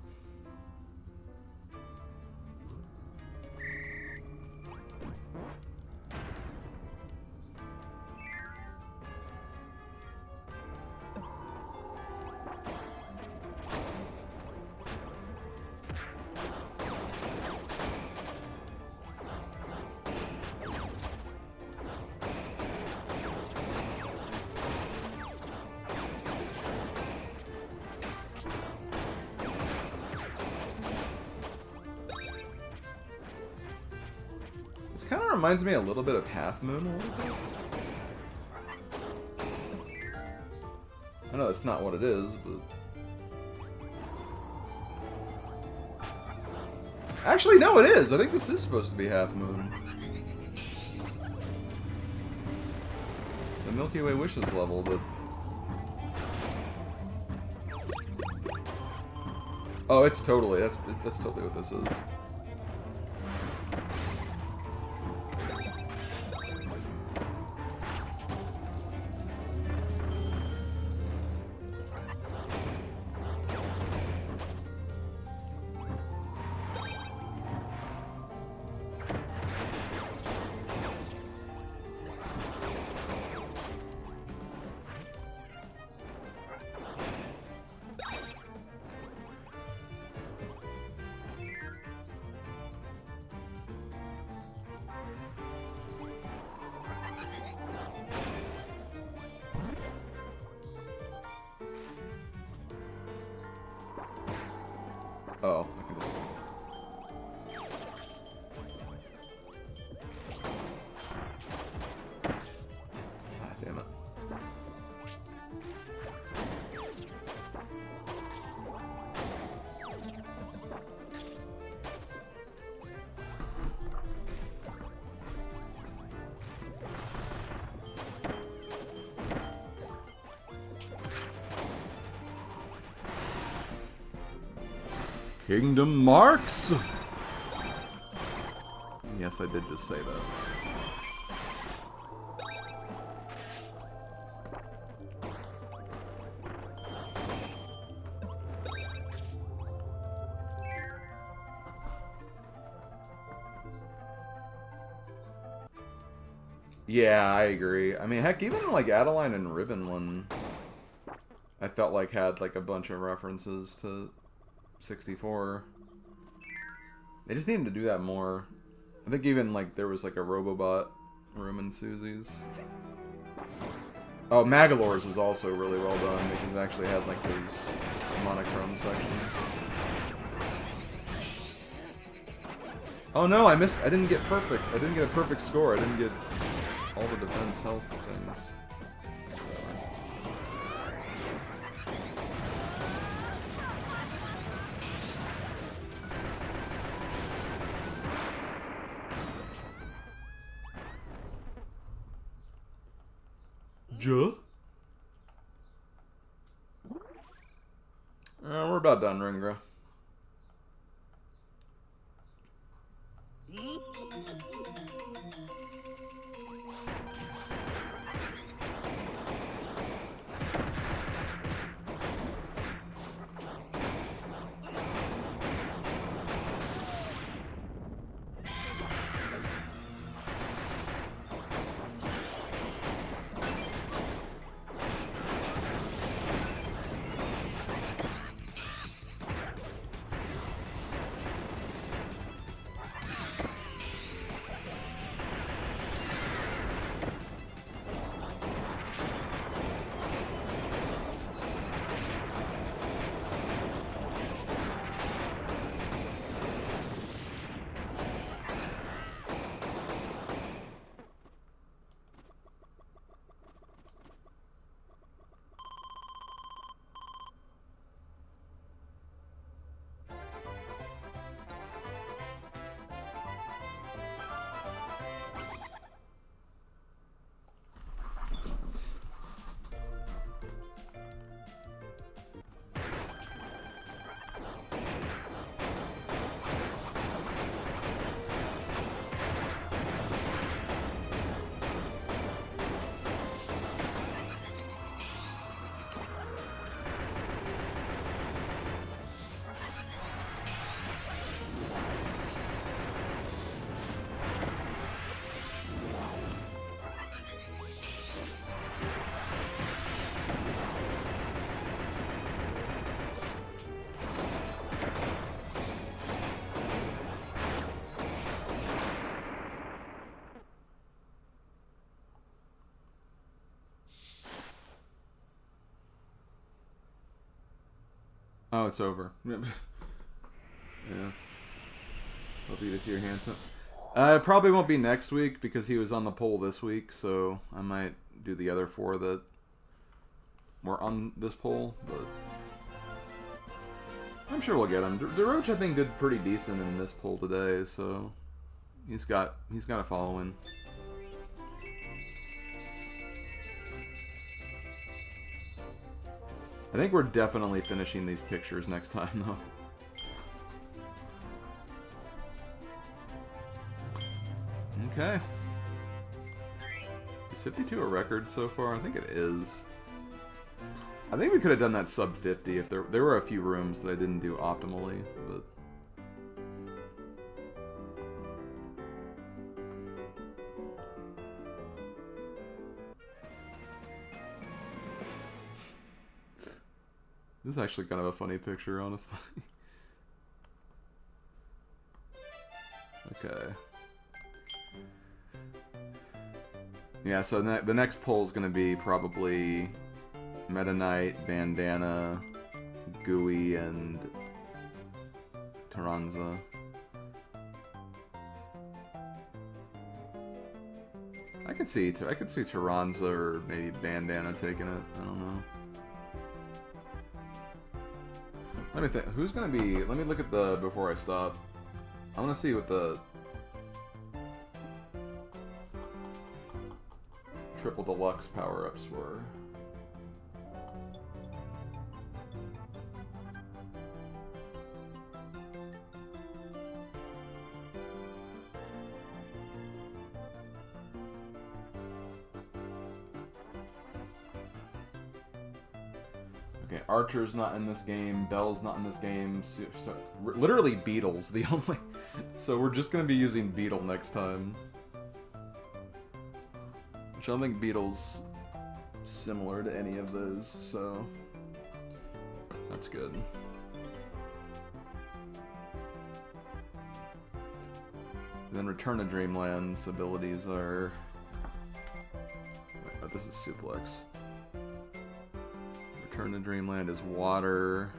kind of reminds me a little bit of Half Moon a little bit. I know that's not what it is, but... Actually, no, it is! I think this is supposed to be Half Moon. The Milky Way Wishes level, but... Oh, it's totally, that's totally what this is. Oh, I can just... Ah, damn it. Kingdom Marks! Yes, I did just say that. Yeah, I agree. I mean, heck, even like Adeline and Ribbon one, I felt like had like a bunch of references to 64. They just needed to do that more. I think even like there was like a Robobot room in Susie's. Oh, Magalore's was also really well done because it actually had like those monochrome sections. Oh no, I didn't get perfect. I didn't get a perfect score. I didn't get all the defense health things. We're about done, Ringra. Oh, it's over. Yeah. Hope you just hear your hands up. It probably won't be next week because he was on the poll this week, so I might do the other 4 that were on this poll, but I'm sure we'll get him. DeRoach, I think, did pretty decent in this poll today, so he's got a following. I think we're definitely finishing these pictures next time, though. Okay. Is 52 a record so far? I think it is. I think we could have done that sub 50 if there were a few rooms that I didn't do optimally, but... This is actually kind of a funny picture, honestly. Okay. Yeah, so the next poll is going to be probably Meta Knight, Bandana, Gooey, and Taranza. I could see Taranza or maybe Bandana taking it. I don't know. Let me think. Who's gonna be? Let me look at the before I stop. I want to see what the triple deluxe power-ups were. Okay, Archer's not in this game. Bell's not in this game. So, literally Beetle's the only. So we're just gonna be using Beetle next time. Which I don't think Beetle's similar to any of those, so that's good. And then Return to Dreamland's abilities are... Oh, this is Suplex. Return to Dreamland is Water.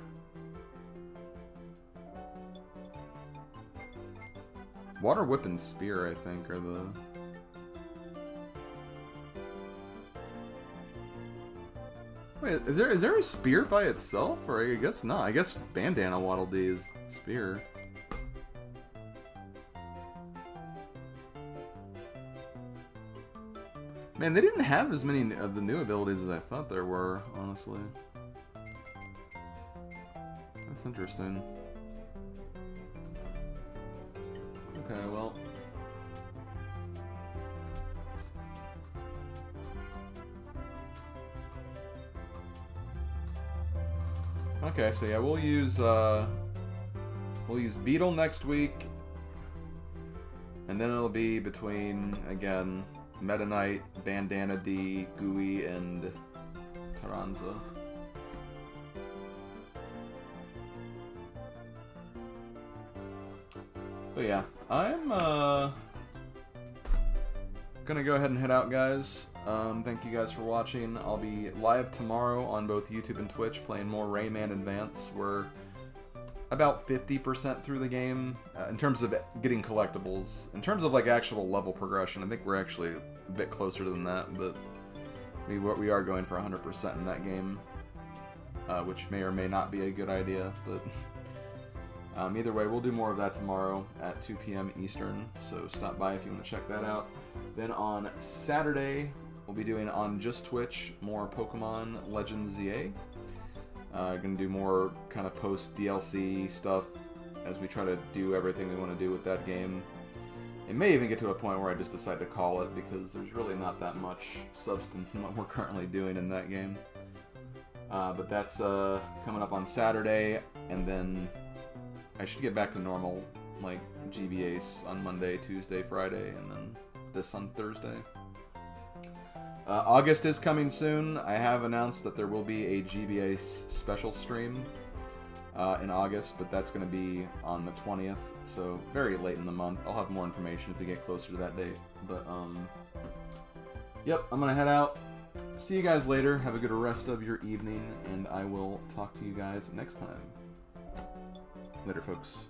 Water Whip and Spear, I think, are the... Wait, is there a Spear by itself? Or I guess not. I guess Bandana Waddle Dee is Spear. Man, they didn't have as many of the new abilities as I thought there were, honestly. That's interesting. Okay, well... Okay, so yeah, we'll use Beetle next week, and then it'll be between, again, Meta Knight, Bandana D, Gooey, and Taranza. But yeah, I'm gonna go ahead and head out, guys. Thank you guys for watching. I'll be live tomorrow on both YouTube and Twitch playing more Rayman Advance. We're about 50% through the game in terms of getting collectibles. In terms of like actual level progression, I think we're actually a bit closer than that, but we are going for 100% in that game, which may or may not be a good idea, but either way, we'll do more of that tomorrow at 2 p.m. Eastern, so stop by if you want to check that out. Then on Saturday, we'll be doing on just Twitch more Pokemon Legends ZA. Gonna do more kind of post DLC stuff as we try to do everything we want to do with that game. It may even get to a point where I just decide to call it because there's really not that much substance in what we're currently doing in that game. But that's coming up on Saturday, and then I should get back to normal, like GBAs on Monday, Tuesday, Friday, and then this on Thursday. August is coming soon. I have announced that there will be a GBA special stream in August, but that's going to be on the 20th, so very late in the month. I'll have more information if we get closer to that date. But, yep, I'm going to head out. See you guys later. Have a good rest of your evening, and I will talk to you guys next time. Later, folks.